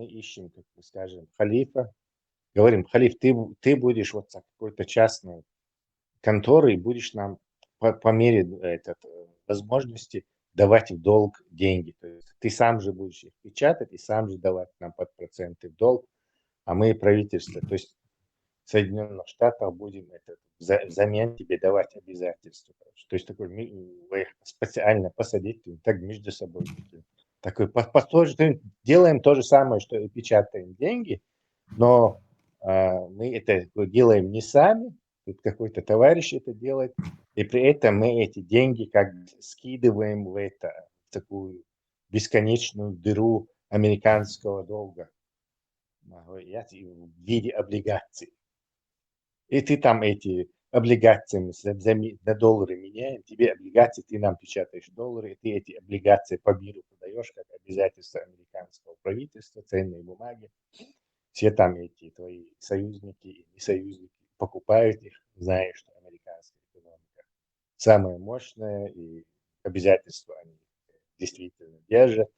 мы ищем, как мы скажем, халифа. Говорим, халиф, ты будешь вот за какой-то частной конторой и будешь нам по мере возможности давать в долг деньги. То есть ты сам же будешь их печатать и сам же давать нам под проценты в долг, а мы правительство. То есть Соединенных Штатов будем взамен тебе давать обязательства. Короче. То есть такой вы их специально посадить, так между собой. Такой, делаем то же самое, что и печатаем деньги, но мы это делаем не сами, тут какой-то товарищ это делает, и при этом мы эти деньги как бы скидываем в такую бесконечную дыру американского долга в виде облигаций. И ты там эти облигациями на доллары меняем, тебе облигации, ты нам печатаешь доллары, и ты эти облигации по миру подаешь как обязательство американского правительства, ценные бумаги. Все там эти твои союзники и несоюзники покупают их, зная, что американская экономика самая мощная, и обязательства они действительно держат.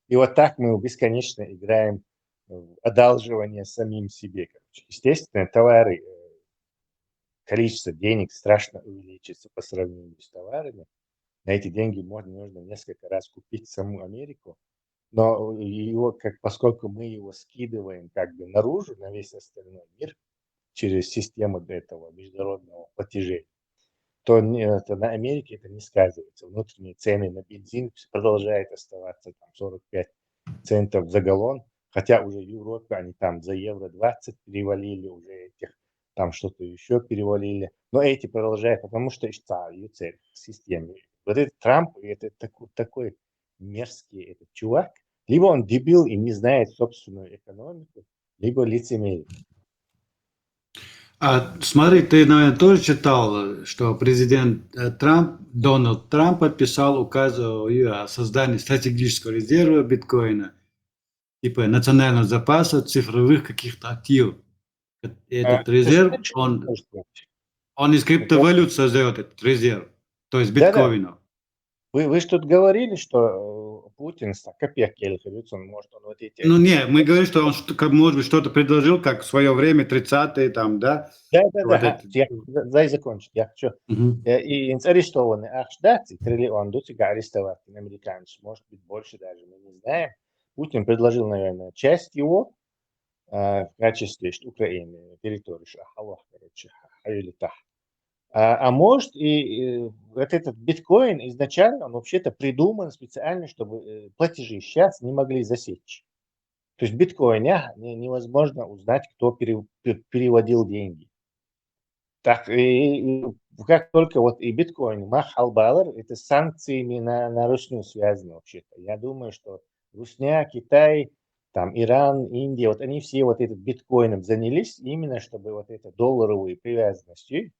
И вот так мы бесконечно играем в одалживание самим себе. Короче. Естественно, товары, количество денег страшно увеличится по сравнению с товарами. На эти деньги нужно несколько раз купить саму Америку. Но его, поскольку мы его скидываем как бы наружу, на весь остальной мир, через систему этого международного платежей, то на Америке это не сказывается. Внутренние цены на бензин продолжают оставаться там 45 центов за галлон, хотя уже в Европе они там за евро 20 перевалили, уже этих там что-то еще перевалили. Но эти продолжают, потому что считаются в системе. Вот этот Трамп, это такой мерзкий этот чувак, либо он дебил и не знает собственную экономику, либо лицемерие. Смотри, ты, наверное, тоже читал, что президент Дональд Трамп подписал указ о создании стратегического резерва биткоина, типа национального запаса цифровых каких-то активов. Этот Ты резерв, знаешь, он из это, криптовалют создает этот резерв, то есть да-да, биткоинов. вы же тут говорили, что Путин копейки он может он вот эти Ну, не, мы активы. говорим, что он, может быть, что-то предложил, как в свое время, 30-е, там, да, вот Да-да-да, это. дай закончить. Я хочу. Мгм. И арестованы аж, да, триллион дотика арестовать американцев, может быть, больше даже, мы не знаем. Путин предложил, наверное, часть его в качестве Украины, территории Шахалох, короче, Хавилита. А может вот этот биткоин изначально, он вообще-то придуман специально, чтобы платежи сейчас не могли засечь. То есть в биткоине невозможно узнать, кто переводил деньги. Так, и как только вот и биткоин, махалбалар, это с санкциями на Русню связано вообще-то. Я думаю, что Русня, Китай, там Иран, Индия, вот они все вот этим биткоином занялись именно, чтобы вот это долларовые привязанности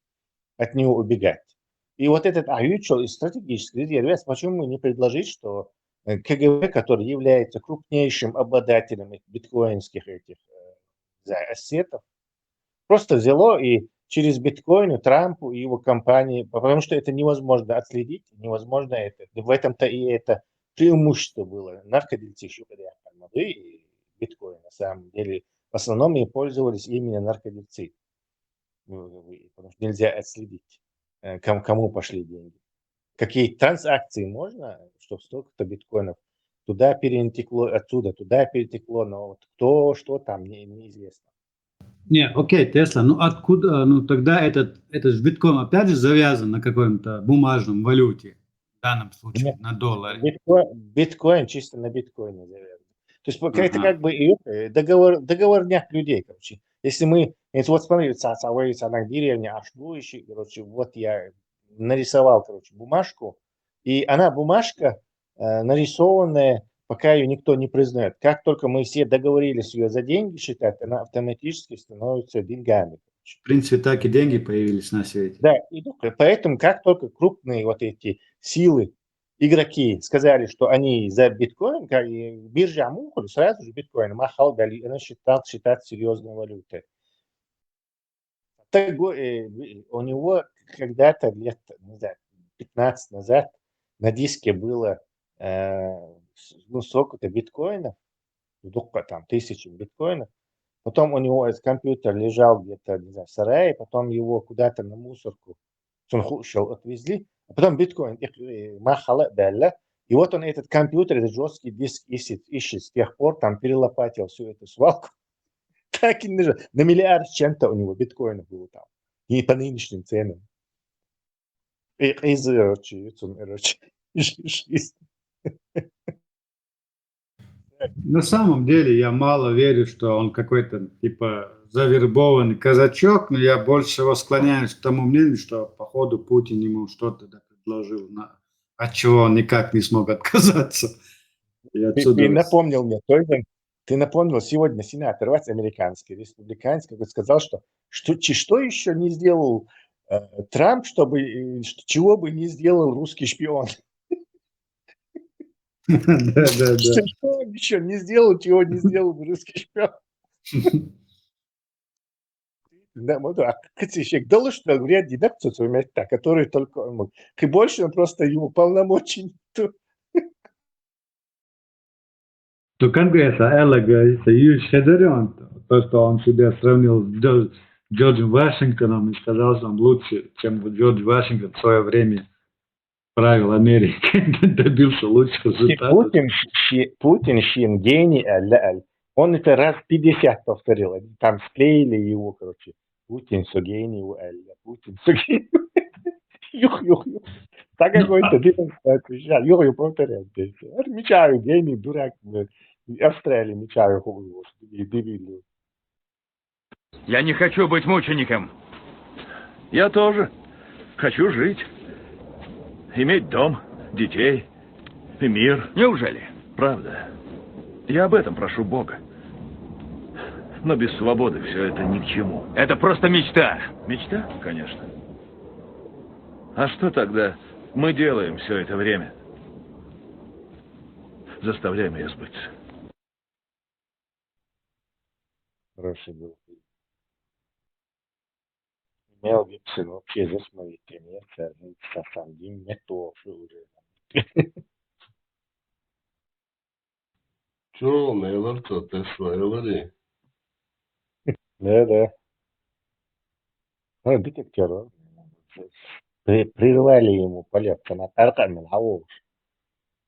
от него убегать. И вот этот АЮЧО из стратегической резервации, почему не предложить, что КГБ, который является крупнейшим обладателем биткоинских этих ассетов, просто взяло и через биткоин Трампу и его компании, потому что это невозможно отследить, невозможно это. В этом-то и это преимущество было. Наркодельцы еще и биткоин на самом деле. В основном и пользовались именно наркодельцы, потому что нельзя отследить, кому пошли деньги. Какие транзакции можно, чтобы столько-то биткоинов туда перетекло, отсюда туда перетекло, но вот кто, что там, неизвестно. Не, окей, Тесла, ну откуда, ну тогда этот же биткоин опять же завязан на каком-то бумажном валюте, в данном случае Нет, на долларе. биткоин чисто на биткоине завязан. То есть это Ага. как бы договорняк людей, короче. Если мы, это вот смотри, она деревня Ашбуище, короче, вот я нарисовал, короче, бумажку, и она бумажка нарисованная, пока ее никто не признает. Как только мы все договорились ее за деньги считать, она автоматически становится деньгами. Короче. В принципе, так и деньги появились на свете. Да, и поэтому как только крупные вот эти силы, игроки сказали, что они за биткоин, как и биржа мухали, сразу же биткоин махал, она считать серьезной валютой. У него когда-то лет, не знаю, 15 назад на диске было ну, сколько-то биткоинов, вдруг там тысячи биткоинов. Потом у него этот компьютер лежал где-то, не знаю, в сарае, потом его куда-то на мусорку отвезли, а потом биткоин махала белла. И вот он этот компьютер, этот жесткий диск ищет с тех пор, там перелопатил всю эту свалку. Так и на миллиард с чем-то у него биткоинов было там. И по нынешним ценам. На самом деле я мало верю, что он какой-то типа завербованный казачок, но я больше всего склоняюсь к тому мнению, что походу Путин ему что-то предложил, от чего он никак не смог отказаться. И отсюда... Ты напомнил мне, ты напомнил сегодня сенатор американский, республиканский, который сказал, что еще не сделал Трамп, чего бы не сделал русский шпион. Да. Что он еще не сделал, чего не сделал русский шпион. Да, дал, что вряд ли, который только он мог. И больше он просто его полномочий нету. То Конгресса Элла говорится, Юрий Федорион, то, что он себя сравнил с Джорджем Вашингтоном и сказал, что он лучше, чем Джордж Вашингтон в свое время правил Америкой, добился лучших результатов. Путин гений, он это раз 50 повторил. Там склеили его, короче. Путин гений, Путин гений. Юх. Так какой-то отвечал. Юх повторял. Мечаю, гений, дурак. Австралия мечаю. Дебил. Я не хочу быть мучеником. Я тоже хочу жить. Иметь дом, детей и мир. Неужели? Правда. Я об этом прошу Бога. Но без свободы все это ни к чему. Это просто мечта. Мечта, конечно. А что тогда мы делаем все это время? Заставляем ее сбыться. Хороший был. Мел Гибсон вообще засмотрите меня, сам день не то, что уже. Чё, Мейлор-то, Тесла, говори. Да. Быть актером. Прервали ему полет на Таркан Хауш.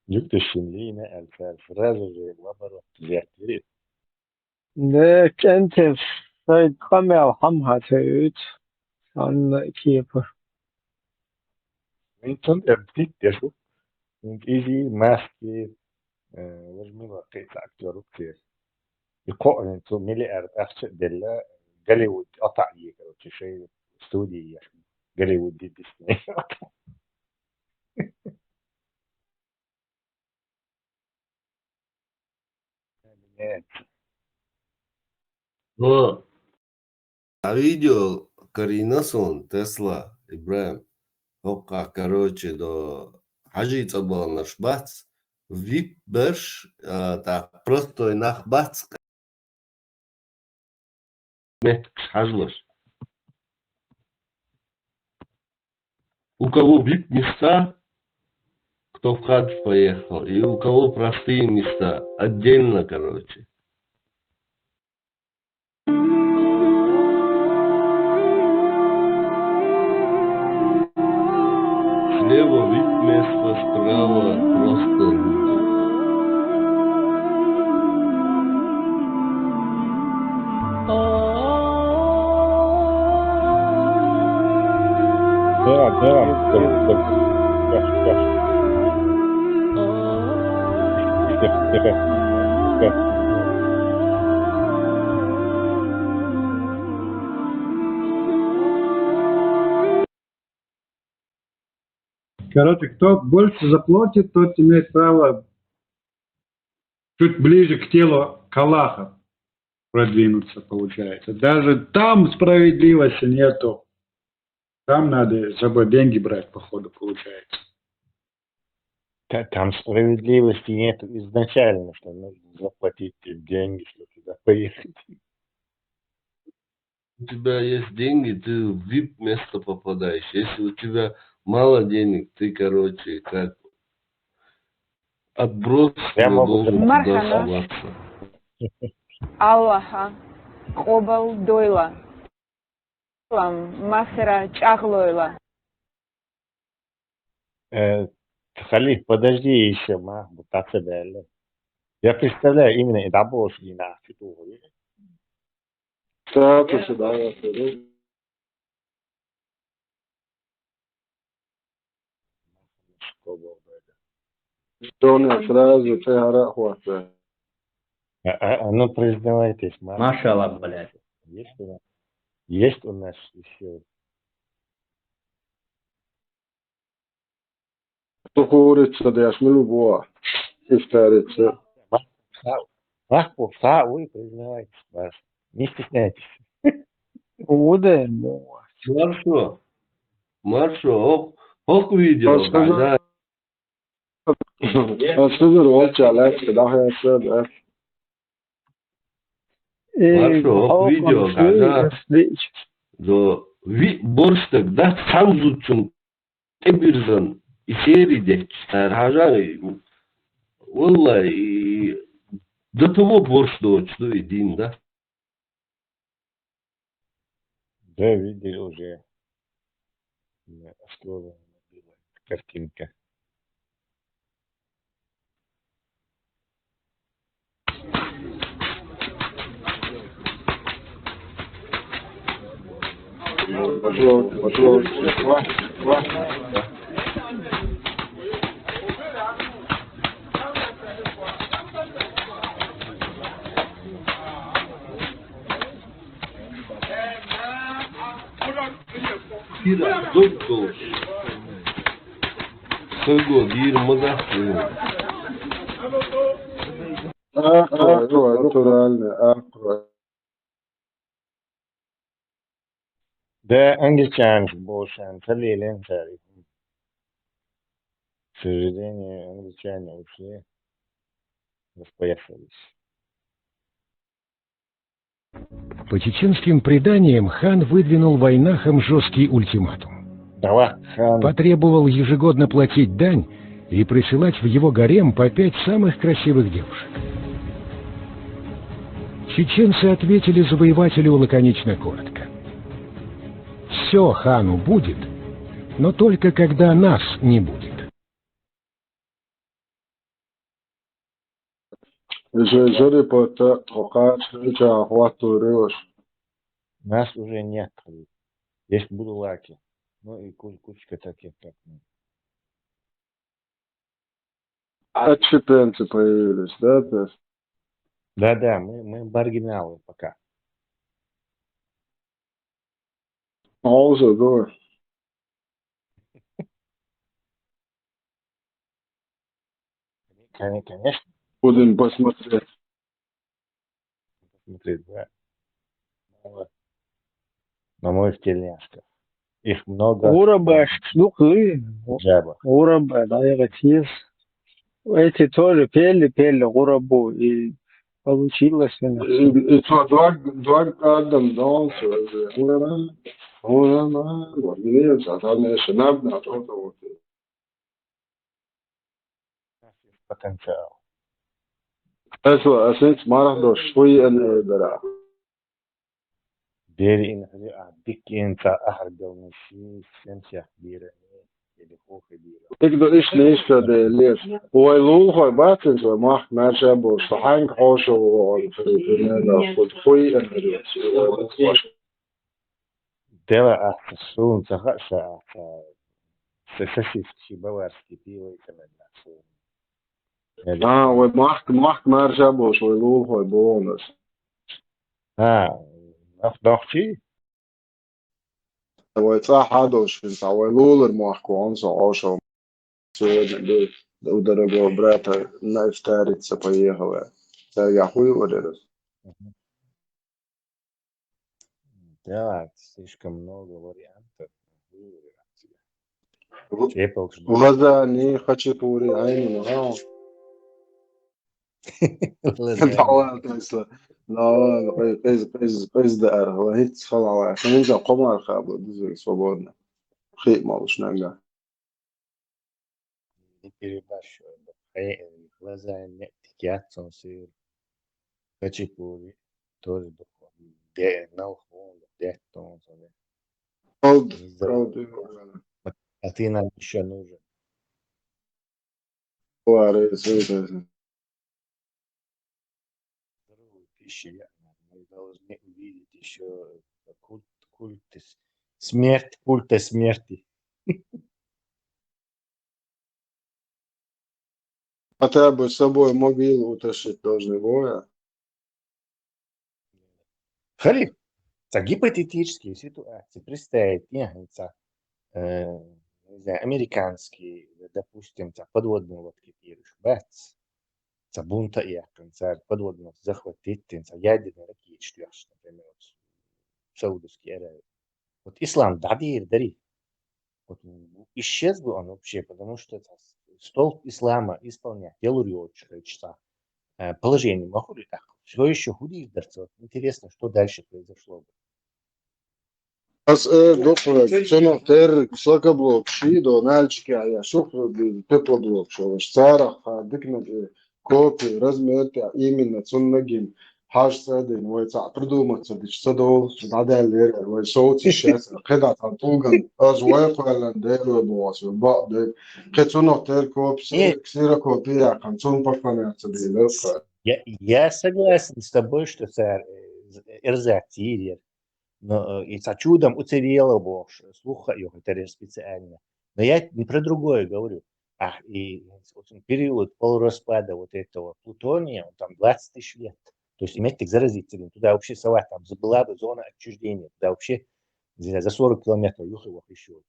Юктышин Лина, сразу же в оборот взять. لك أنت في قمع حمها تيوت عن كيبر Интон эптик дешу. Изи маски возьми лакейт актеру كتير. يقول انتو مليار اخش دلا جوليوود قطع يكرو شيء استوديو جوليوود دي ديسني. Но, а видео Карина Сон, Тесла, Ибраим, Хока, короче, до Хаджица был наш бац, вип бэш, так, просто нах бац, Хаджлаш. У кого вип места, кто в хадж поехал, и у кого простые места, отдельно, короче. Слева вид место, справа просто люди. Короче, кто больше заплатит, тот имеет право чуть ближе к телу Калаха продвинуться, получается. Даже там справедливости нету. Там надо с собой деньги брать, походу, получается. Там справедливости нет изначально, что нужно заплатить деньги, чтобы туда поехать. У тебя есть деньги, ты в VIP место попадаешь. Если у тебя мало денег, ты, короче, как отброс, Я ты могу должен заплатить. туда Мархана. соваться. ალლაჰა ყობალ დოილა მასერა ჭაღლოილა Халиф, подожди еще, Махмуд, Ацебелле. Я представляю именно Эдабошки на Фитуре. Статусы, да, я говорю. Что было бы это? Доня сразу цегара хватает. Ну, признавайтесь, Махмуд. Машаллах, блядь. Есть у нас еще. Тухурица, да я смелю буа. Истарица. Махмуд, вы признавайтесь, вас. Не стесняйтесь. Уде, Маршо, ок видео, Рассказал. Отсюда роль Алекс, да, я сказал. Маршо, ок видео, когда до борсток, да, сам зучун, тебирзан, и серии, хажары, والله, до того борсту, что и дин, да? Да, видел уже. Слово было. Картинка. Пошло. Kira, doktor. Sögo, bir mazahlı. Натурально, Да, англичанский больше, талилен царь. К сожалению, англичане ушли, распоясались. По чеченским преданиям хан выдвинул войнахам жесткий ультиматум. Давай, хан. Потребовал ежегодно платить дань и присылать в его гарем по 5 самых красивых девушек. Чеченцы ответили завоевателю лаконично коротко. Все хану будет, но только когда нас не будет. Жори по токач, хвату Нас уже нет. Есть будулаки. Ну и кучка таких, как мы. Отщепенцы появились, да? То есть Да, мы маргиналы пока. пауза, да. Конечно, Будем посмотреть. смотреть, да. На мой тельняшка. Их много. Ураба, штуки. Жаба. Ураба, да, я готов. Эти тоже пели урабу, и получилось. И то два адам дался. Ура, вот, там еще надо, то. Потенциал. أساس مرض شوي الإدراك. Бери инхри, бик инта ахргал ниши, сенсия бира, или хохи бира. تقدر إيش ليش كده ليش؟ هو يلوه باتن زي ما إحنا شابو صحين خوشه وفريقنا خد خوي الإدراك. Дела ахсун, цахаша, сосиски баварский пиво и канадцы. وما إحنا شابو شوي يلوه بونس. Нахчи? ويتصح هذا شو سوى لولر ما إحنا عاشه. Удорого брата на старица поехала. Я хуй ударил. Да, слишком много вариантов. Глаза не хочу курить, а именно. لا قيس دقر هو هيك خلاص عشان ننزل قمر خابو دزوي свободно. خيط малыш нога. Не перебарщивай. Глаза не текят, он сыр. Хачапури тоже духовно. Налхон, Дехтон. Kaldı imam. А ты нам еще нужен. Var ya söylüyorsun. Здоровую пищу. Мы должны увидеть еще культа смерти. Хотя бы с собой могилу утащить должны воя. Халиф, гипотетические ситуации представить нехница, не знаю, американские, допустим, подводные лодки пишешь, бац, бунта и концерт подводных захватить, ядерные ракеты, например, в Саудовской Аравии. Вот ислам дари. Вот исчез бы он вообще, потому что это столб ислама исполнять, делаю часа. Положение махури, все еще худеет. Интересно, что дальше произошло бы. Az doktora cena ter slaka blok šido nalčki ja šufru bi teplo blok šo šcara dikna kopi razmeti именно цуннагим хашсадин ويتع придумать садич садол надалер ويصوت الشاس قطع طوغن ازواق ولا ديرو بواس بعض كتسونو تر كوبس كثيره كوبي كان цун пакана садилер. Я согласен с тобой, что эрзак тирер. Но и со чудом уцелела боже, слуха ее, это специально. Но я не про другое говорю. И период полураспада вот этого плутония, он там 20 тысяч лет. То есть иметь так заразителен. Туда вообще сова там была бы зона отчуждения. Туда вообще за 40 километров юховых еще.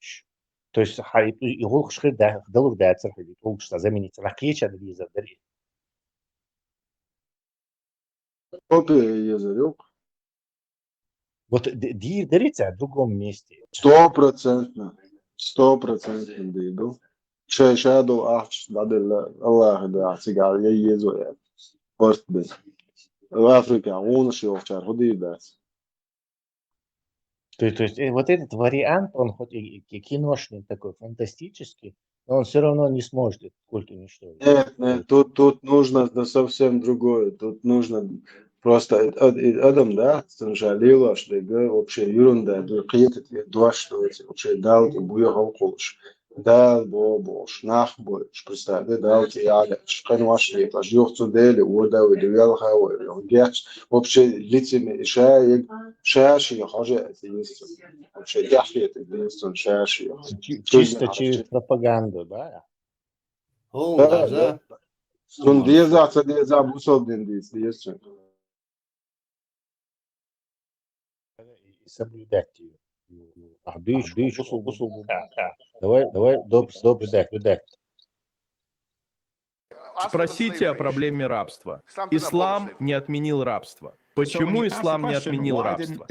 То есть и голх шхыр да далур да церкви, голх что заменить на клеча двиза дари. Копи езерюк. Вот дарите в другом месте. 100%. 100% дойду. Шаду ахш дадилла Аллах да сигал я езу я. First bit. В Африке он шиовчар худи да. То есть вот этот вариант, он хоть и киношный такой, фантастический, но он все равно не сможет этот культ уничтожить. Нет, тут нужно совсем другое. Тут нужно просто адам, да, жалела, что вообще ерунда, два что эти вообще дал ты буя холкулш. Дал бобош, нах больш, представь, дал ты ялеш, канвашли, пожёг цудели, удавы, девял хавой, гяч, вообще лицами шаши, хоже, это есть, вообще яхи, это есть, шаши. Чисто через пропаганду, да? Да. Sun diye busol dindis diyorsun. И соблюдать ее. Давай, соблюдать. Спросите о проблеме рабства. Ислам не отменил рабство. Почему ислам не отменил рабство?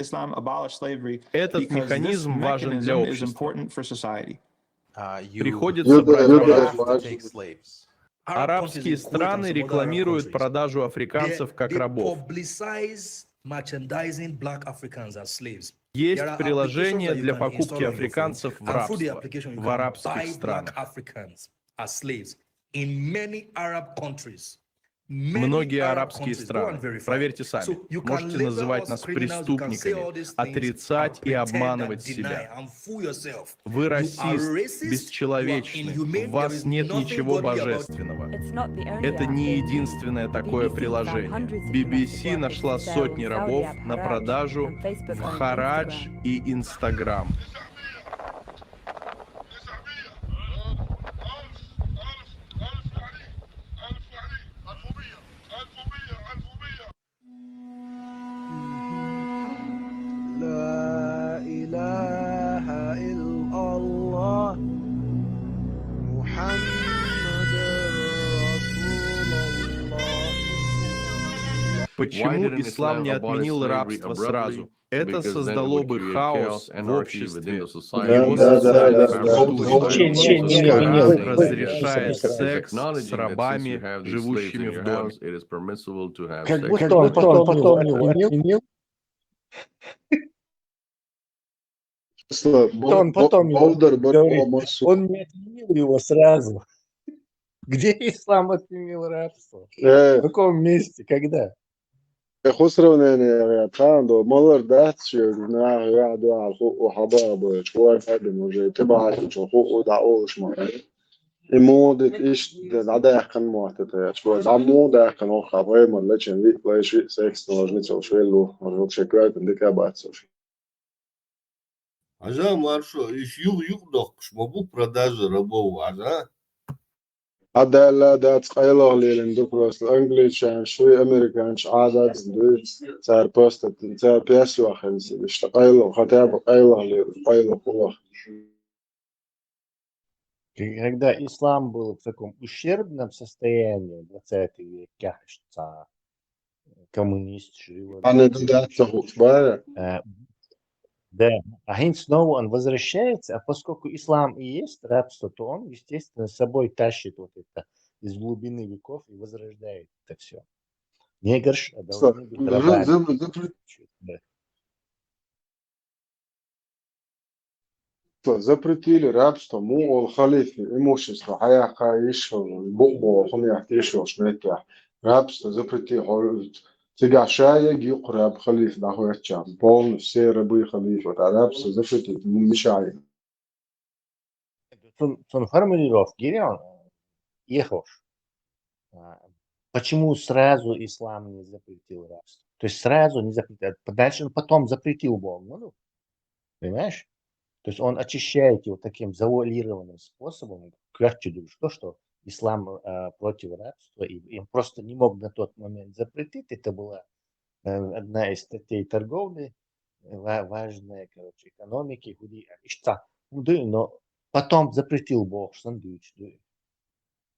Этот механизм важен для общества. Приходится брать. Арабские страны рекламируют продажу африканцев как рабов. Есть приложение для покупки африканцев в рабство в арабских странах. Многие арабские страны, проверьте сами, можете называть нас преступниками, отрицать и обманывать себя. Вы расист, бесчеловечный, в вас нет ничего божественного. Это не единственное такое приложение. BBC нашла сотни рабов на продажу в Харадж и Инстаграм. Почему ислам не отменил рабство сразу? Это создало бы хаос в обществе. Его разрешает секс с рабами, живущими в доме. Как будто он потом не отменил. Он потом он не отменил его сразу. Где ислам отменил рабство? В каком месте? Когда? خسرونين كانوا مولر داتش نادوا على الخوء وحباب شوار قدم وجي تبعت شخوء ودعوش ما إمودة إيش العدا كان معتاد شوار عمو ده كانوا خبري ما لقيش نبي ليش سكس نوجني شوي له مرات شكوى عندك أبعد سوشي Ажа маршо, юг дохш, могу продажи рабов, ажа? هذا لا ده تقيله لين دوكروس الإنجليش يعني شوي أمريكانش عادات دي صار بوست صار بيسوا خمسة مش تقيله خطاب قيله لين قيله كله Когда ислам был в таком ущербном состоянии, 20 век, кажется, коммунисты, أنا революции, ده تخوف بقى да, а снова он возвращается, а поскольку ислам и есть рабство, то он, естественно, с собой тащит вот это из глубины веков и возрождает это все. Негр должны быть рабами. Да. запретили рабство مو الخليفة имущество حياة خايش بقبو هم يحتيش وشنيتها рабство запретили تقع شايق يقرب خليفة ده هو يتشام بول все рабы خليفة рабство запретили مش عايق Сон формулировки, он ехал. Почему сразу ислам не запретил рабство? То есть сразу не запретил, дальше он потом запретил Бог. Ну, понимаешь? То есть он очищает его таким завуалированным способом. Короче, что ислам против рабства, и им просто не мог на тот момент запретить. Это была одна из статей торговли, важная, короче, экономики. Но потом запретил Бог сэндвич.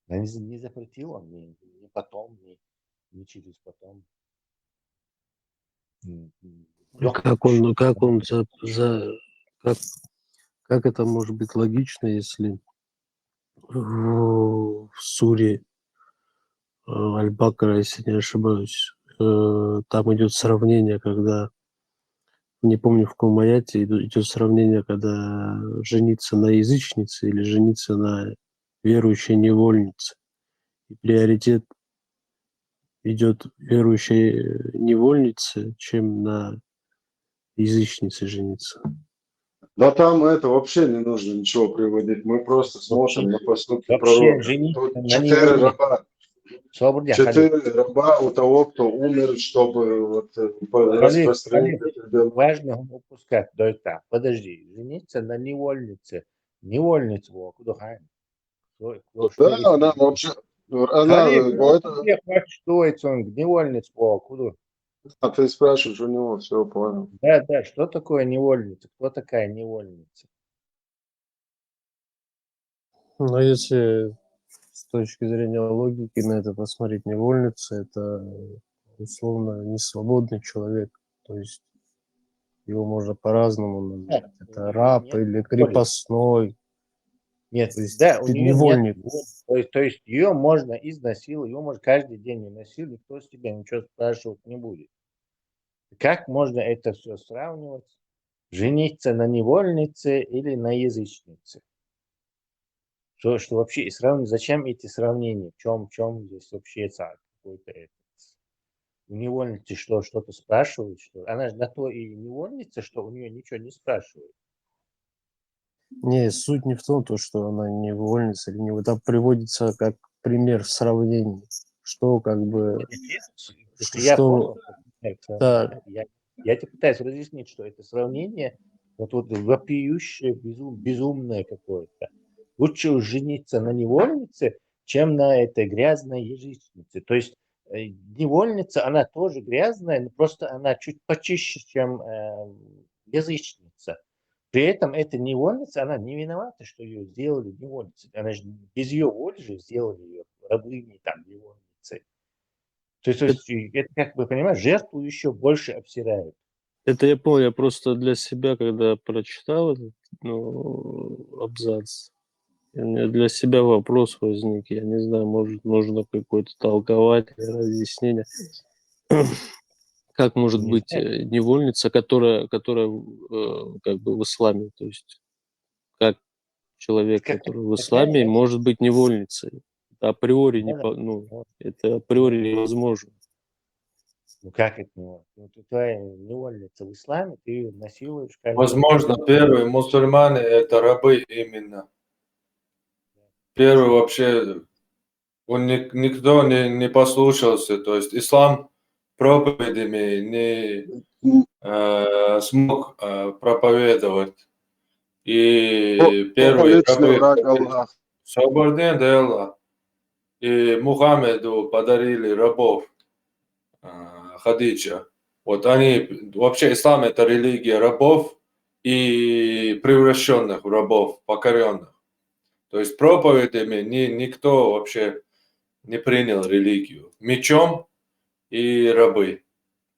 Не запретил он ни потом, ни через потом. Как это может быть логично, если в суре Аль-Бакара, если не ошибаюсь, там идет сравнение, когда, не помню в каком аяте, идет сравнение, когда жениться на язычнице или жениться на верующей невольнице. И приоритет идет верующей невольнице, чем на язычнице жениться. Да там это вообще не нужно ничего приводить. Мы просто смотрим на поступки пророка. Тут 4 раба. 4 раба у того, кто умер, чтобы вот распространить это. Важно упускать. Подожди, жениться на невольнице. Невольница, куда ходим? Да, она вообще... Она... Что это он? Невольница, куда? А ты спрашиваешь у него, все понял. Да, что такое невольница? Кто такая невольница? Но если с точки зрения логики на это посмотреть, невольница — это условно несвободный человек. То есть его можно по-разному назвать. Это раб или крепостной. Нет, то есть у нее невольник. Нет. То есть ее можно изнасиловать, ее можно каждый день насиловать, никто с тебя ничего спрашивать не будет. Как можно это все сравнивать? Жениться на невольнице или на язычнице? Что вообще сравнивать? Зачем эти сравнения? В чем здесь вообще какой-то у невольницы что-то спрашивают? Что? Она же на то и невольница, что у нее ничего не спрашивают. Не, суть не в том, что она невольница или не. Это приводится как пример в сравнении. Что как бы... Я понял. Да. Я тебе пытаюсь разъяснить, что это сравнение вот вопиющее, безумное какое-то. Лучше жениться на невольнице, чем на этой грязной язычнице. То есть невольница, она тоже грязная, но просто она чуть почище, чем язычница. При этом эта невольница, она не виновата, что ее сделали невольницей. Она же без ее воли же сделали ее рабыней, там, невольницей. То есть это, как бы, понимаешь, жертву еще больше обсирают. Это я понял, я просто для себя, когда прочитал этот абзац, у меня для себя вопрос возник. Я не знаю, может, нужно какое-то толкование, разъяснение. Как может быть невольница, которая как бы в исламе, то есть как человек, который в исламе, может быть невольницей? Априори это априори невозможно. Ну как от него? Ну, твоя невольница в исламе, ты ее насилуешь каждый день. Возможно, первые мусульмане это рабы именно. Первый вообще, никто не послушался, то есть ислам проповедями не смог проповедовать. И первые Личный рабы враг Аллаха. свободны да Аллах. И Мухаммеду подарили рабов Хадиджа. Вот они, вообще ислам это религия рабов и превращенных в рабов, покоренных. То есть проповедями никто вообще не принял религию. Мечом и рабы.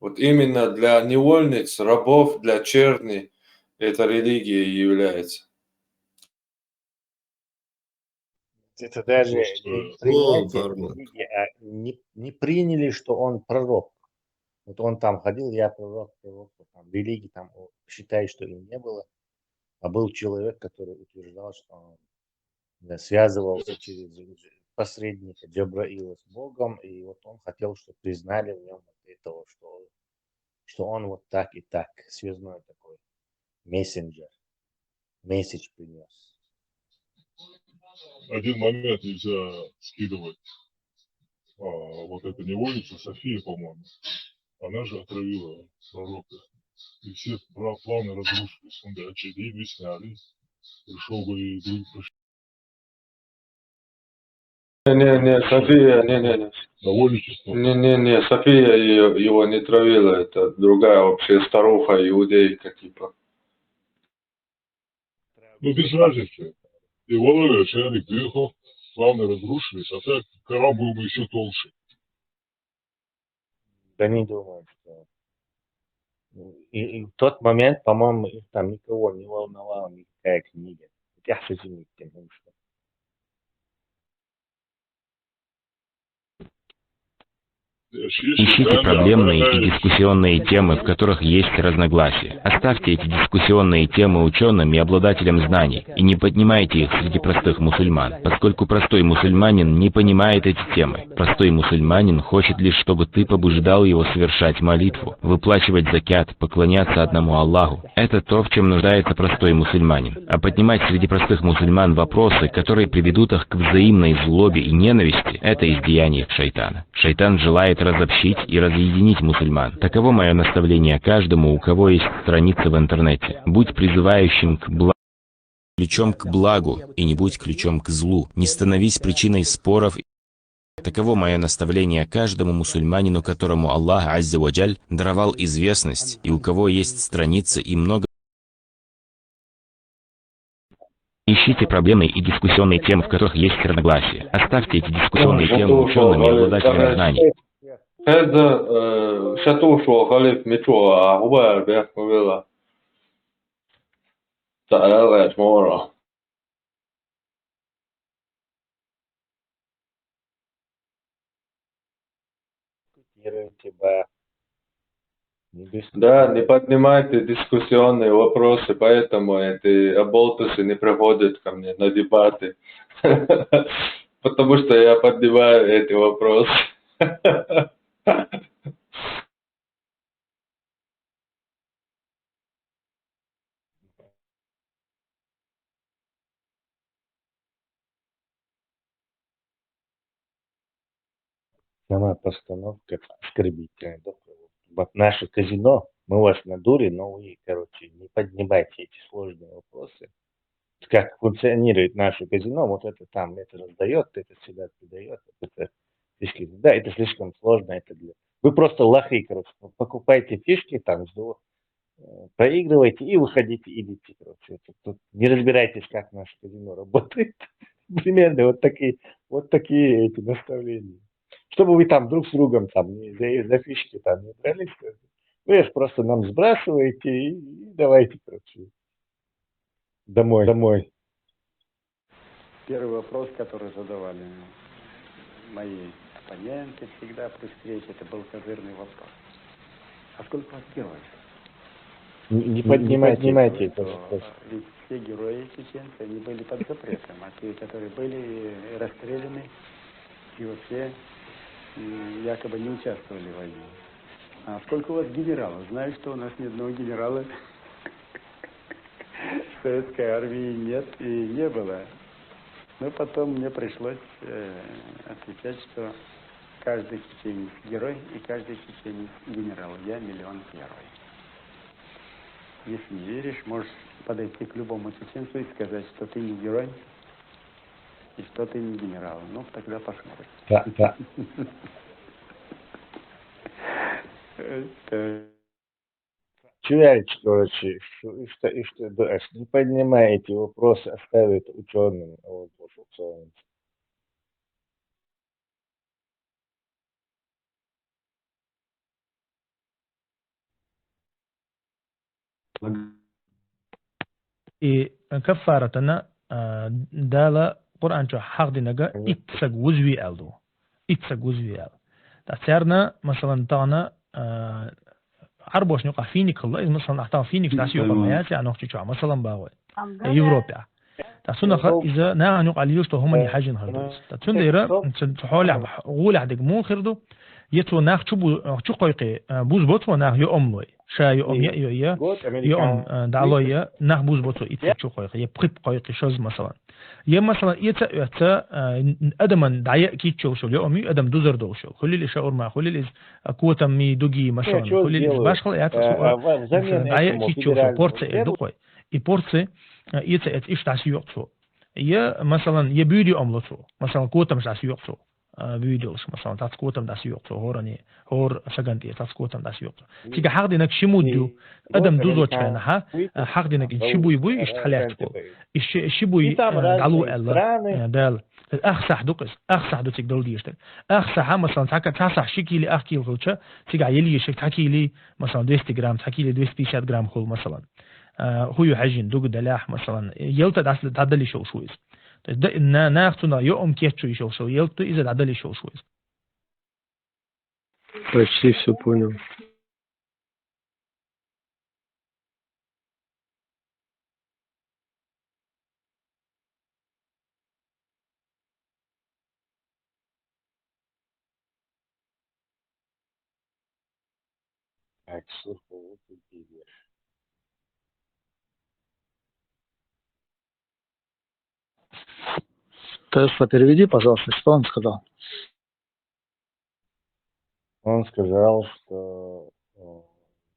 Вот именно для невольниц, рабов, для черни эта религия является. Это даже не принятие формат. религии, а не приняли, что он пророк. Вот он там ходил, я пророк, там, религии там считает, что и не было. А был человек, который утверждал, что он связывался через посредника Джабраила с Богом, и вот он хотел, чтобы признали в нем вот этого, что он вот так и так, связной такой, мессенджер, месседж принес. Один момент нельзя скидывать. Вот эта невольница София, по-моему, она же отравила пророка. И все планы разрушились. Он бы очевидно сняли. Пришел бы и Не, София, не. довольничество. Не, София его не травила, это другая вообще старуха, иудейка типа. Ну, без разницы. И Валерия, чайник грехов, планы разрушились, а так Коран был бы еще толще. Да не думаю, что... И в тот момент, по-моему, их там никого не волновала никакая книга. Я с этим тем, что... Ищите проблемные и дискуссионные темы, в которых есть разногласия. Оставьте эти дискуссионные темы ученым и обладателям знаний, и не поднимайте их среди простых мусульман, поскольку простой мусульманин не понимает эти темы. Простой мусульманин хочет лишь, чтобы ты побуждал его совершать молитву, выплачивать закят, поклоняться одному Аллаху. Это то, в чем нуждается простой мусульманин. А поднимать среди простых мусульман вопросы, которые приведут их к взаимной злобе и ненависти, это издеяние шайтана. Шайтан желает разобщить и разъединить мусульман. Таково мое наставление каждому, у кого есть страница в интернете. Будь призывающим к благу, ключом к благу, и не будь ключом к злу. Не становись причиной споров. Таково мое наставление каждому мусульманину, которому Аллах Азза ва Джаль даровал известность, и у кого есть страница и много. Ищите проблемные и дискуссионные темы, в которых есть разногласия. Оставьте эти дискуссионные темы ученым и обладателям знаний. Это шатушо халиф мечо, а убар бях мовила. Таралэш мора. Да, не поднимайте дискуссионные вопросы, поэтому эти оболтусы не приходят ко мне на дебаты. Потому что я поднимаю эти вопросы. Сама постановка оскорбительная. Вот наше казино, мы вас надули, но вы, короче, не поднимайте эти сложные вопросы. Как функционирует наше казино, вот это там, это раздает, это сюда передает, это фишки. Да, это слишком сложно, это для... Вы просто лохи, короче, покупайте фишки, там, проигрывайте и выходите, идите, короче. Тут не разбирайтесь, как наше казино работает. Примерно вот такие эти наставления. Чтобы вы там друг с другом там за фишки там не дрались, вы их просто нам сбрасываете и давайте, короче, домой. Первый вопрос, который задавали мои оппоненты всегда при встрече, это был козырный вопрос. А сколько вас делать? Не поднимайте этот вопрос. Ведь все герои чеченцы, они были под запретом, а те, которые были расстреляны и вообще якобы не участвовали в войне. А сколько у вас генералов? Знаю, что у нас ни одного генерала в советской армии нет и не было. Но потом мне пришлось отвечать, что каждый чеченец герой и каждый чеченец генерал. Я миллион первый. Если не веришь, можешь подойти к любому чеченцу и сказать, что ты не герой и что ты не генерал. Ну, тогда посмотрим. Да, да. Чувак, короче, не поднимай эти вопросы, оставь это ученым. и كفارتنا دالا قرآن شو حق دينجا إتسق وزوي ألدو إتسق وزوي أل تأثيرنا مثلا تانا عربوش نقع فينيك الله إذا مثلا أحتاج فينيك تاسيو قمياتي عن وقت شو مثلا باوي يوروبيا تاسونا خ إذا نا نقع ليوستو هم اللي حاجين هردوس تاسون ديرا تحول غول عدك مو خردو يتو ناخ شو قيقي بوز بوتو ناخ يوم شا يوم يوم دعلوية ناخ بوز بوتو يتشو قيقي يبقيب قيقي شوز مثلا مثلا يتا أدم دعية كيتشو شو يومي أدم دوزر دو شو خلي لي شاور ما خلي لي كوتا مي دوجي مثلا خلي لي باش خل يتا دعية كيتشو شو بورتس دوقي يبورتس يتا إيش تعسيو يقصو مثلا يبيدي أملتو مثلا كوتا مش تعسيو يقصو فيديوز مثلا تاسكوتم داس يوقتو هورني هور سجنتي تاسكوتم داس يوقتو تيجا حق دينك شمودو ادم دوزو تشنا حق دينك شبوي بوي اشتحلاتكو شبوي قالو الا دال اخصح دوقس اخصح دو تيك دول ديشتك اخصح مثلا تاكا تصح شكي لي اخ كيلو خلچا تيجا يلي شك تحكي لي مثلا 200 جرام تحكي لي 250 جرام خل مثلا هو حجين دوق دلاح مثلا يلتا داس تعدلي شو شويز ده ناختنا يوم كيتشو يشوف شو يلتو إذا عدل يشوف شو. Почти все понял. Тесла, переведи, пожалуйста, что он сказал. Он сказал, что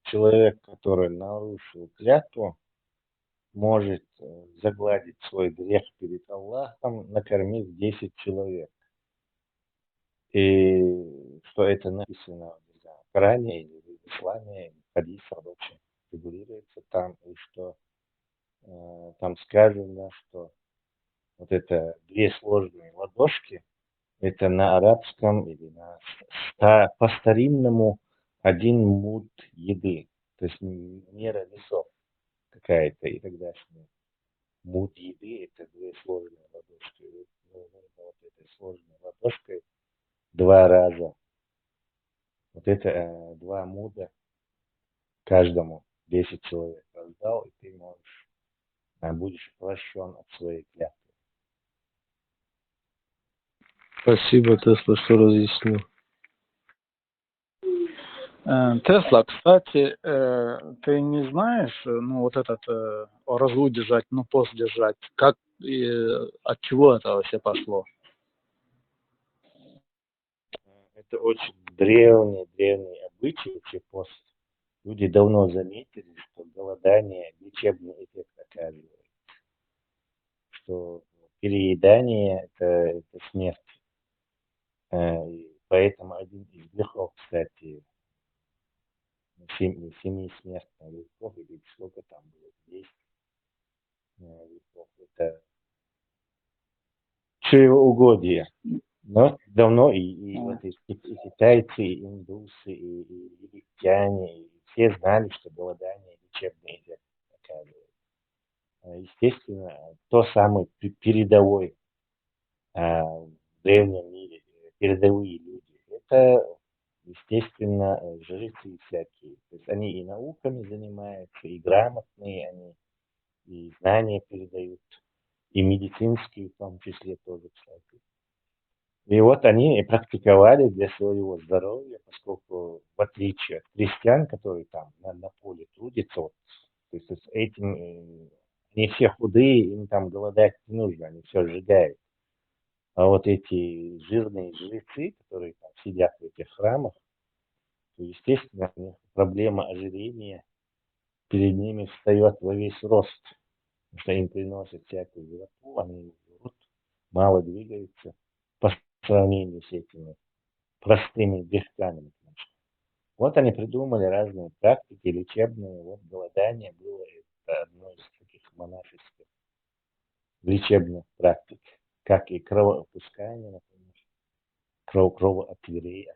человек, который нарушил клятву, может загладить свой грех перед Аллахом, накормив 10 человек. И что это написано в Коране или в Исламе, в хадисах вообще фигурируется там, и что там сказано, что вот это две сложные ладошки, это на арабском или по-старинному один муд еды. То есть мера весов какая-то и так далее. Муд еды это две сложные ладошки. Вот этой сложной ладошкой 2 раза. Вот это 2 муда каждому 10 человек раздал, и ты будешь прощен от своей клятвы. Спасибо, Тесла, что разъяснил. Тесла, кстати, ты не знаешь, ну, вот этот оразу держать, ну, пост держать, как, от чего это вообще пошло? Это очень древний обычай, вообще пост. Люди давно заметили, что голодание лечебный эффект оказывает. Что переедание это смерть. И поэтому один из грехов, кстати, 7 смертных грехов, или сколько там было, 10 грехов, это чревоугодие. Но давно и вот и китайцы, и индусы, и египтяне, и все знали, что голодание лечебный эффект оказывает. Естественно, то самый передовой в древнем мире, передовые люди, это, естественно, жрецы всякие. То есть они и науками занимаются, и грамотные они, и знания передают, и медицинские в том числе тоже, кстати. И вот они практиковали для своего здоровья, поскольку в отличие от крестьян, которые там на поле трудятся, вот, то есть с этим они все худые, им там голодать не нужно, они все сжигают. А вот эти жирные жрецы, которые там сидят в этих храмах, то, естественно, у них проблема ожирения перед ними встает во весь рост, потому что им приносят всякую еду, они жрут, мало двигаются по сравнению с этими простыми бежками. Вот они придумали разные практики лечебные. Вот голодание было это одно из таких монашеских лечебных практик, как и кровопускание, например, кровоотворение.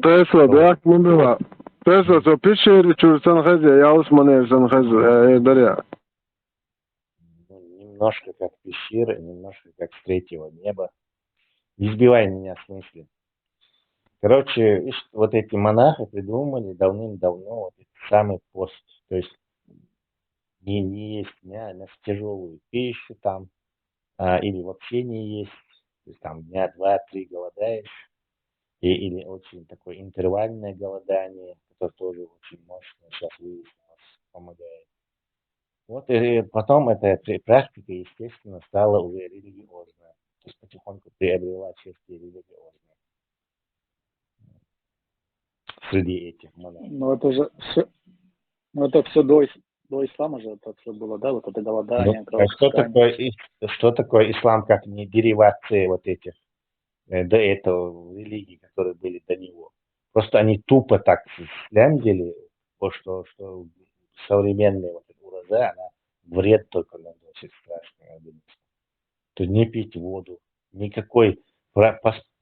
Tesla da mundura. Tesla so picture chursan khazi ya Usman san khazi даря. Немножко как пещера, немножко как с третьего неба. Не сбивай меня с мысли. Короче, вот эти монахи придумали давным-давно вот этот самый пост. То есть не есть дня тяжелую пищу там, или вообще не есть. То есть там дня 2-3 голодаешь. Или очень такое интервальное голодание, которое тоже очень мощно сейчас выяснилось, помогает. Вот и потом эта практика, естественно, стала уже религиозная. То есть потихоньку приобрела черты религиозные среди этих монахов. Ну это же все, ну это все до ислама же это все было, да, вот это голодание, кровопускание. Что такое ислам, как не деривация вот этих до этого религий, которые были до него? Просто они тупо так слямзили, что современная вот эта ураза, она вред только наносит страшный организму. То не пить воду, никакой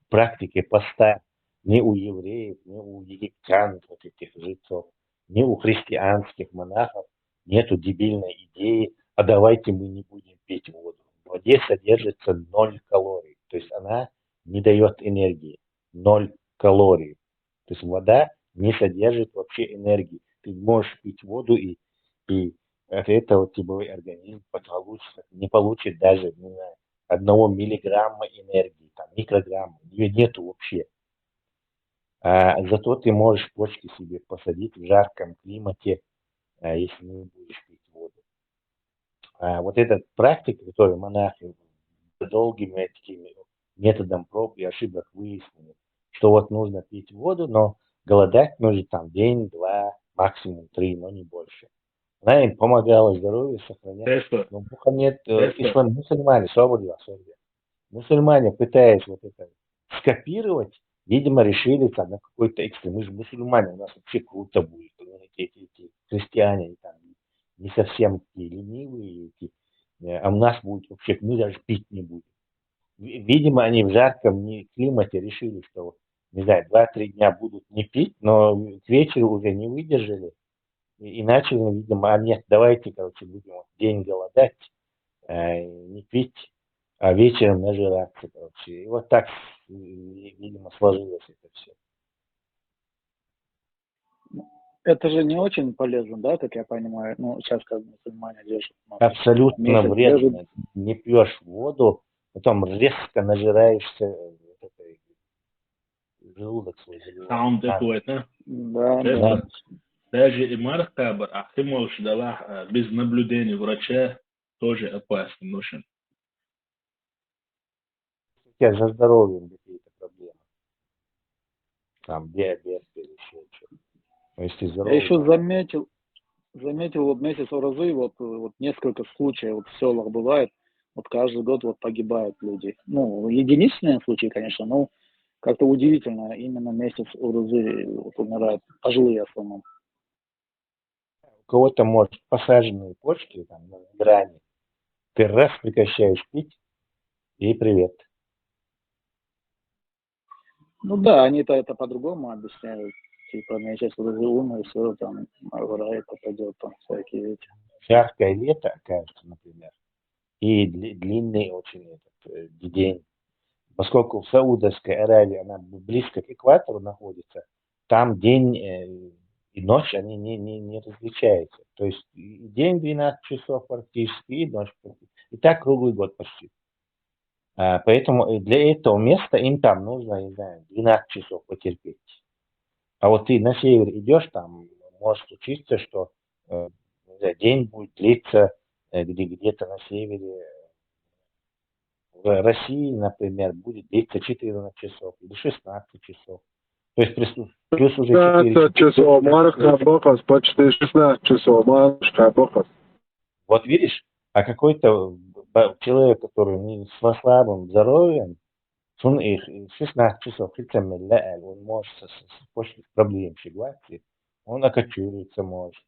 практики поста ни у евреев, ни у египтян, вот этих жрецов, ни у христианских монахов нету дебильной идеи, а давайте мы не будем пить воду. В воде содержится 0 калорий, то есть она не дает энергии, 0 калорий. То есть вода не содержит вообще энергии. Ты можешь пить воду, и от этого твой организм не получит даже, не знаю, 1 миллиграмма энергии, там, микрограмма. Ее нету вообще. Зато ты можешь почки себе посадить в жарком климате, если не будешь пить воду. Вот эта практика, которую монахи долгими такими методом проб и ошибок выяснили, что вот нужно пить воду, но голодать нужно там день, 2, максимум 3, но не больше. Она им помогала здоровью сохранять. Но мусульмане, пытаясь вот это скопировать, видимо, решили там на какой-то экстрем. Мы же мусульмане, у нас вообще круто будет. Эти христиане там не совсем такие ленивые, а у нас будет вообще, мы даже пить не будем. Видимо, они в жарком климате решили, что, не знаю, 2-3 дня будут не пить, но к вечеру уже не выдержали и начали, видимо, нет, давайте, короче, будем вот день голодать, не пить, а вечером нажираться, короче. И вот так, видимо, сложилось это все. Это же не очень полезно, да, как я понимаю, ну, сейчас как мусульмане держат. Абсолютно вредно. Не пьешь воду, потом резко нажираешься, желудок свой забиваешь. Да. Даже и маркабр, а ты можешь дала без наблюдения врача тоже опасен, нужен. У тебя за здоровьем какие-то проблемы. Там диабет или еще что-то. Я еще заметил вот месяц Оразы, вот несколько случаев вот в селах бывает, вот каждый год вот погибают люди. Ну, единичные случаи, конечно, но как-то удивительно, именно месяц Оразы вот умирают пожилые в основном. У кого-то, может, посаженные почки там на грани. Ты раз прекращаешь пить, и привет. Ну да, они-то это по-другому объясняют. Типа, месяц Оразы умер, и все, там, в рай попадет, там, всякие эти. Жаркое лето, кажется, например, и длинный очень этот день. Поскольку в Саудовской Аравии она близко к экватору находится, там день и ночь, они не различаются. То есть день 12 часов практически, и ночь практически. И так круглый год почти. Поэтому для этого места им там нужно, не знаю, 12 часов потерпеть. А вот ты на север идешь, там может случиться, что не знаю, день будет длиться где-то на севере. В России, например, будет длиться 14 часов или 16 часов. То есть плюс уже 4 15 часов, Марка Бохас, почти 16 часов, Марка Бохас. Вот видишь, а какой-то человек, который не с слабым здоровьем, он их 16 часов, он может после проблем ситуации, он окочуриваться может.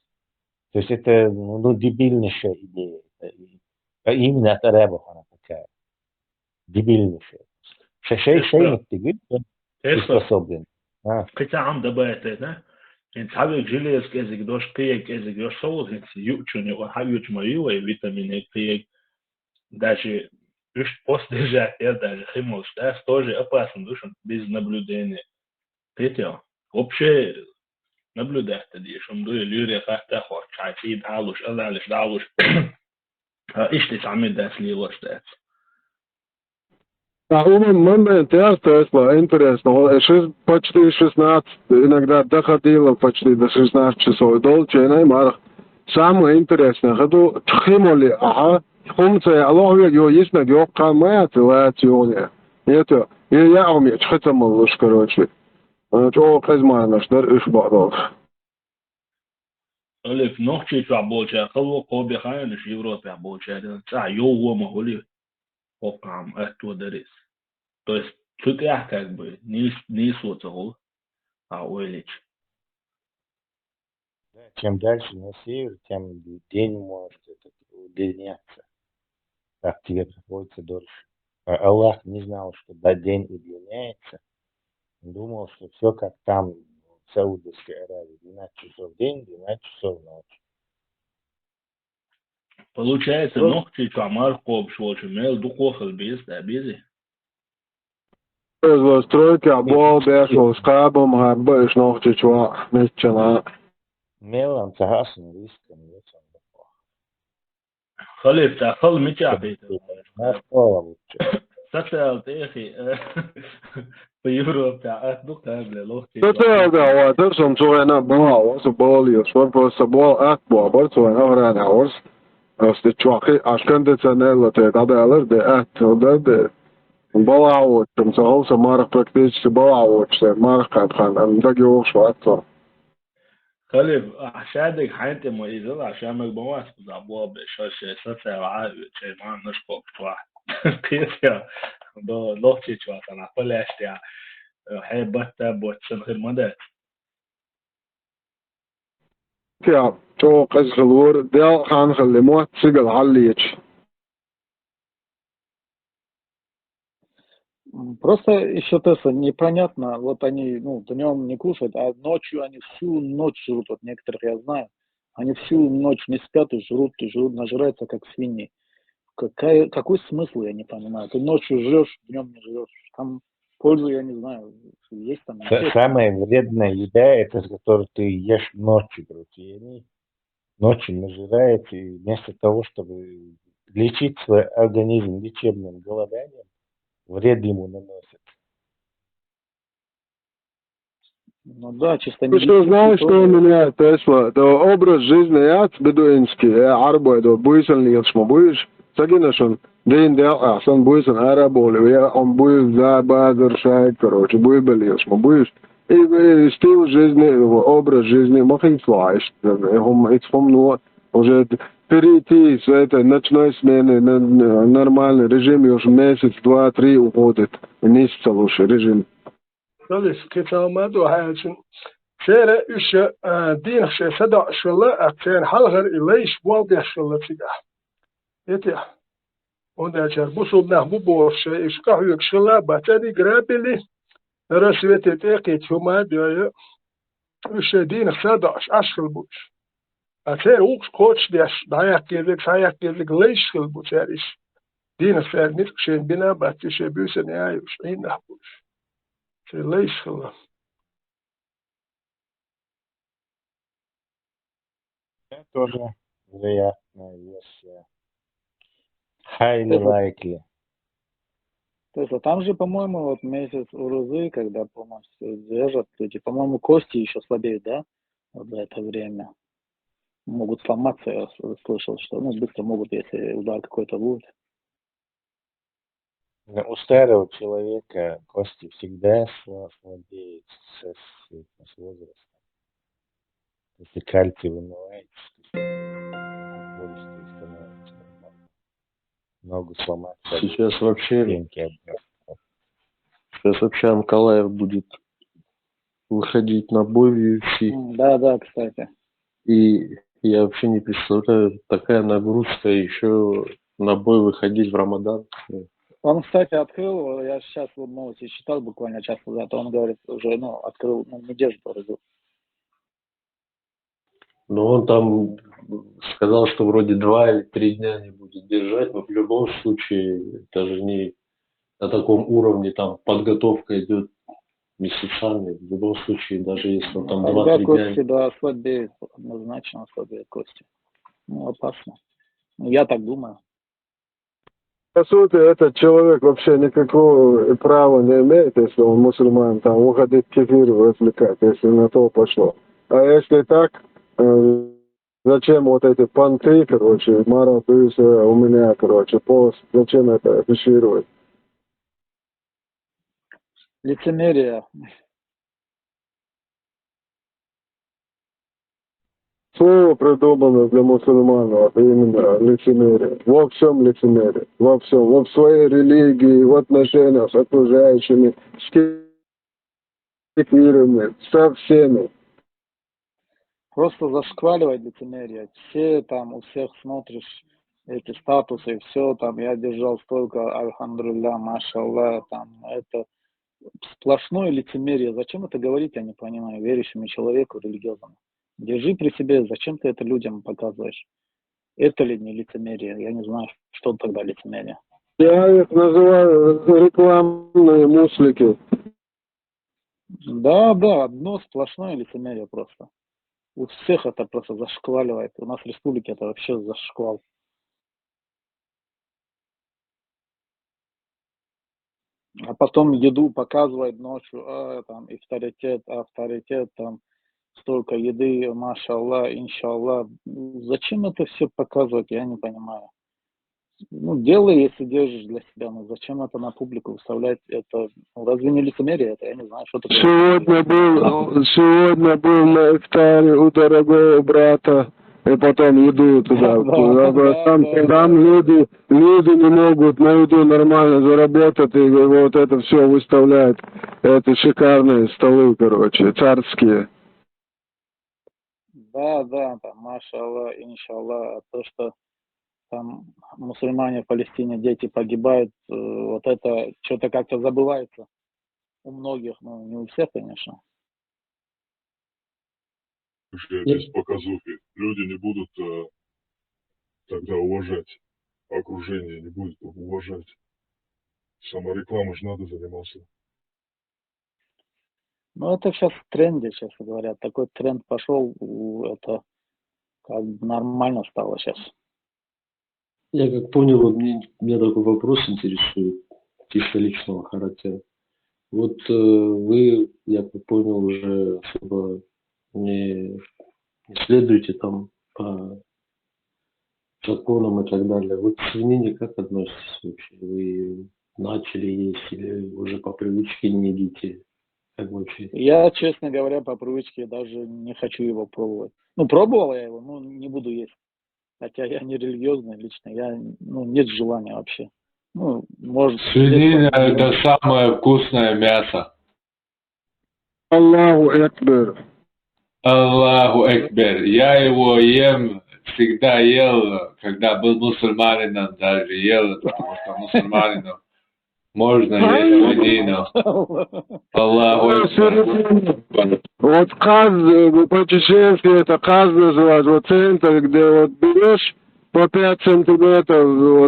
То есть это ну, дебильнейшая идея. Именно от арабов она такая. Дебильнейшая. Шейник ты говоришь, приспособлен. قطع عم دبائتنا انت حابب جيليس كازك دوش قيك ازك دوش صوت انت يوتشوني وحابب مايو وفيتامين قيك даже пост déjà я даже химос das тоже опасно душен без наблюдения это вообще наблюдать دي شو مدوي ليري خاطر خو عايزين عالوش عالوش عالوش ايش تتعمل داس لي وش داس Man интересно, интересно. Почти 16, иногда доходило почти до 16 часов. Долче, Марк. Самое интересное, что химоли, хумцы, аллах, есть на геока моя ситуация. Это, я умею, что малыш, короче. Что казмана, что иш бадов. ألف نوعي في عبوجة خلوا قوبي خاين في أوروبا عبوجة ده تاع يو ما هولي وقام أتو درس то есть тут я как бы не соцол а увеличь Чем дальше на север, тем день может удлиняться. Так тебе приходится дольше. Аллах не знал, что день удлиняется. Думал, что все как там, в Саудовской Аравии. 12 часов в день, 12 часов в ночь. получается ногти чамар коб швочу мел духохал без да бези Стройки, обол, бешл, скабом, габыш, ногти, чува, меччана. Мелом, цагасом, риском, вечером. خلف تاخل متعبي На школа лучше. سألت يا أخي في أوروبا تاع قبل لوختي 这个我这种做那不好，我是玻璃，说不是玻啊，我做那个那我是çuakı aşkın ценело те каделер de de балаут, там солнце марк практически балаут, что марк капхан, так его шватso. خلف عشانك حياتي مؤيدة عشان مجموعة أبواب بشاش سفر عائل شيء ما نشكو واحد كيف يا ده لوختي شو أنا كل أشياء حيب بتب وتشن غير مدة Ja, то قزغلور ديال خان خليموت سيقل عليش. Просто еще Тесса непонятно, вот они, ну, днем не кушают, а ночью они всю ночь жрут, вот некоторых я знаю, они всю ночь не спят и жрут, нажираются как свиньи. Какой смысл, я не понимаю. Ты ночью жрешь, днем не жрешь. Там пользу, я не знаю, есть там. Самая вредная еда, это с которой ты ешь ночью, короче. И они ночью нажирают, и вместо того, чтобы лечить свой организм лечебным голоданием, вред ему наносят. Ну да, чисто Ты что знаешь, что у меня Тесла? Это образ жизни я бедуинский, я арбой, это буйсан льешма, будешь? Сагинаш он, день дел, сон буйсан араболи, он будет за базар шайт, короче, будет бельешма, будешь? И стиль жизни, образ жизни, махин слайш, ну, уже перейти с этой ночной смены на нормальный режим, и уже месяц, два, три уходит, месяца лучше режим. Lallis kitaamadu hayatun sheere usha diin she sada shalla aksen halgar ilaysh walde shalla tiga yetia onda char busudna bu borshe ishqa huyuk shalla batadi grabili raswete teqit huma de usha diin sada ashkhal bush aksen uks coach des dayak gezek laysh shall bush erish diin fer nit shen bina batishe busen ayush inna bush Relational. Тоже вероятная версия. Highly likely. То есть, а там же, по-моему, вот месяц Урузы, когда полностью держат люди, по-моему, кости еще слабеют, да? Вот за это время. Могут сломаться, я слышал, что, ну, быстро могут, если удар какой-то будет. У старого человека кости всегда слабеют с возрастом. Если кальций вымывается, пористый становится нормально. Ногу сломать. Сейчас вообще Стенки обрезать. Сейчас вообще Анкалаев будет выходить на бой в UFC. Да, кстати. И я вообще не представляю, такая нагрузка, еще на бой выходить в Рамадан. Он, кстати, открыл, я сейчас вот новости читал буквально час назад, он говорит, уже, открыл, не держит Урузу. Но он там сказал, что вроде 2 или 3 дня не будет держать, но в любом случае, даже не на таком уровне, там подготовка идет месяцами, в любом случае, даже если он там 2-3 кости, дня... да, ослабеют, однозначно ослабеют кости. Опасно. Я так думаю. По сути, этот человек вообще никакого права не имеет, если он мусульман, там, уходить в кефир развлекать, если на то пошло. А если так, зачем вот эти понты, короче, Марат, у меня, короче, пост, зачем это афишировать? Лицемерие. Слово придумано для мусульман, именно лицемерие. Во всем лицемерие. Во всем. В своей религии, в отношениях с окружающими, с кефирами, со всеми. Просто зашкваливает лицемерие. Все там, у всех смотришь эти статусы, все там, я держал столько, альхамдулилля, машаллах, там, это сплошное лицемерие. Зачем это говорить, я не понимаю, верующему человеку, религиозному. Держи при себе, зачем ты это людям показываешь? Это ли не лицемерие? Я не знаю, что тогда лицемерие. Я их называю рекламные муслики. Да, одно сплошное лицемерие просто. У всех это просто зашкваливает. У нас в республике это вообще зашквал. А потом еду показывает ночью, там, авторитет, там, столько еды, машаллах, иншаллах. Зачем это все показывать, я не понимаю. Делай, если держишь для себя, но зачем это на публику выставлять? Это разве не лицемерие это? Я не знаю, что такое. Сегодня был на ифтаре у дорогого брата, и потом еду туда. Там люди не могут на еду нормально заработать, и вот это все выставляют. Это шикарные столы, короче, царские. Да, там, машаллах, иншаллах, то, что там мусульмане в Палестине, дети погибают, вот это что-то как-то забывается у многих, не у всех, конечно. Без показухи. Люди не будут тогда уважать окружение, не будут уважать. Самореклама же надо заниматься. Это сейчас в тренде, честно говоря. Такой тренд пошел, это как бы нормально стало сейчас. Я как понял, вот меня такой вопрос интересует, чисто личного характера. Вот вы, я как понял, уже особо не следуете там по законам и так далее. Вы к свинине как относитесь вообще? Вы начали есть или уже по привычке не едите? Как вообще? Я, честно говоря, по привычке даже не хочу его пробовать. Пробовал я его, но не буду есть. Хотя я не религиозный лично, нет желания вообще. Может... Свинина – это самое вкусное мясо. Аллаху Экбер. Аллаху Экбер. Я его ем, всегда ел, когда был мусульманином, даже ел, потому что мусульманином можно есть свинину. Аллаху Экбер. Вот каз, по-чеченски это каз называют, вот центр, где вот берешь по 5 сантиметров,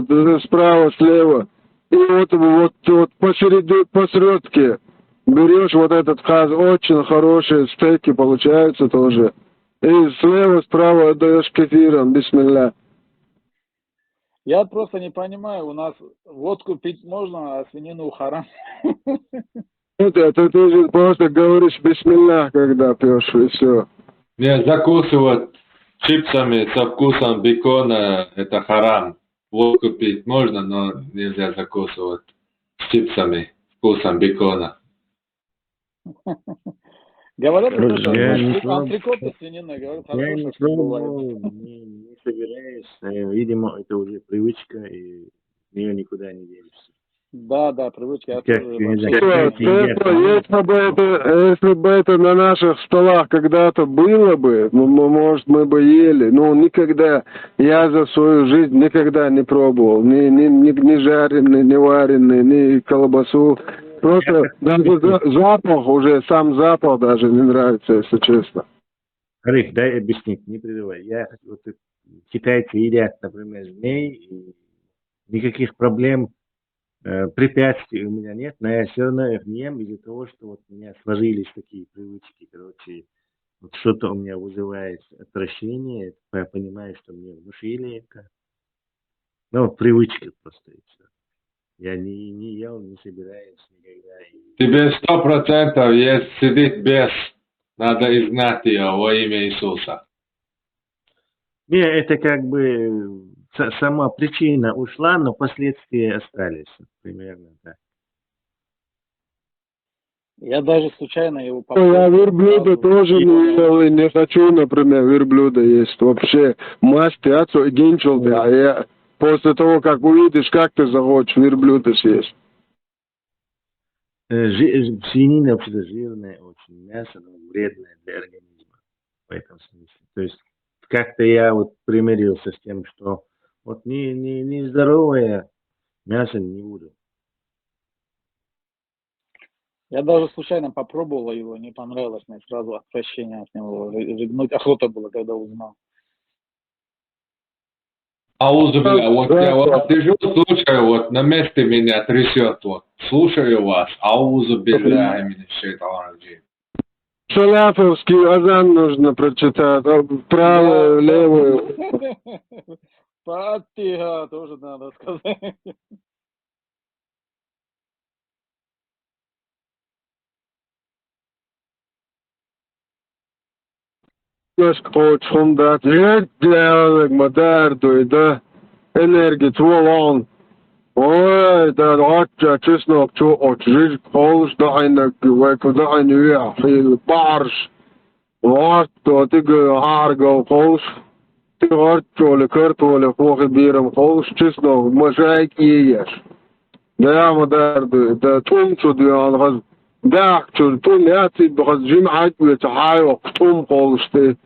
вот справа, слева, и вот посередке берешь вот этот каз, очень хорошие стейки получаются тоже, и слева, справа отдаешь кефиром, бисмилля. Я просто не понимаю, у нас водку пить можно, а свинину харам. Это ты же просто говоришь бисмилля, когда пьешь, и все. Не, закусывать чипсами со вкусом бекона – это харам. Водку пить можно, но нельзя закусывать чипсами вкусом бекона. Говорят, Я антрикот и свинина, говорят, Я не хорошо, что бывает. пробовал, не собираюсь. Видимо, это уже привычка, и ее никуда не денешься. Да, привычка. Я Как, тоже я не вообще знаю, как Если бы это на наших столах когда-то было бы, ну, может, мы бы ели. Но никогда, я за свою жизнь никогда не пробовал. Ни жареный, ни вареный, ни колбасу. Просто даже запах уже, сам запах даже не нравится, если честно. Ариф, дай объяснить, не прерывай. Вот, китайцы едят, например, змей, и никаких проблем, препятствий у меня нет, но я все равно их не ем из-за того, что вот у меня сложились такие привычки, короче, вот что-то у меня вызывает отвращение, я понимаю, что мне внушили это. Ну, привычка просто, и все. Я не ел, не собираюсь никогда. Тебе 100% есть сидит бес. Надо изгнать ее во имя Иисуса. Не, это как бы сама причина ушла, но последствия остались. Примерно так. Я даже случайно его Я верблюда тоже не ел и не хочу, например, верблюда есть. Вообще, масть пятцу и генчелды, а я после того, как увидишь, как ты захочешь верблюда съесть. Свинина вообще-то жирное очень мясо, но вредное для организма в этом смысле. То есть как-то я вот примирился с тем, что вот не здоровое мясо не буду. Я даже случайно попробовал его, не понравилось мне, сразу отвращение от него. Рыгнуть охота была, когда узнал. Аузубля, вот я вот лежу, слушаю, вот на месте меня трясет, вот, слушаю вас, аузубля, именно шайтан раджим. Шаляповский азан нужно прочитать, правую, левую. Фатиха тоже надо сказать. Koçumda direkt madar duydu. Enerji çoğalan. Ой, да, ротча, честно, жизнь полз, да, айна, güvek, да, айна, хил, барш. Вот, то ты гаргал, полз. Ты ротчоли, картоли, хохи, биром, полз, честно, мажайк ешь. Да, мадар дuydu. Да, тумчу, да, да, тум, я ты, бахаз, жим, айкве, тахайо, тум, полз, ты.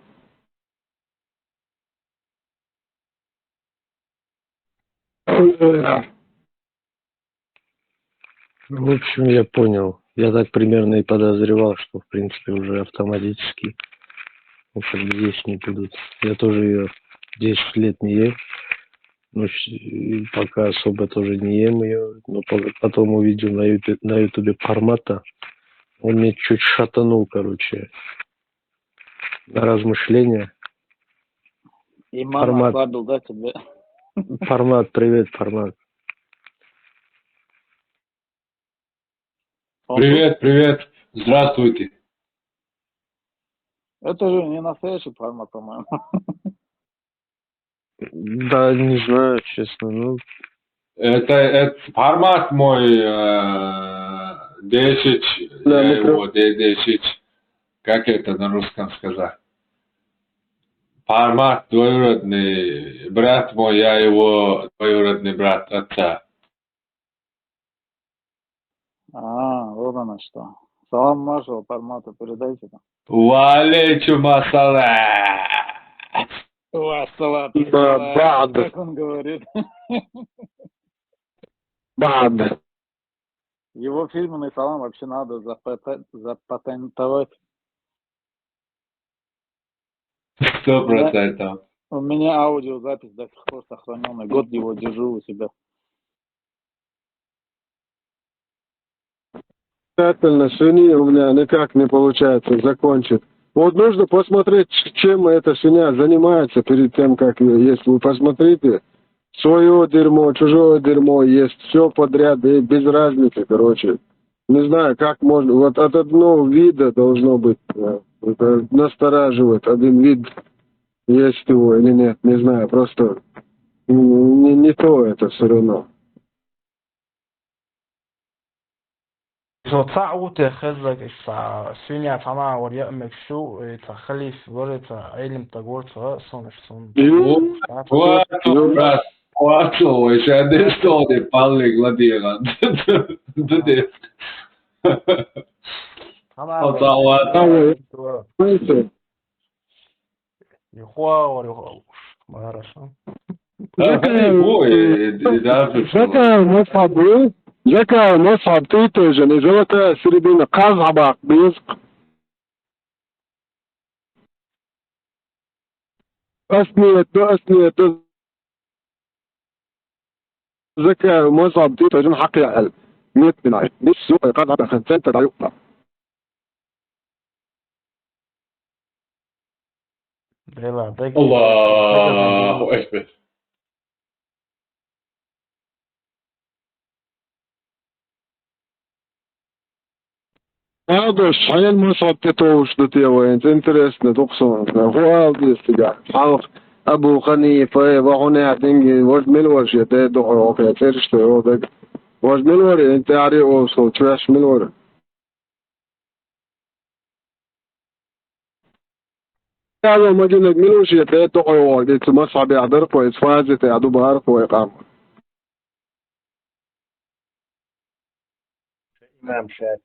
В общем, я понял. Я так примерно и подозревал, что, в принципе, уже автоматически вот как бы есть не будут. Я тоже ее 10 лет не ем. Ну, и пока особо тоже не ем ее. Но потом увидел на ютубе формата. Он мне чуть шатанул, короче, на размышления. Имам ослабил, да, тебе? Формат, привет, формат. Привет, привет, здравствуйте. Это же не настоящий формат, по-моему. Да, не знаю, честно, ну... Это формат мой 10, да, я его 10, как это на русском сказать? Формат двоюродный брат мой, я его двоюродный брат отца. Вот оно что. Салам маршал, формату передайте там. Валейкум ассалам. Вассалам. Бад. Как он говорит. Бад. Его фирменный салам вообще надо запатентовать. 100%. У меня аудиозапись до сих пор сохраненная. Год его держу у себя. Обязательно свиньи у меня никак не получается закончить. Вот нужно посмотреть, чем эта свинья занимается перед тем, как ее есть. Вы посмотрите, свое дерьмо, чужое дерьмо есть, все подряд, и без разницы, короче. Не знаю, как можно, вот от одного вида должно быть, это настораживает, один вид есть его или нет, не знаю, просто не то это все равно. So تعوت خزك سوينيا تما وريا مكشو تخليف ورت علم تقول صونش صون. Quatro, já destou de palha gladiador. Закай мусхаб ты тоже, не золотая середина, казабак, биск. أثنية زكاة مصعب تيتا جن حقي أقل 100 دينار نفسه قد عبا 5 تدعيقنا الله أكبر. هذا الشحيل مصعب تيتوش دتي وين انترستنا تقصون هو هذا استجاع حلق أبو خنيفة وهنا تنجي وش ملور يتدعو أوكي ترشت هذا وش ملور أنت عارف أوصل تراش ملور هذا مجنة ملوش يتدعو أوكي مصعب يعذر كويس فازت يعدو بهار كويقام إمام شافعي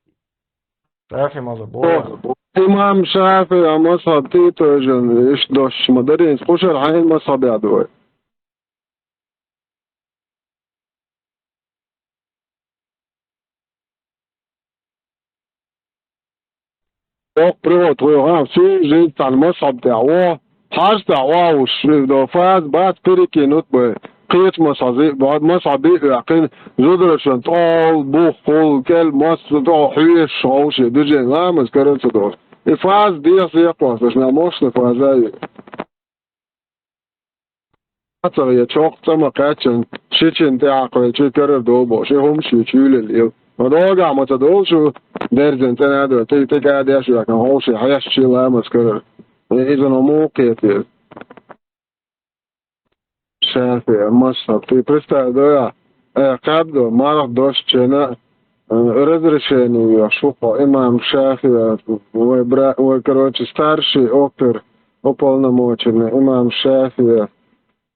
شافعي مظبوط إمام شافعي مصعب تيتوجن إيش دوش مدرين خوش الحين مصعب يعدوه بريوت ويغام سي جيت على المصعب تاعوه حاج تاعوه وشفاز بعد كريكي نوت قيت مصعب بعد مصعب يعقين زدرشن طول بوخول كل مصعب طول حيش عوش دجين لا مذكرت صدور الفاز دي سيقوس باش نعموش الفازاي حتى يتشوق تما قاتشن شيتشن تاعقل شي كرر دوبو شي هم شي تشيل اليوم ودوغا ما تدوشو درزن تنادو تي قاعد يشو كان هو شي حياش شي لا مذكر اذا موقيت شافي مصعب في بريستا دويا قابدو ما دوش تشنا разрешение шуфа имам Шафи короче старший опер уполномоченный имам Шафи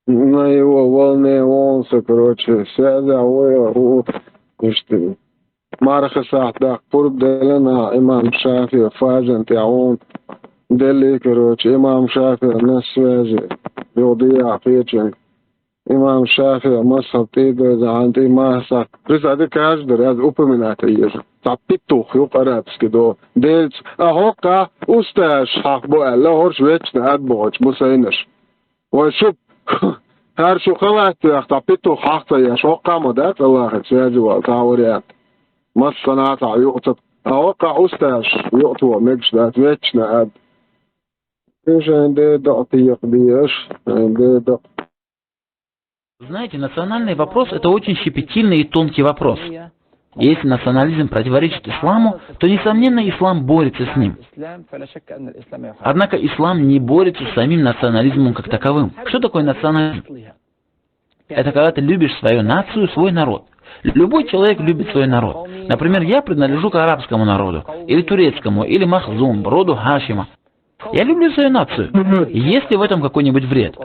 на его волне он короче связал что марха сахда قرب دلنا имам Шафи фазен تاعون دلي короче имам Шафи нас связи يوضيع فيتشن إمام شافعي مصحف تيدا زعانتي ماسا بس هذا كاجدر هذا أوبمنات يجي تعبيتوخ يقرأبس كدو ديلت أهوكا أستاذ حق بقى لا هرش ويتشنا أدبوش بسينش وشوف هرشو خلعت تعبيتوخ حق يش هوكا مدات الله سيادي والتعوريات مصنعات يقطب أهوكا أستاذ يقطوا مجش دات ويتشنا أد إيش عندي دعطي يقضيش عندي دعطي. Знаете, национальный вопрос – это очень щепетильный и тонкий вопрос. Если национализм противоречит исламу, то, несомненно, ислам борется с ним. Однако ислам не борется с самим национализмом как таковым. Что такое национализм? Это когда ты любишь свою нацию, свой народ. Любой человек любит свой народ. Например, я принадлежу к арабскому народу, или турецкому, или махзум, роду Хашима. Я люблю свою нацию. Есть ли в этом какой-нибудь вред?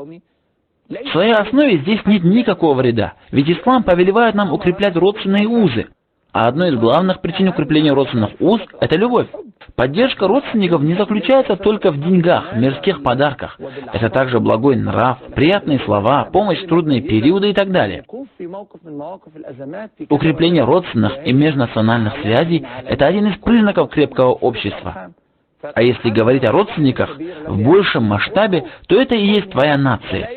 В своей основе здесь нет никакого вреда, ведь ислам повелевает нам укреплять родственные узы, а одной из главных причин укрепления родственных уз – это любовь. Поддержка родственников не заключается только в деньгах, мирских подарках. Это также благой нрав, приятные слова, помощь в трудные периоды и так далее. Укрепление родственных и межнациональных связей – это один из признаков крепкого общества. А если говорить о родственниках в большем масштабе, то это и есть твоя нация.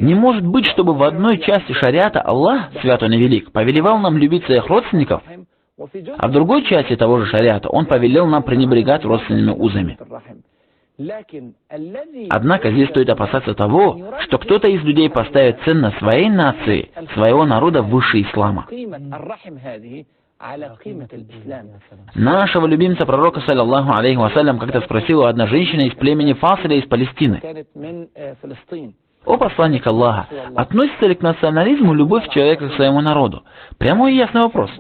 Не может быть, чтобы в одной части шариата Аллах, свят он и велик, повелевал нам любить своих родственников, а в другой части того же шариата Он повелел нам пренебрегать родственными узами. Однако здесь стоит опасаться того, что кто-то из людей поставит ценность своей нации, своего народа выше ислама. Нашего любимца пророка, саллаллаху алейхи вассалям, как-то спросила одна женщина из племени Фасиля из Палестины: «О посланник Аллаха, относится ли к национализму любовь человека к своему народу?» Прямой и ясный вопрос.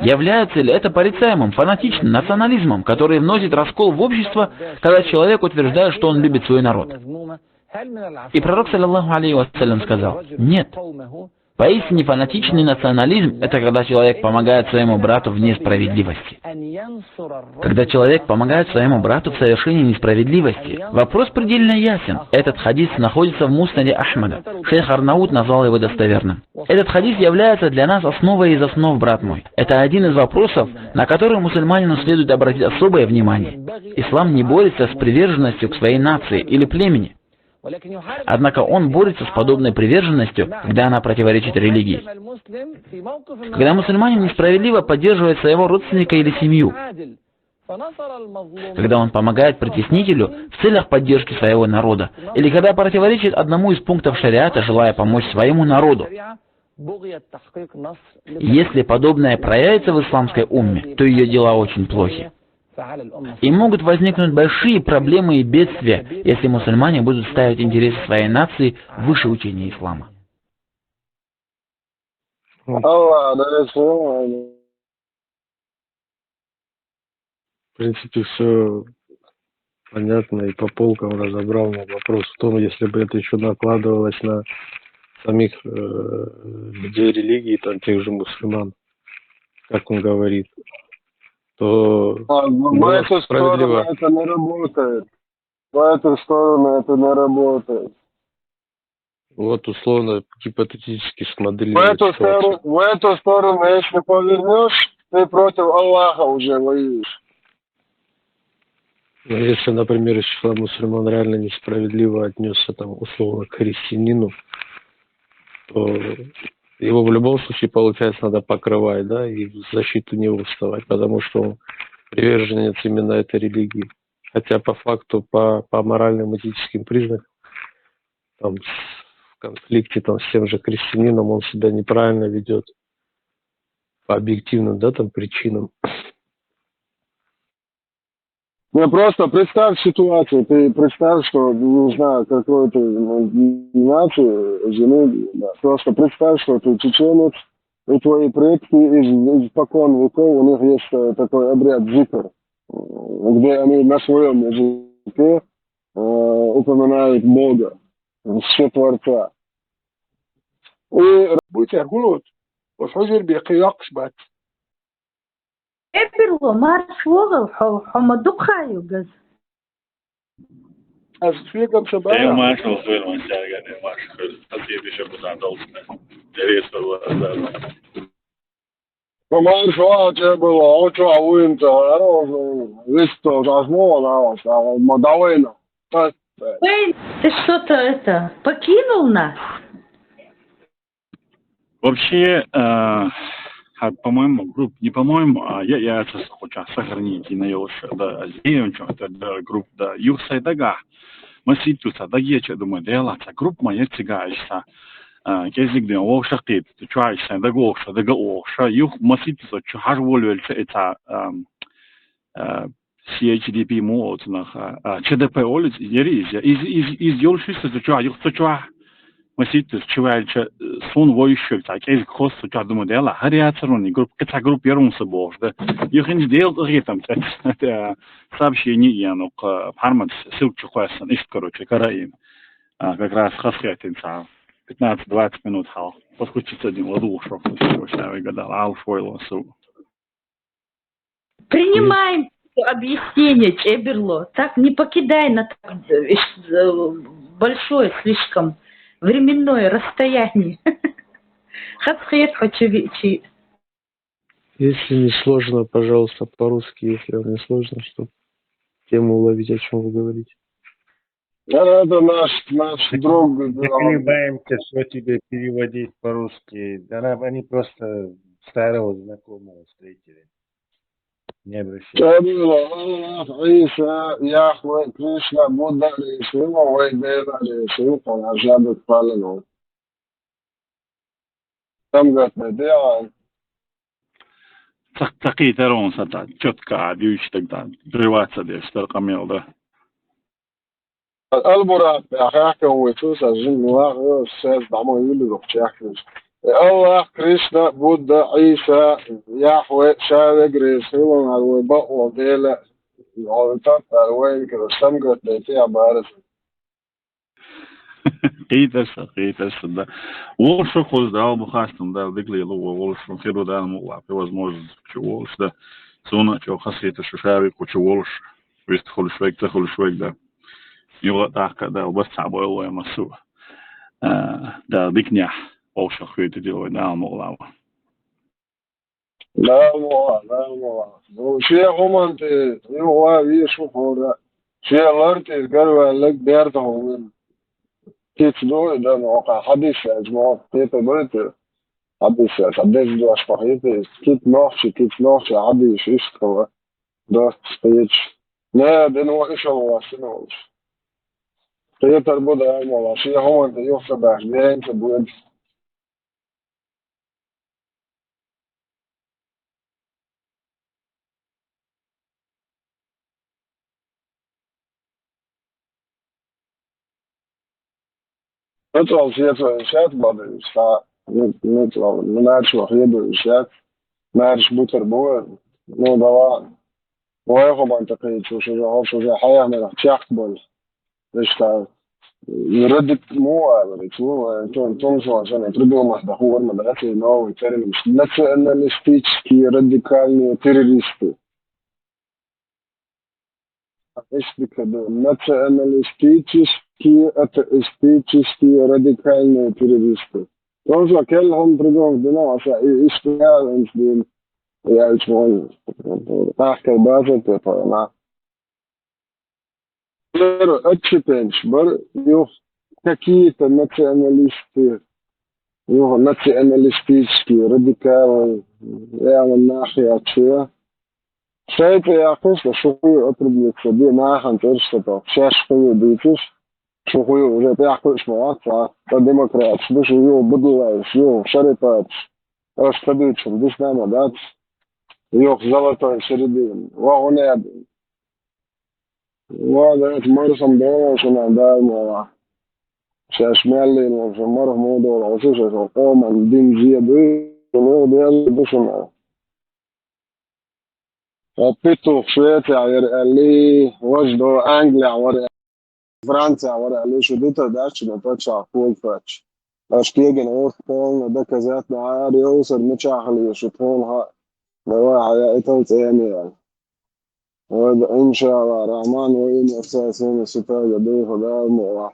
Является ли это порицаемым, фанатичным национализмом, который вносит раскол в общество, когда человек утверждает, что он любит свой народ? И пророк, саллаллаху алейхи вассалям, сказал: нет. Поистине фанатичный национализм – это когда человек помогает своему брату в несправедливости. Когда человек помогает своему брату в совершении несправедливости, вопрос предельно ясен. Этот хадис находится в Муснаде Ахмада. Шейх Арнаут назвал его достоверным. Этот хадис является для нас основой из основ, брат мой. Это один из вопросов, на который мусульманину следует обратить особое внимание. Ислам не борется с приверженностью к своей нации или племени. Однако он борется с подобной приверженностью, когда она противоречит религии. Когда мусульманин несправедливо поддерживает своего родственника или семью, когда он помогает притеснителю в целях поддержки своего народа, или когда противоречит одному из пунктов шариата, желая помочь своему народу. Если подобное проявится в исламской умме, то ее дела очень плохи. И могут возникнуть большие проблемы и бедствия, если мусульмане будут ставить интересы своей нации выше учения ислама. В принципе, все понятно и по полкам разобрал, но вопрос в том, если бы это еще накладывалось на самих людей религии, там, тех же мусульман, как он говорит, то в эту сторону это не работает. В эту сторону это не работает. Вот условно, гипотетически В смоделировать эту сторону, если повернешь, ты против Аллаха уже воюешь. Но если, например, из числа мусульман реально несправедливо отнесся, там, условно, к христианину, то его в любом случае, получается, надо покрывать, да, и в защиту него вставать, потому что он приверженец именно этой религии. Хотя по факту, по моральным, этическим признакам, там, в конфликте там, с тем же христианином он себя неправильно ведет по объективным, да, там, причинам. Ну, просто представь ситуацию. Ты представь, что, не знаю, какой-то нации, жены, да. Просто представь, что ты чеченец, и твои предки из покон веков, у них есть такой обряд зикр, где они на своем языке упоминают Бога, все Творца. И будьте гулут, وحجر بقياقش بات. Эперло, марш вогал, хомадук хаю газ. אז כפי גם שבא... ايوه ما اشوف وين ما شاغل ما اشوف اصير بشبه عند الله دريس والله כלומר, שואה שבלו, עוד שואווים висто размова, мадавена. Эй, ты что-то это, покинул нас? Вообще, по-моему, групп, не по-моему, я это хочу сохранить и на его, да, сделаем что-то, да, групп, да, юхсай дага, маситуса, да, я думаю, да, групп моя цигайся, кезик день, ошахтит, чуайся, да, гоша, да, гоша, юх маситуса, чухар волюэльца, это CHDP муотнах, ЧДП олец, еризя, из ёлшиса, чуа, юх, чуа, маситус, чуайча, сон воющий, так, из хосту, чуа, думаю, да, хариацарони, какая группа ярумса бож, да, юх не сделал ритм, это сообщение, я, ну, пармат, ссылка, чухайсан, ищет, короче, караим, как раз хасхатин, 15-20 минут хал. Подключиться один ладу, что я выгадал, алфойло, су. Принимаем объяснение, Чеберло. Так не покидай на большое слишком временное расстояние. Хасхет хочевичи. Если не сложно, пожалуйста, по-русски, если вам не сложно, чтобы тему уловить, о чем вы говорите. Это наш друг. Мы колебаемся, что тебе переводить по-русски. Они просто старого знакомого встретили. Не обращайся. الله عيسى يهوه كريشنا بودا ليسوع ويدينا ليسوع ونعجبك فعلا تم قد بديعا تقي ترون ستا تشتكا ديوش تقدر رواتsa ديش ترقم يلده البراق أخاك ويتوس الجن واغ الساس دعمو يولي بخشاكش الله كريشنا بودا عيسى يهوه شاوك ريسوع ونعجبك وديلا العلطات الوين كده سمقت ليتي عبارة قيتس да. Волш хоз да бухастом да дигли ло волш from херо да му возможно че волш да зона че хасита шушави ко че волш вист холшвек да يغا تاكا دا بس تعبوا يلا مسوا دا ديكنيا او شخويت دي وين مو لا مو شيء هم أنت يوه يشوف هذا شيء لارتي قالوا لك بيرتهم كيف دو ده موقع حديث أجمع كيف بقولت حديث دو أشباهيت كيف نوحش حديث إيش كوا ده ستيج لا ده نوع إيش هو سنوش كيف تربط والله شيء هم أنت يوفى بعدين تبود نطلع سياسة إنشاء بعد الساعة نطلع منارش وحيد وإنشاء مارش بوتر بوه نو دوان ويخو منطقية شو حياة من احتياق بول إيش يردد مو تمشوا عشان يتردوا محدخور مدرسة نو يترمي مش نفس أن الستيتش كي راديكالني تيروريستي إيش بكده نفس أن الستيتش كي راديكالني تيروريستي تمشوا كلهم تردوا بدنا عشان إشتغال إنسدين يا إشمون تحكي بازة تفهم أتشبنش بر يوه تكيت ناتشناليستي يوه ناتشناليستيشكي راديكال يعمل ناحية شيء شايف يا أخوش شو هو أطلب من السبيل ما خنترش تطا شاش هو بيتش شو هو وجا بيحكوش مواقع الديمقراط بش يو بدو يو شرطات أش تبيتش بش نعمل يوه زلطة شردين وهنا وهذا مرسم دوش دائما شاشمالي مرة موضوع العصوصة قوم الدين زيادة ولو بشنا بيتو شوية عيرقالي وجدو أنجليا ورقالي فرنسا ورقالي شو ديتا داش نتاتش عقول فاتش أشتيجن أورت بول ده كذات نعاري يوصل متشاخلي شطونها نواعي إيتوت يعني إن شاء الله الرحمن وإن أساسين الستاجة دي خدام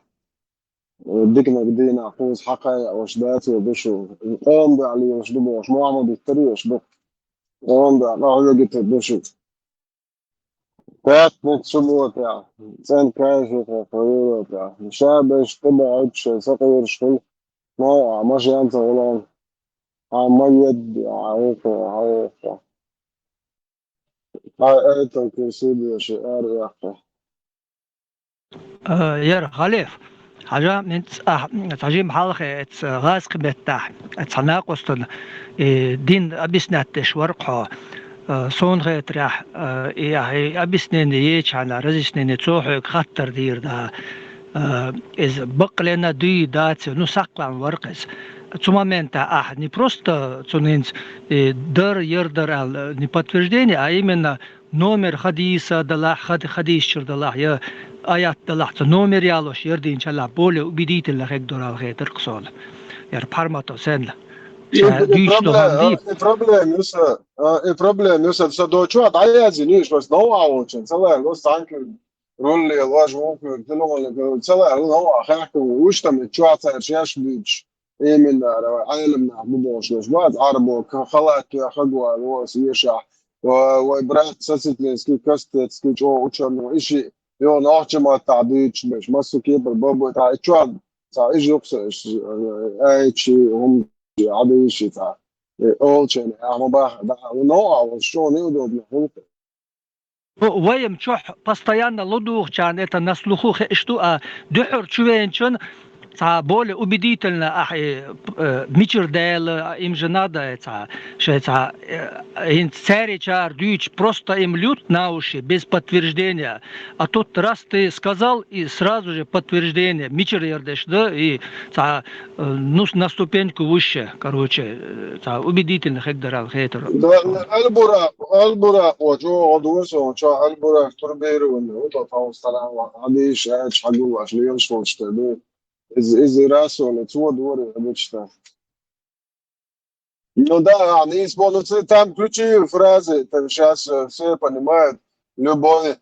وديكنا بدينا أخوز حقا وشداتي وبشو قوم بعلي وشدبو وش معمد التري وشدو قوم بعلي جيت بشو كات نتشبو تاع سان كاشي خفيرو تاع شابش تبعدش سقير شخي ما ماشي أنت غلان عميد عوفة أيتو كرسيدي شعار يا أخي يا خليف حاجة من تعجيم حلقة غاز قمتاح تناقصتن دين أبسناتش ورقها صون غيت راح هي أبسنين ييش على رزسنين تروح خطر دير ده إذا بقلنا دوي دات نسقل عن ورقس момента не просто дар ярдар не подтверждение, а именно номер хадиса далах хадис чердалах я аят далах номер ялош ярдин чала более убедительно как дорал хетер ксол яр пармато сенла проблем юса садочу атаязи ниш was новаучен целая лостанки ролли ложу ну целая новая وشتم تشواتر شاش بيش من عالمنا ببوش لجوات عربو خلات خقوة الوس يشع وإبرات ساسيتلسكي كاستتسكي جو وشنو إشي يو نوحش ما تعديش مش مسو كيبر بابو تاع إتشوان تاع إيش يقصش أيشي هم عديشي تاع أول شيء عم باح نوع وشون يودو بنحوك ويم شح постоянно лудух чан это на слуху что духер чувенчен более убедительно мичер дел им же надо это in царичар дюч просто им лют на уши без подтверждения, а тут раз ты сказал и сразу же подтверждение мичер ердеш да и ну на ступеньку выше, короче убедительно хегдерал хейтер. البراق وجو عضوس وجو البراق تربير ونوطة فاوستنا وعديش عاش حقو عشان ينشفوا شتبه إز راسه لتسوى دوري обычно. Ну да, они используют там ключевые фразы, там сейчас все понимают, любой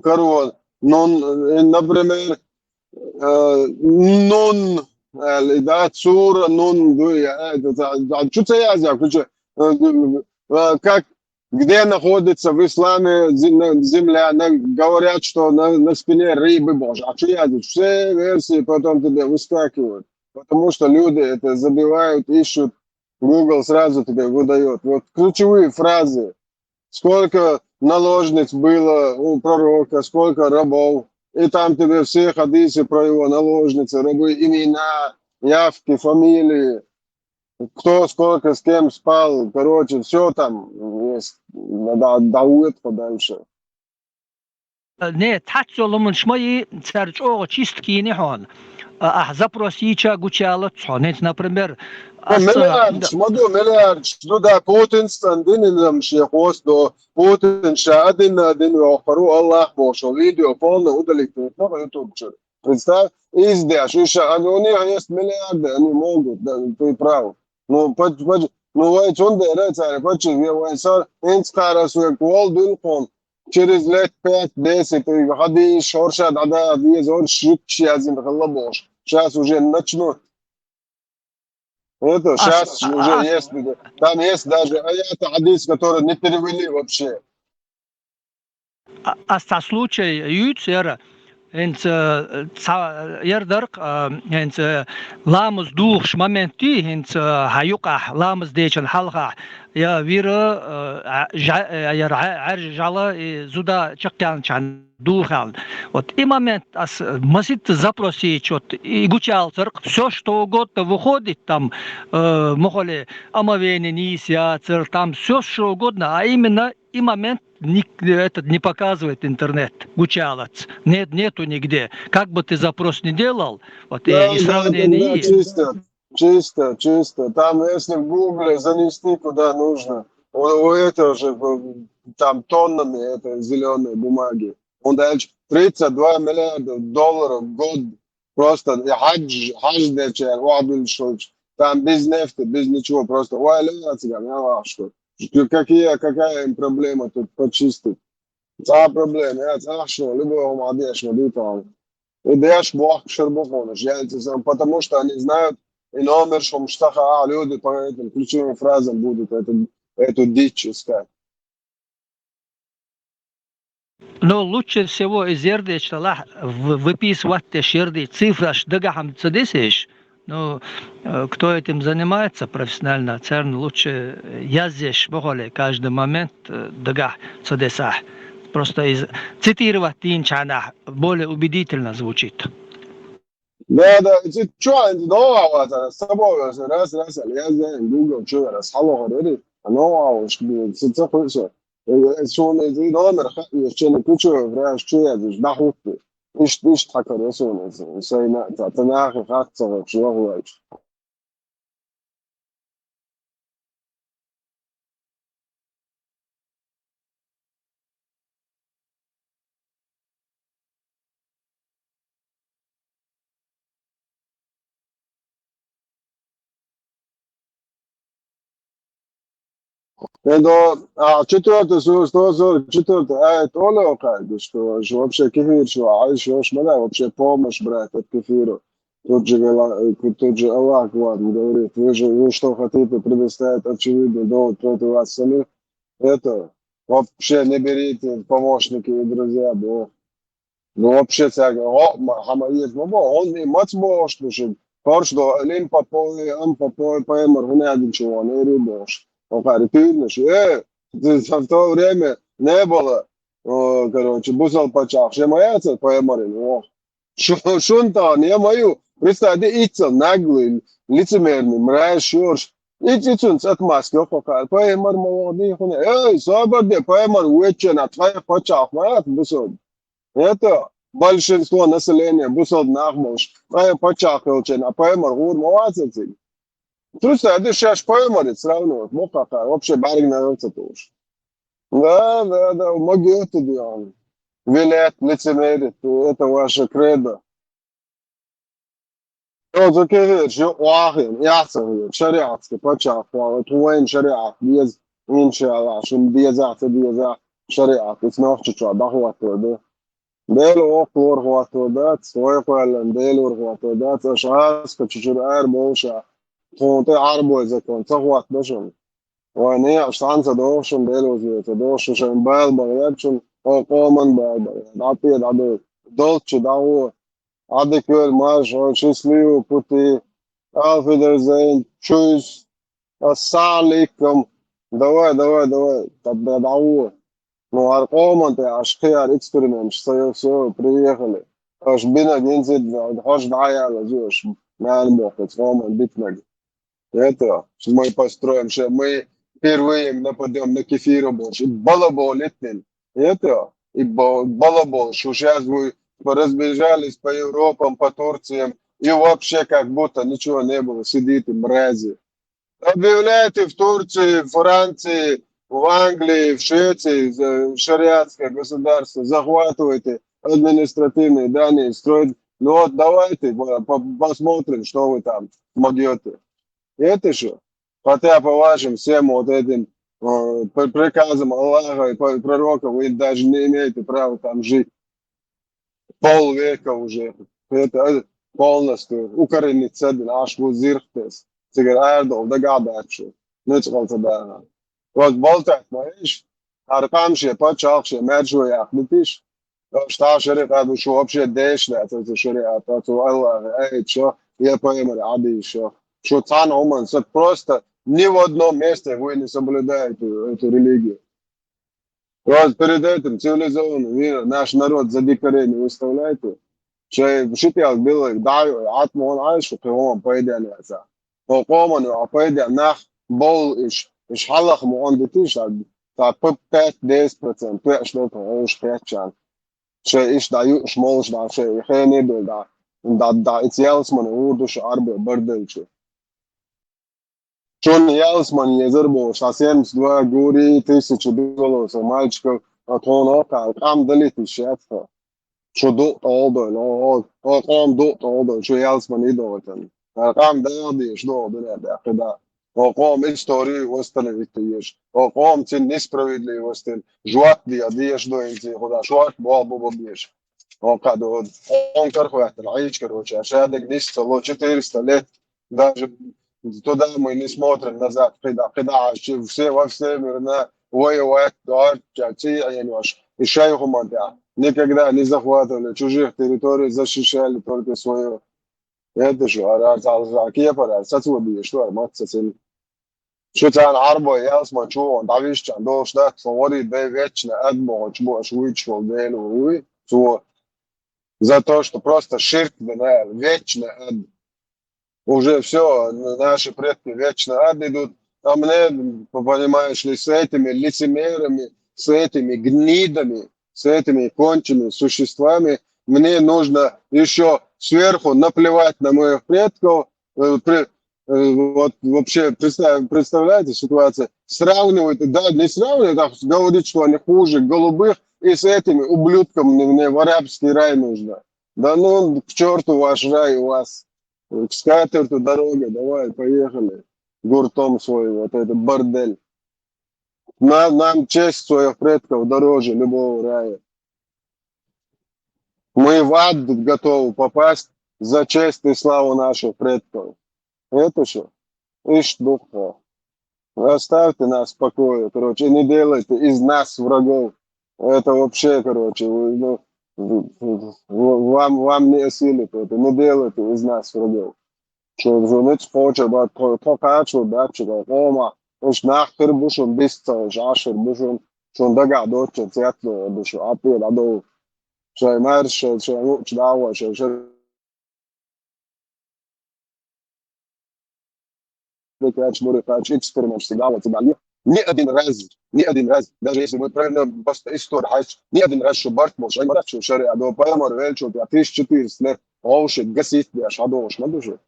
король, например, нон, да, цура, нон, что это я ключевые, как где находится в исламе земля, говорят, что на спине рыбы Божьей. А что я здесь? Все версии потом тебе выскакивают. Потому что люди это забивают, ищут, Google сразу тебе выдает. Вот ключевые фразы. Сколько наложниц было у пророка, сколько рабов. И там тебе все хадисы про его наложницы, рабы, имена, явки, фамилии. Кто сколько с кем спал, короче, все там есть. Надо подальше. Не, тачолом шмаи царчо чистки не хон. Запросича гучало цонец, например. Миллиард, что да, Путин стандинам шехос, до Путин шадин, один охару Аллах бошел, видео полное удалить на YouTube. Представь, издешь, у них есть миллиарды, они могут, да, ты прав. Ну, ведь он дерется, через лет 5-10 хадис, шоршат, сейчас уже начнут. Это сейчас уже есть, там есть даже аят хадис, который не перевели вообще. А случай Юцера, انت يردرق انت لامز دوخش مومنتي انت هيقع لامز ديشن حلقة يا ويرا عرج على زودا чакян чан духал. Вот и момент масит запросить, вот и гучал церк, все что угодно выходит там, мохоле омовение, нисия, церк, там все что угодно, а именно и момент этот не показывает интернет, гучалец, нету нигде. Как бы ты запрос не делал, вот да, и сравнение есть. Чисто. Там если в Гугле занести куда нужно, у этого же там тоннами это зеленой бумаги. Он дальше 32 миллиарда долларов в год просто хадж там без нефти, без ничего, просто что. Какая им проблема тут почистить? Проблема, любого молодежь, идешь бог шербухоныш, потому что они знают, и номер шумштаха, люди по этим ключевым фразам будут эту дичь искать. Но лучше всего из ердечла выписывать шерды цифры, дагахам цадисиш. Ну, кто этим занимается профессионально, церн лучше яздишь в каждый момент дагах цадисах. Просто цитировать инчана более убедительно звучит. Да, что, нового, с собой раз, я знаю, Google, что, раз, халло, говорит, нового, что, номер, еще не ключевой, вряд что я здесь, нахуй, иш такой рисунок, это нахуй, как-то, что говоришь. Это четвертый, 144 аят Оля указывает, что вообще кефир, что еще вообще помощь брать от кефира. Тут же Аллах вам говорит, вы что хотите предоставить очевидный довод против вас самих, это вообще не берите помощники и друзья, Бог. Ну вообще, он и мать может, что лин попой, поймер, не один чего, не рыбош. Он говорит, видно, что в то время не было короче, бусал почав, что мояться поемарин, о. Шунта, не мою, представьте, ицел, наглый, лицемерный, мразь, шорш. Ицун, отмазки, опака, поемар, молодые, эй, свободе, поемар, уечен, а твоя почав, моят, бусал. Это большинство населения, бусал нахмуш, твоя почав, а поемар, ур, молодцы. Представьте, сейчас поемарит, сравнивать, мокака, вообще барик нравится тоже. Да, могет делать. Вилет, лицемерит, это ваше кредо. Вот такие же уахин, ясен, шариатский, почахвал, твоин шариат, без иншалла, шум беза, шариат, и снова чуть-чуть, да, хватит, да. Делу окор хватит, да, свой пален, делу хватит, да, шаска, чуть-чуть, арбоша, фонты арбой закон, хватит, да, шум. وأنا شانس دوشن دلوزي تدوش شن بال بغيرشن أو قومن بال عطيد عدو دولتش داو عدي كل ماش أو شسليو بوتي ألفيدرزين تشوز السلام عليكم давай тогда дау ну аркоман ты аж хер эксперимент все приехали аж бина гензит аж дая лазуш на мохот роман битнаг это мы построим что мы впервые нападем на кефир больше. Балабол летнин. Это и балабол, что сейчас вы разбежались по Европам, по Турциям, и вообще как будто ничего не было, сидите мрази. Объявляете в Турции, в Франции, в Англии, в Швеции шариатское государство, захватываете административные данные, строить. Ну вот давайте посмотрим, что вы там могете. Это что? Хотя по вашим всем вот этим приказам Аллаха и пророка вы даже не имеете права там жить. Полвека уже. Это полностью укорениться наш вузирхтес. Цигар Эрдол догадаться. Ну, да. Вот болтать, знаешь, аркамши, почахши, мерджуя, летишь. Что шарит, а что вообще дешли, это шарит, а то Аллах, эй, что, я пойму, а ты еще. Что цан оман, просто ни в одном месте вы не соблюдаете эту религию. Вот перед этим цивилизованный наш народ за дикарей не выставляете. Что шипел белых даю, атмон айшу, кого поедяется. Но коману, а поедя нах бол иш халах муан детиш, та 5-10%, 5-5%. Что иш даю, шмолш да, что их не был да. Да, это ялсман, урдуш арбе, бардельчу. Шон ялсман езербо, что 72 гури, 1000 долларов, мальчиков, а то он окал, там долети шефа. Что до толдо, но он до толдо, что ялсман идолтен. Там дали, что да, когда. Оком историю восстановить ешь. Оком цен несправедливости, жуат ли одежду инти, куда жуат бабу бьешь. Он кархует, раич, короче, а шадек 400 лет, даже туда мы не смотрим назад, когда все во все времена воевать, и шайху мантя. Никогда не захватывали чужих территорий, защищали только свою. Это же, а кепара, сацвоби, что арматся. Что цан арбо, ялсман, чуон, давишчан, должна, свори, да вечно, адмо, чмо, швычвал, делу, за то, что просто ширк, вечно, уже все, наши предки вечно ад идут, а мне, понимаешь ли, с этими лицемерами, с этими гнидами, с этими конченными существами, мне нужно еще сверху наплевать на моих предков. Вот вообще представляете ситуацию? Сравнивать, да, не сравнивать, а говорить, что они хуже голубых, и с этими ублюдками мне в арабский рай нужно. Да ну, к черту ваш рай у вас. К скатерту дорога, давай, поехали. Гуртом свой, вот этот бордель. Нам честь своих предков дороже любого рая. Мы в ад готовы попасть за честь и славу наших предков. Это что? Ишь, духа. Оставьте нас в покое, короче, не делайте из нас врагов. Это вообще, короче, ну, вам не осилит это, не делайте из нас врагов. Что звонить хочет, покачу, датчик, ома, уж нахер бушун, бисца, жашер бушун, Şunda gado çet bu şu apı da do şey mer şey dava şey Короче, эксперимент всегда тебе. Ни один раз, даже если мы правильно просто историю, ни один раз, что Барт мол, шаймарат, что шариа, до поймар, что 1400 лет, оуши, гасит, я шадош, на душе.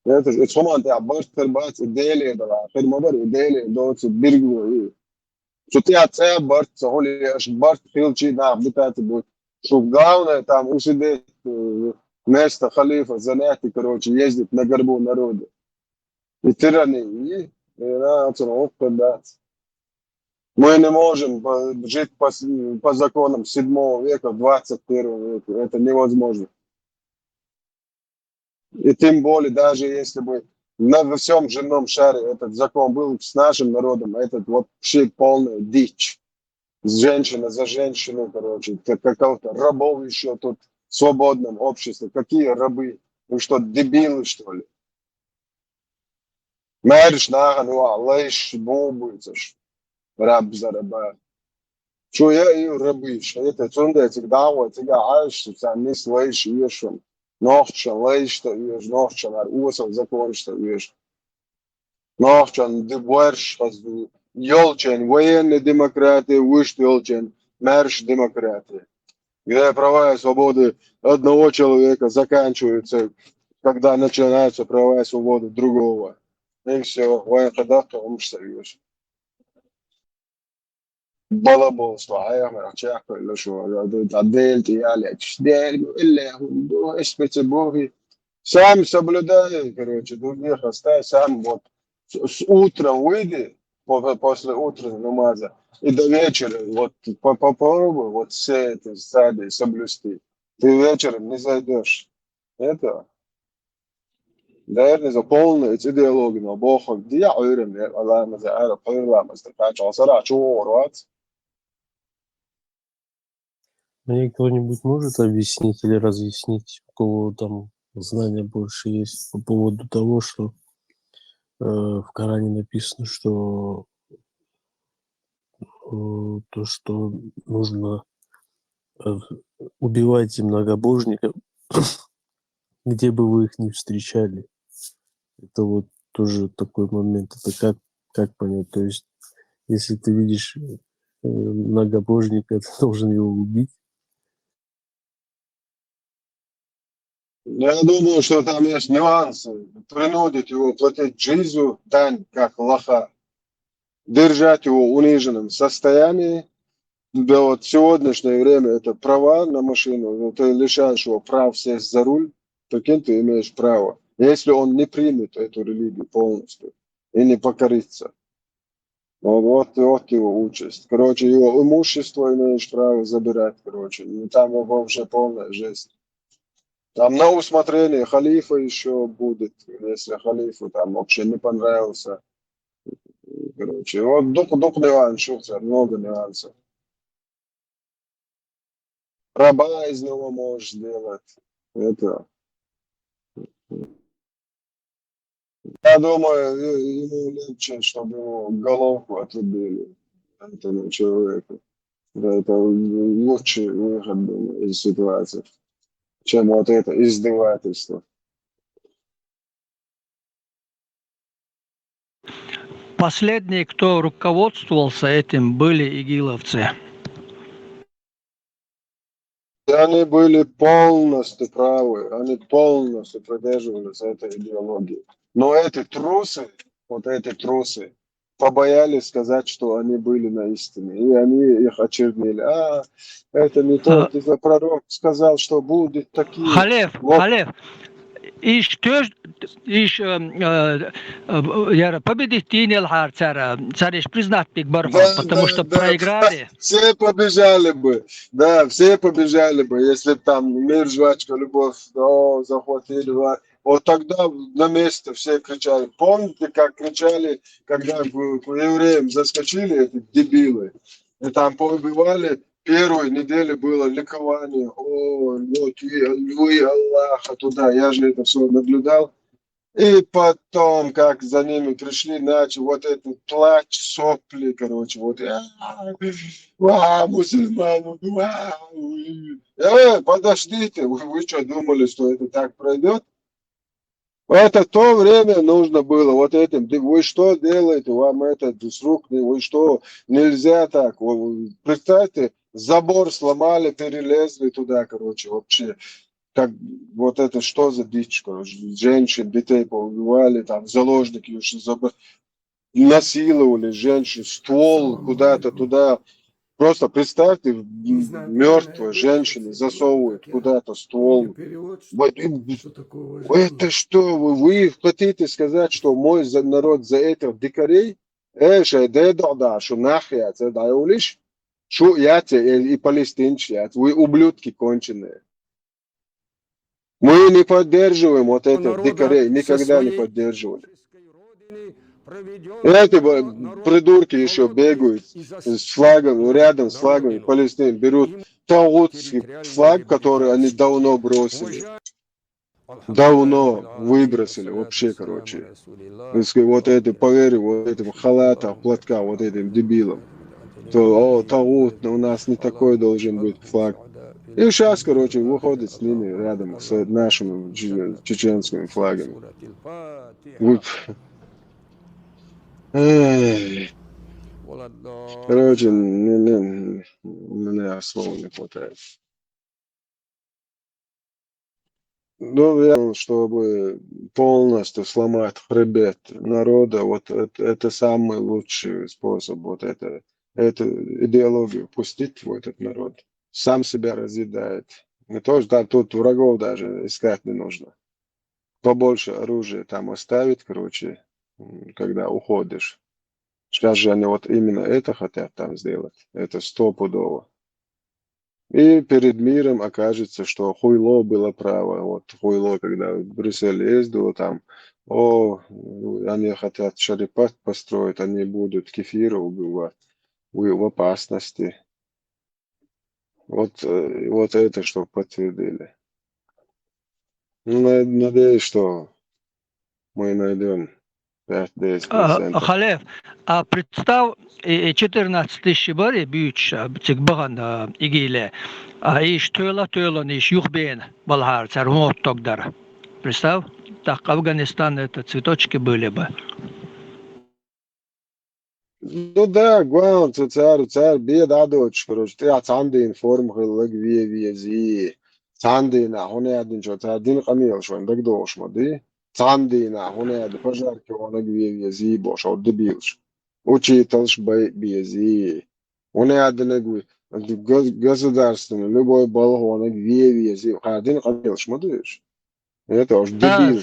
Это же, это ты Барт тербат, идея, да, пермобер, идея, до биргу. Что ты отца Барт, соли, аж Барт хилчи, да, это будет. Что главное, там, усидеть место халифа, занятий, короче, ездить на горбу народа. И тирании, и мы не можем жить по законам 7 века, 21 века. Это невозможно. И тем более, даже если бы на всем земном шаре этот закон был с нашим народом, этот вообще полная дичь. Женщина за женщину, короче, какого-то рабов еще тут в свободном обществе. Какие рабы? Вы что, дебилы, что ли? Мэриш нахан, лайш, бомбуется, раб за раба. Что я и рабы, что это цунда, этих дава, тебя аж, сам не слышишь, ешем. Нохчан, лайш, что ешь, нохчан, усов закон, что ешь. Нохчан, дебуэрш, елчен, военная демократия, вышь елчен, мэрш демократия. Где права и свободы одного человека заканчиваются, когда начинаются права и свободы другого. И все, тогда в том союзе. Балаболство, а я мрачаку, или что, отдельте, я лечь, или эспецы боги. Сам соблюдай, короче, других оставь, сам вот с утра выйди, после утреннего намаза, и до вечера, вот попробуй вот все эти стадии соблюсти. Ты вечером не зайдешь. Это... Наверное, за полную идеологию, но Бог где уверен, Allah мы за это поверим, что сара чуорвать. Мне кто-нибудь может объяснить или разъяснить, у кого там знания больше есть по поводу того, что в Коране написано, что то, что нужно убивать многобожников, где бы вы их ни встречали. Это вот тоже такой момент. Это как понять? То есть, если ты видишь многобожника, ты должен его убить. Я думаю, что там есть нюансы. Принудить его платить джизу, дань, как лоха. Держать его в униженном состоянии. Да вот в сегодняшнее время это права на машину. Ты лишаешь его прав сесть за руль, то кем ты имеешь право? Если он не примет эту религию полностью и не покорится. Вот его участь. Короче, его имущество имеешь право забирать, короче. И там вообще полная жесть. Там на усмотрение халифа еще будет, если халифу там вообще не понравился. Короче, вот дух нюансов, много нюансов. Раба из него можешь сделать. Это... Я думаю, ему легче, чтобы его головку отрубили этому человеку. Это лучший выход, думаю, из ситуации, чем вот это издевательство. Последние, кто руководствовался этим, были игиловцы. И они были полностью правы, они полностью придерживались этой идеологии. Но эти трусы, побоялись сказать, что они были на истине. И они их очернили. Это не тот, пророк сказал, что будет такие... Халев, iş победить Тинел Харцара, царь признать Биг Бархан, потому что проиграли. Все побежали бы, все побежали бы, если бы там мир, жвачка, любовь, захватили. Вот тогда на месте все кричали. Помните, как кричали, когда к евреям заскочили эти дебилы? И там поубивали. Первой неделе было ликование. О, вот вы Аллаха туда. Я же это все наблюдал. И потом, как за ними пришли, начали вот этот плач, сопли, короче, вот, мусульмане, подождите, вы что думали, что это так пройдет? Это то время нужно было вот этим. Вы что делаете? Вам это с рук, вы что? Нельзя так. Представьте, забор сломали, перелезли туда, короче, вообще. Как вот это что за дичь, короче. Женщин, детей поубивали, там, заложники еще насиловали женщин, ствол куда-то туда. Просто представьте, мертвая женщина засовывает куда-то ствол. Это что, вы хотите сказать, что мой народ за этих дикарей? Что нахуй, что я и палестинцы, вы ублюдки конченые. Мы не поддерживаем вот этих дикарей, никогда не поддерживали. Эти придурки еще бегают с флагом, рядом с флагами Палестины, берут таутский флаг, который они давно бросили. Давно выбросили вообще, короче. Вот это, поверь, вот этим халата, платка, вот этим дебилам. То, таут, у нас не такой должен быть флаг. И сейчас, короче, выходит с ними рядом, с нашими чеченскими флагами. Короче, мне слова не хватает. Ну, я, чтобы полностью сломать хребет народа, вот это самый лучший способ, вот эту идеологию пустить в этот народ. Сам себя разъедает. Не то, что тут врагов даже искать не нужно. Побольше оружия там оставить, короче, когда уходишь. Сейчас же они вот именно это хотят там сделать. Это стопудово. И перед миром окажется, что хуйло было право. Вот хуйло, когда в Брюссель ездило, там, они хотят шарипат построить, они будут кефира убивать. Вы в опасности. Вот это, что подтвердили. Ну, надеюсь, что мы найдем 5-10%. Халев, а представь, 14 тысяч бари бюч, цигбаган игиле, а иш тöyла иш юхбен балхар, цармот тогдар. Представь, так Афганистан это цветочки были бы. Ну да, главное, царь беда дочь, короче, ты от Сандин форм хылык вези. Сандина, он один что, один камил, что он так должен, да? Сандина, он один пожарки, он вези, бош, он дебилш. Учителш бези. Он один государственный, любой балгон, вези. Один камил, смотришь? Это уж дебил.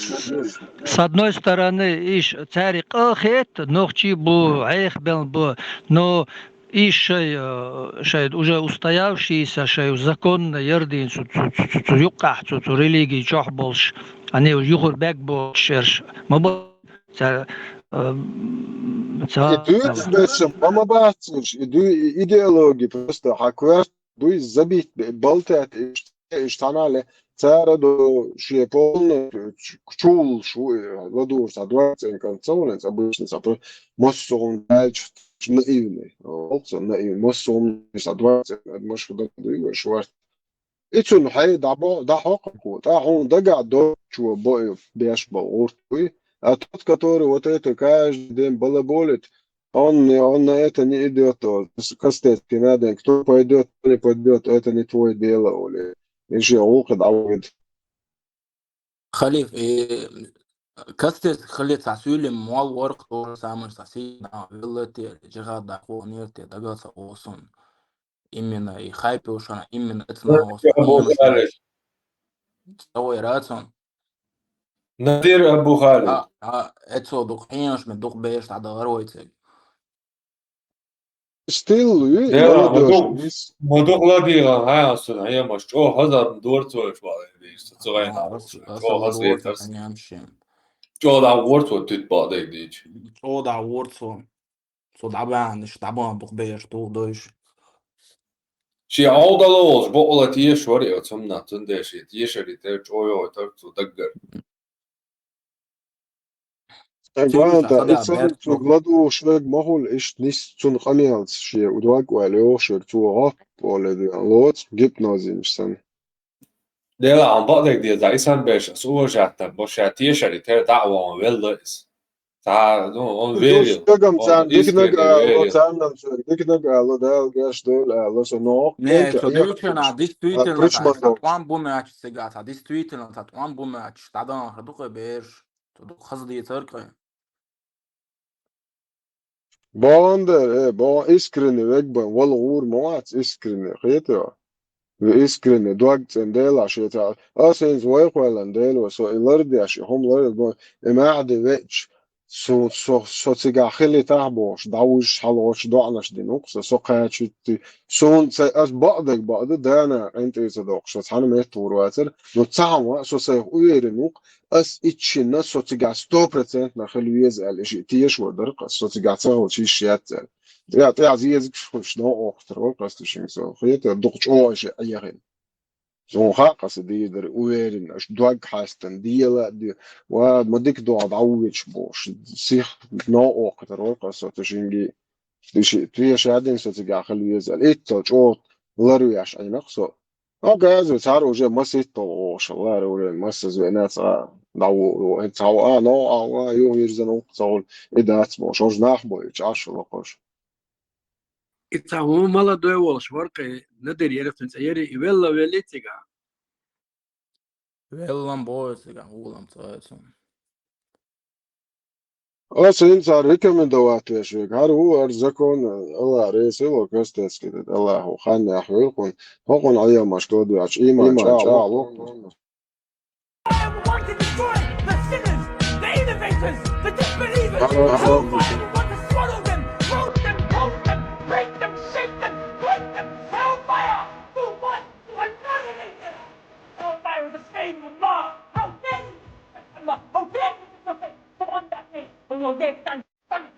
С одной стороны, иш царь кахет, ногчи бу, айх бен бу, но иш шай уже устоявшийся, шай законно ярдин, юках, религии чох больш, они юхур бек больш, мабо идеологии просто хаквер, дуй забить, болтать, штанали. Цара до шее полно чул ладуш адварцен концовнец обычно сапро моссон дальше наивный also наивный моссон адварцен مش ده دي شوار اتون حي ده حقه ده он да гадо чего бой беш бауртуй а тот который вот это каждый день балаболит он на это не идет кастетки надо кто пойдет или пойдет это не твое дело или ايش عقد عوض خليف كاستس خليت ساسولي مول ورق اور سامر ساسي вилати жигада хонерте дагаса осон именно и хайпе ушана именно это на осон ой рацон Надир Абу Халид. это духинш med дух беш тада ройтек still مدوغلاديغا هاياسون هيمش او هزار دورتوش بالي صغيرنا او هزيتس جو دا ورتو تتبادي ديج او دا ورتو so daban doch beier sto dois شي عودلوش بقولت يشوري اتمنا تندشي يشري تيج اويو ترتو دقر It's gladu schweg mahol ist nicht zu Amials schie udwag waleo schweg zu rap oder die lot gibt noch sind. Dela عم بقدر دي زعيسان باش سوى جاتا بوشاتيه شريتها دعوة ويلس تا on verio on Не, что действительно татуан бумяч сега, та действительно татуан бумяч, тадан хадука беш, тудук хазди церкви. Bander, ba iskreni vegban wal ur moats iskreni khita. Iskreni dwagt en dela shita. Asens wayqwalan delo so ilardi ashi hom lard imaade vech so tiga khili tahbosh dawush halosh do'nash dinuqs so qachit son as ba'dak ba'da dana ent isadok so thanem etur water no tsawa so say uyerinuk as itchina so tiga 100% na khili yezal ishi tiyesh wadar so tiga tsaw shi shiatel ja aziyezk shno oqtar qastishin so khiyata duqcho ishi ayahin so خاقص دي يقدر ويرن اش دوغ حاستن ديلا دي ومديك دو عويش بوش سيخ نو اكتر وقص تشينجي ديش تري شادين ستيغا خلو يزال ايتو جوت لارياش اي نقصو اوكي صاروا جا مسيتو ما شاء الله رول مسز ناس داو انت هو نو او يوم يرزنو صول ادات مو شوج ناخبو يچاش لقوش It's a home молодой волш ворка надыр ерефтен цаери и велла велитига. Веллам бойтига, улам цаетсон. Aslında صار ريكومندوات يا شيخ هذا هو أرزقون الله رئيس الله كستس كده الله خانة أحوالكم هقون عليا مشكلة يعش إيمان شاء الله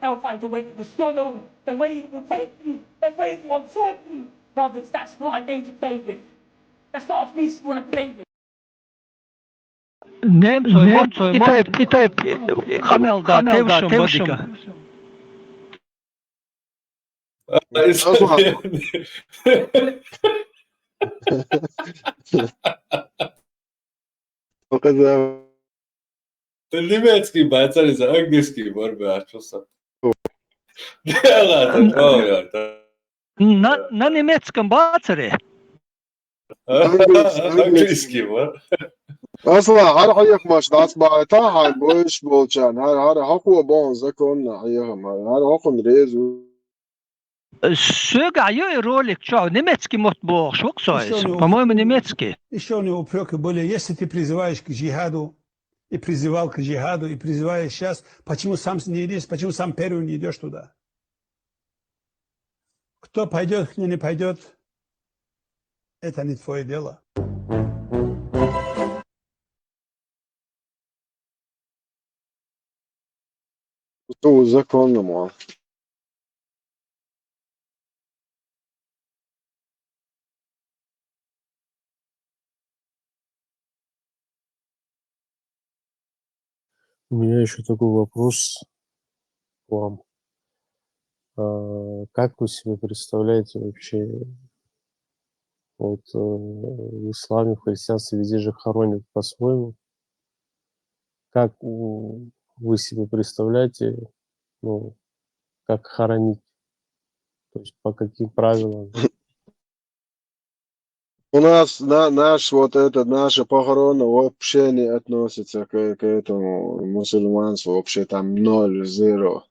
Hellfire, the way the struggle, the way you take me, the way you absorb me. Brothers, that's not a native David. That's not a peaceful David. إتايب خمل دا تيوشن بديكا Немецкий бацали за английский борьбы отчёса. на немецком бацаре Английский бор. أصلا هذا حيك مش ناس بعتها بوش بولشان هذا حقوق بون زكون حيهم هذا حقوق ريزو Söga ju ролик, что немецкий мотбох, что по-моему, немецкий. Еще у него упреки были, если ты призываешь к джихаду, и призывал к джихаду, и призываешь сейчас, почему сам не идешь, почему сам первый не идешь туда? Кто пойдет, кто не пойдет, это не твое дело. Что законному? У меня еще такой вопрос к вам. Как вы себе представляете вообще, вот в исламе, в христианстве везде же хоронят по-своему? Как вы себе представляете, ну, как хоронить? То есть по каким правилам? У нас наш вот этот наша похорона вообще не относится к этому мусульманству, вообще там 0-0.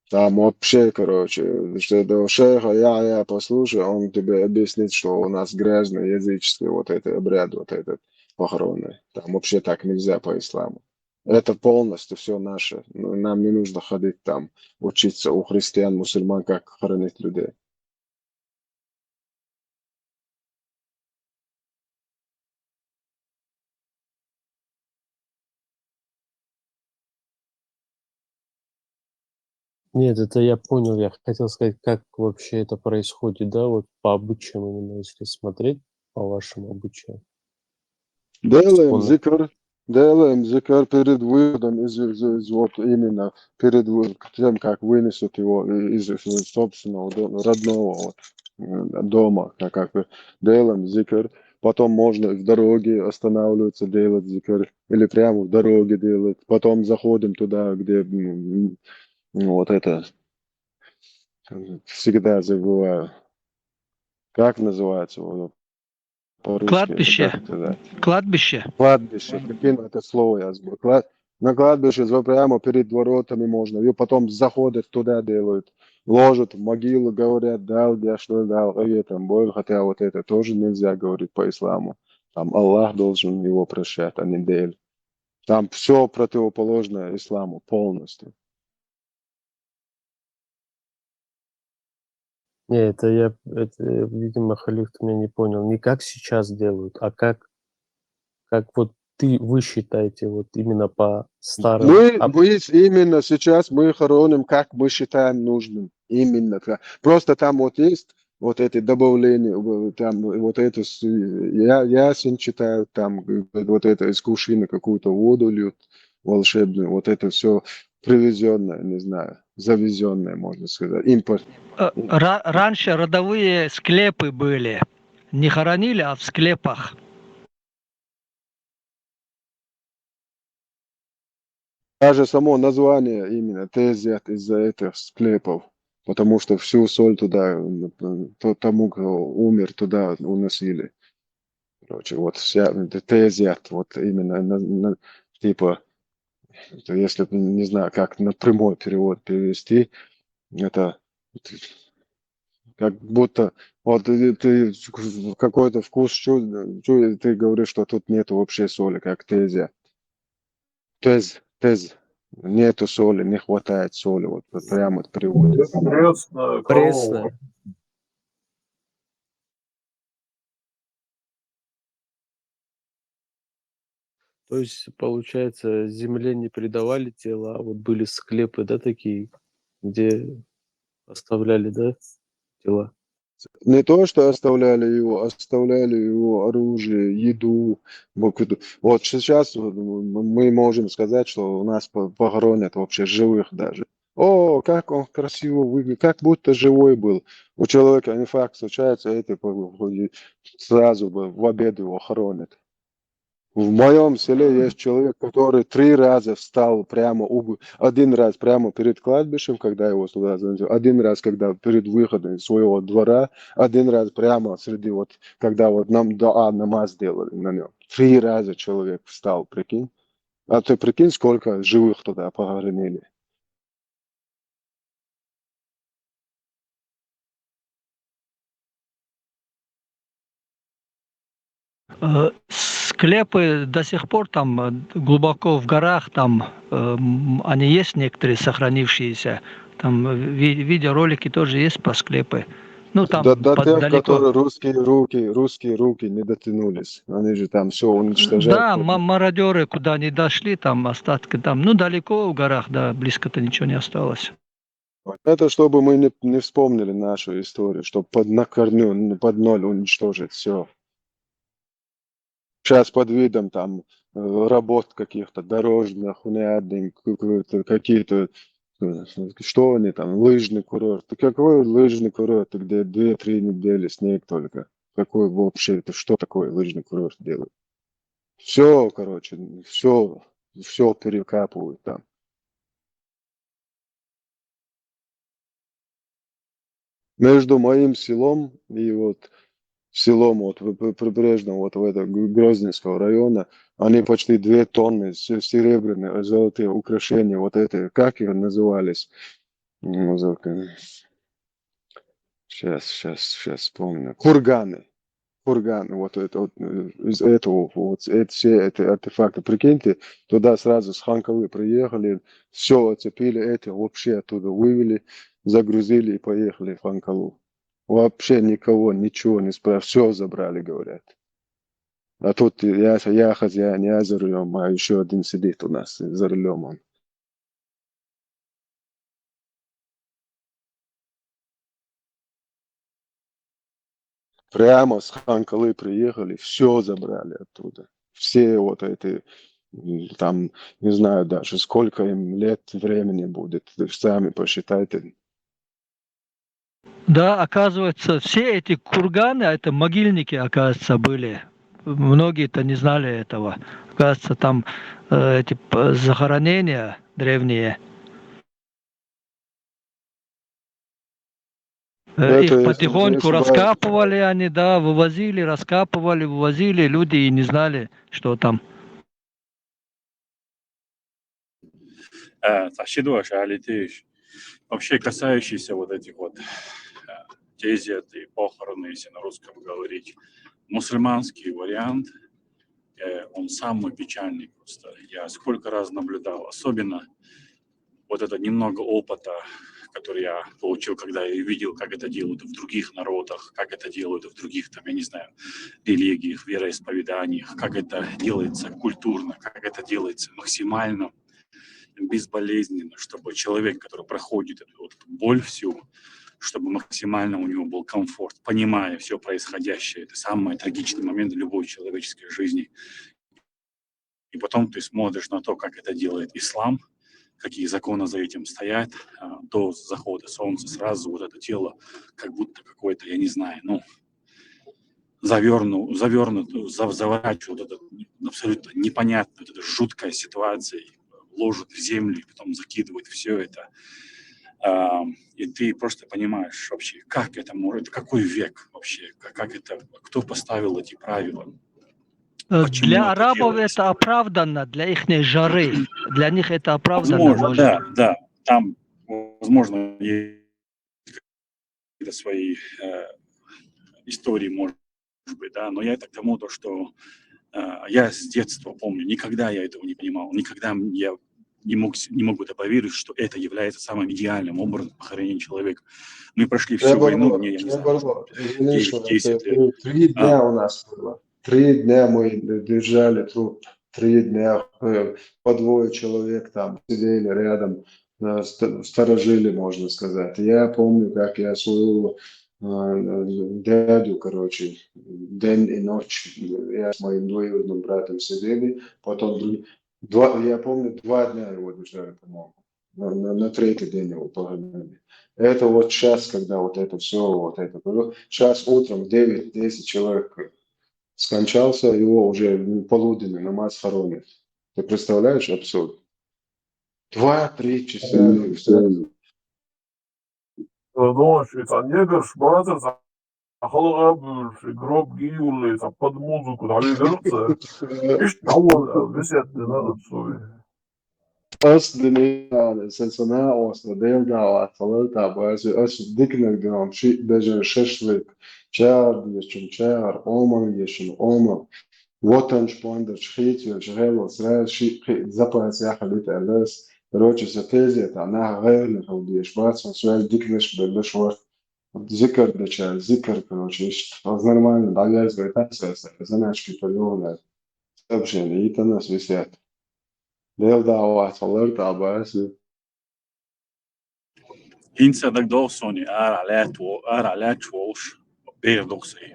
Там вообще, короче, что до шейха я послушаю, он тебе объяснит, что у нас грязный языческий вот этот обряд, вот этот похоронный. Там вообще так нельзя по исламу. Это полностью все наше. Нам не нужно ходить там, учиться у христиан, мусульман, как хоронить людей. Нет, это я понял. Я хотел сказать, как вообще это происходит, да, вот по обычаям именно, если смотреть по вашим обычаям. Делаем зикр, делаем зикр перед выходом вот именно перед тем, как вынесут его из собственного родного вот, дома, как бы делаем зикр. Потом можно в дороге останавливаться, делать зикр, или прямо в дороге делать. Потом заходим туда, где вот это всегда забываю. Как называется? По-русски, Кладбище. как сказать? Кладбище. Кладбище, прикинь, это слово я забыл. На кладбище прямо перед воротами можно. И потом заходят туда, делают. Ложат в могилу, говорят, дал я, что дал, и там боль. Хотя вот это тоже нельзя говорить по исламу. Там Аллах должен его прощать, а не Дель. Там все противоположное исламу полностью. Не, это, видимо, халиф меня не понял. Не как сейчас делают, а как вот вы считаете, вот именно по старым... Мы именно сейчас мы хороним, как мы считаем нужным. Именно так. Просто там вот есть вот эти добавления, там вот это, ясен читают, там вот это из кувшина какую-то воду льют волшебную, вот это все привезенное, не знаю, завезенное, можно сказать, импорт. Раньше родовые склепы были. Не хоронили, а в склепах. Даже само название именно тезят из-за этих склепов, потому что всю соль туда, тому, кто умер, туда уносили. Короче, вот вся тезят, вот именно, типа, если, не знаю, как на прямой перевод перевести, это как будто вот ты какой-то вкус ты говоришь, что тут нет вообще соли, как тезя. Тез. Нету соли, не хватает соли. Вот прямо перевод. Пресная. То есть, получается, земле не придавали тело, а вот были склепы, да, такие, где оставляли, да, тела? Не то, что оставляли его оружие, еду. Вот сейчас мы можем сказать, что у нас похоронят вообще живых даже. О, как он красиво выглядит, как будто живой был. У человека инфаркт случается, это сразу в обед его хоронят. В моем селе есть человек, который 3 раза встал прямо, один раз прямо перед кладбищем, когда его туда занесли, один раз, когда перед выходом из своего двора, один раз прямо среди вот, когда вот нам намаз делали на нем. 3 раза человек встал, прикинь. А ты прикинь, сколько живых туда похоронили. Склепы до сих пор там глубоко в горах, там они есть некоторые сохранившиеся. Там видеоролики тоже есть по склепы. Ну там До тех, далеко. которые русские руки не дотянулись. Они же там все уничтожают. Да, мародеры куда не дошли, там остатки там. Ну далеко в горах, да, близко-то ничего не осталось. Это чтобы мы не вспомнили нашу историю, чтобы на корню, под ноль уничтожить все. Сейчас под видом там работ каких-то дорожных, какие-то, что они там, лыжный курорт. Какой лыжный курорт, где 2-3 недели снег только? Какой вообще, это что такое лыжный курорт делает? Все, короче, все перекапывают там. Между моим селом и вот селом вот прибрежного вот в это Грозненского района, они почти 2 тонны серебряные золотые украшения, вот это, как их назывались? Сейчас вспомню. Курганы, вот это вот, из этого, вот все эти артефакты, прикиньте, туда сразу с Ханкалы приехали, все оцепили, эти вообще оттуда вывели, загрузили и поехали в Ханкалу. Вообще никого, ничего не спрашивали, все забрали, говорят. А тут я хозяин, я за рулем, а еще один сидит у нас за рулем он. Прямо с Ханкалы приехали, все забрали оттуда. Все вот эти Там, не знаю даже, сколько им лет, времени будет. Сами посчитайте. Да, оказывается, все эти курганы, это могильники, оказывается, были. Многие-то не знали этого. Оказывается, там эти захоронения древние. Их потихоньку раскапывали они, да, вывозили, раскапывали, вывозили. Люди и не знали, что там. Вообще касающийся вот этих вот тезет и похороны, если на русском говорить, мусульманский вариант, он самый печальный просто. Я сколько раз наблюдал, особенно вот это немного опыта, который я получил, когда я видел, как это делают в других народах, как это делают в других, там, я не знаю, религиях, вероисповеданиях, как это делается культурно, как это делается максимально безболезненно, чтобы человек, который проходит эту вот боль всю, чтобы максимально у него был комфорт, понимая все происходящее. Это самый трагичный момент любой человеческой жизни. И потом ты смотришь на то, как это делает ислам, какие законы за этим стоят. До захода солнца сразу вот это тело как будто какое-то, я не знаю, заворачивают, это абсолютно непонятная, вот эта жуткая ситуация, ложат в землю и потом закидывают все это. И ты просто понимаешь вообще, как это может, какой век вообще, как это, кто поставил эти правила. Почему для арабов это оправданно, для их жары. Для них это оправданно. Возможно, да. Там, возможно, есть какие-то свои истории, может быть, да, но я это к тому, что я с детства помню, никогда я этого не понимал, никогда я не могу это поверить, что это является самым идеальным образом похоронения человека. Мы прошли всю войну, я не знаю, 10 лет. 3 дня у нас было. 3 дня мы держали труп. 3 дня по 2 человек там сидели рядом, сторожили, можно сказать. Я помню, как я своего дядю, день и ночь, я с моим двоюродным братом сидели, потом я помню, 2 дня его держали, по-моему. На 3-й день его погнали. Это вот сейчас, когда вот это все, вот это было. Сейчас утром 9-10 человек скончался, его уже полуденный намаз хоронят. Ты представляешь абсурд? 2-3 часа. Но швейцария шмараться халық бөлші, гроб гиюлы, под музыку, далилерцы. Ишь того, висятны надо свой. Sensonā osla dēļdāvāt valētā, es diknegdām bežen šešlik, čērdieši un čēr, omangieši un omang. Воtanš pondač, hītjoši, helos, rēs, zapājas jāhalīt ēlēs. Короче, сатезия, она غير ходишь, бац, связь дикнешь, бельдешь вор. Зикр дача, зикр, короче, нормально, дальше говорит, заначки полёвные. Сообщения, и то нас висят. Dēļdāvāt valētā, bāzi. Incident dosoni ārā lēčols, bērdosī,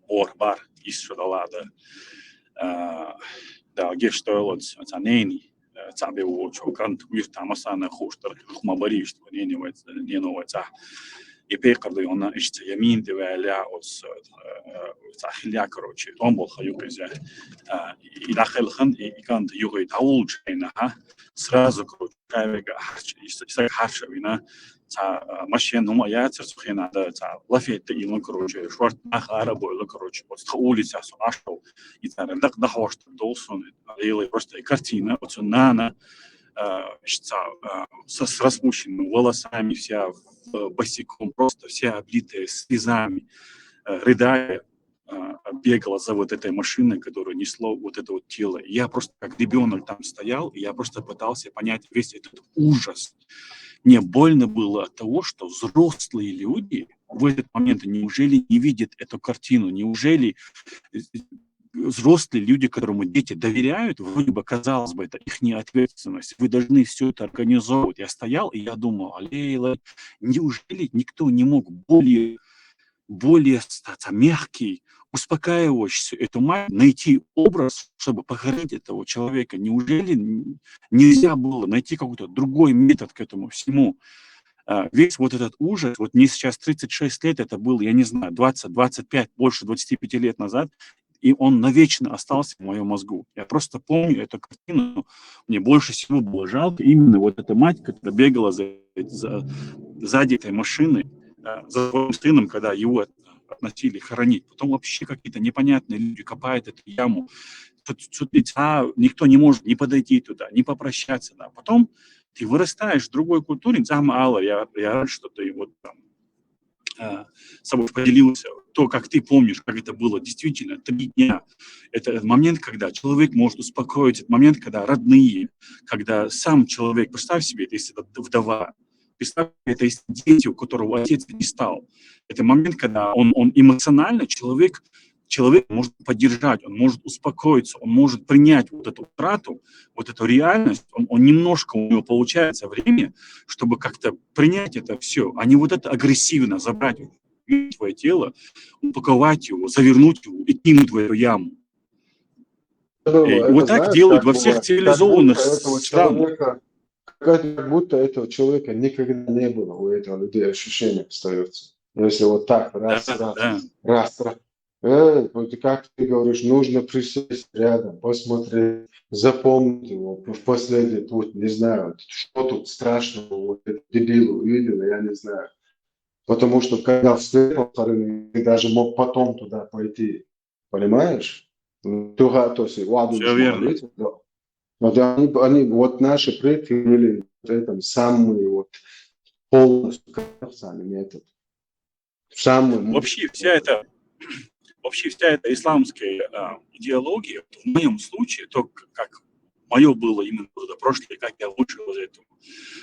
orbar, izšadalāda, da geštoilots, nēni, цабеучо кант виртамасана хостар хмабаришт неноваца и пекарды она ищет ямин деваля от сахиля короче он был хаюкезя и дахил хан и кант югой таулчена сразу короче кавега харчевина машин нума я церцухина да лафет и короче шварт арабой короче вот улица ашо и да хвост долсон или просто картина вот нана с распущенными волосами, вся босиком, просто вся облитая слезами, рыдая, бегала за вот этой машиной, которая несло вот это вот тело. И я просто как ребенок там стоял, и я просто пытался понять весь этот ужас. Мне больно было от того, что взрослые люди в этот момент неужели не видят эту картину, неужели взрослые люди, которым дети доверяют, вроде бы, казалось бы, это их ответственность. Вы должны все это организовывать. Я стоял, и я думал, неужели никто не мог более мягкий, успокаиваешь эту мать, найти образ, чтобы похоронить этого человека. Неужели нельзя было найти какой-то другой метод к этому всему? Весь вот этот ужас, вот мне сейчас 36 лет, это был, я не знаю, 20, 25, больше 25 лет назад, и он навечно остался в моем мозгу. Я просто помню эту картину, мне больше всего было жалко именно вот эта мать, которая бегала сзади этой машины, за своим сыном, когда его относили хоронить. Потом вообще какие-то непонятные люди копают эту яму. Тут никто не может не подойти туда, не попрощаться. Да. Потом ты вырастаешь в другой культуре. Я рад, что ты вот там с собой поделился. То, как ты помнишь, как это было действительно 3 дня. Это момент, когда человек может успокоиться. Это момент, когда родные, когда сам человек, представь себе, если это вдова, представь, это есть дети, у которого отец не стал. Это момент, когда он эмоционально, человек может поддержать, он может успокоиться, он может принять вот эту утрату, вот эту реальность, он немножко, у него получается время, чтобы как-то принять это все, а не вот это агрессивно забрать твое тело, упаковать его, завернуть его и кинуть в эту яму. И вот так делают во всех цивилизованных странах. Как будто этого человека никогда не было, у этого людей ощущение остается. Если вот так раз, вот как ты говоришь, нужно присесть рядом, посмотреть, запомнить его в последний путь, не знаю, что тут страшного, вот этот дебил увидел, я не знаю. Потому что когда встретил, ты даже мог потом туда пойти, понимаешь? Все верно. Вот они, вот наши предки были в этом самые вот полностью сами метод. Вообще вся эта исламская идеология, в моем случае, то, как мое было именно прошлое, как я вышел из этого,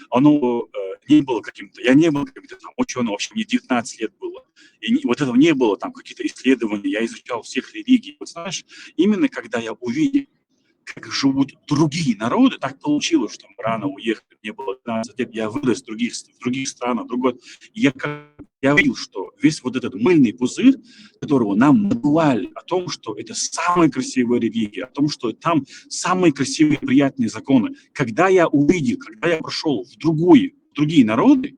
оно не было каким-то, я не был каким-то там ученым, вообще мне 19 лет было. И вот этого не было, там какие-то исследования, я изучал всех религий. Вот знаешь, именно когда я увидел, как живут другие народы, так получилось, что мы рано уехали, мне было 12 лет, я вырос в других странах, я видел, что весь вот этот мыльный пузырь, которого нам надували, о том, что это самая красивая религия, о том, что там самые красивые приятные законы. Когда я прошел в другие народы,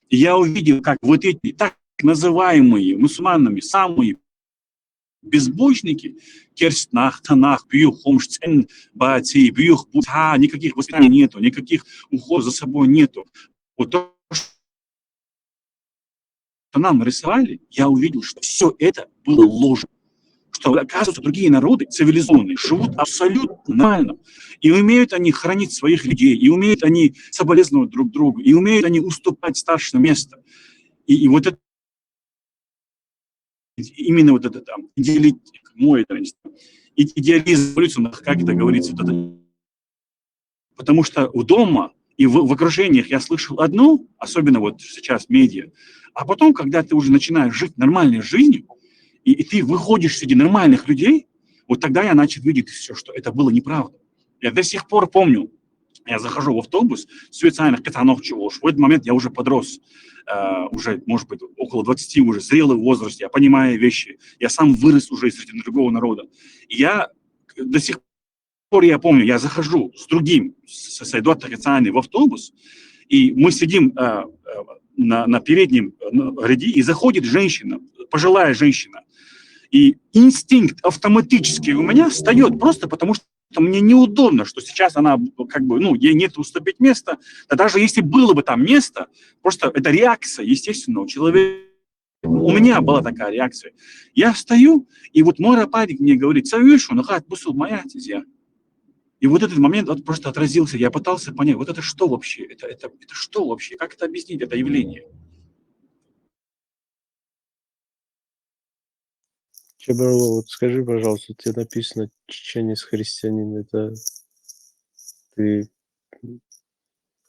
я увидел, как вот эти так называемые мусульманами самые безбожники, керстнах, танах, бьюх, хомшцен, бати, бьюх, бутха, никаких воспитаний нету, никаких ухода за собой нету. Вот то, что нам нарисовали, я увидел, что все это было ложью. Что, оказывается, другие народы цивилизованные живут абсолютно нормально. И умеют они хранить своих людей, и умеют они соболезновать друг другу, и умеют они уступать старшее место. И вот это именно вот это там идеализм, как это говорится, вот это. Потому что у дома и в окружениях я слышал одно, особенно вот сейчас медиа, а потом, когда ты уже начинаешь жить нормальной жизнью, и ты выходишь среди нормальных людей, вот тогда я начал видеть все, что это было неправда. Я до сих пор помню, я захожу в автобус, специальных катанов чего в этот момент я уже подрос, уже, может быть, около 20, уже зрелый в возрасте, я понимаю вещи, я сам вырос уже среди другого народа. И я до сих пор, я помню, я захожу с другим, с Айдуат Тарицани в автобус, и мы сидим на переднем ряде, и заходит женщина, пожилая женщина, и инстинкт автоматически у меня встает просто потому, что мне неудобно, что сейчас она, как бы, ей нет уступить места. Да даже если было бы там место, просто это реакция, естественно, у человека. У меня была такая реакция. Я встаю, и вот мой рападик мне говорит, «Савишу, нахат бусул моя тезя». И вот этот момент просто отразился. Я пытался понять, вот это что вообще? Это что вообще? Как это объяснить, это явление? Чебарло, вот скажи, пожалуйста, тебе написано чеченец христианин, это ты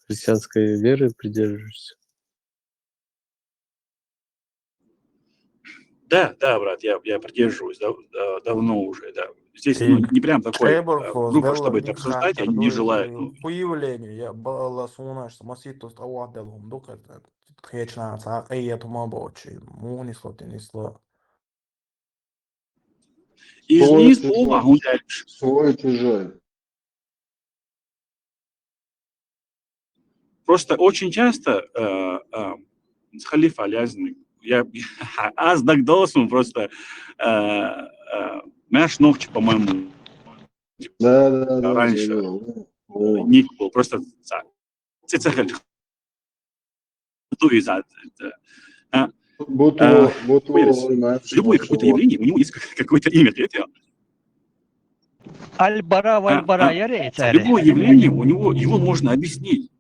христианской веры придерживаешься? Да, брат, я придерживаюсь давно уже, да. Здесь не прям такой группа, чтобы это обсуждать, я не желаю. Появление, я была сумна, что маситус ауаделом, дука, тхечна, цаак, это мабочи, мунисло, тенисло. Изни слова гуляешь. Свой чужой. Просто очень часто халиф Алязный, я аз дагдосом просто Мэш Ногчи, по-моему, Да, раньше ник был просто цицехель туизат. Любое какое-то явление, у него есть какое-то имя для этого. Аль-Бара, Валь-Бара, Любое явление, у него его можно объяснить.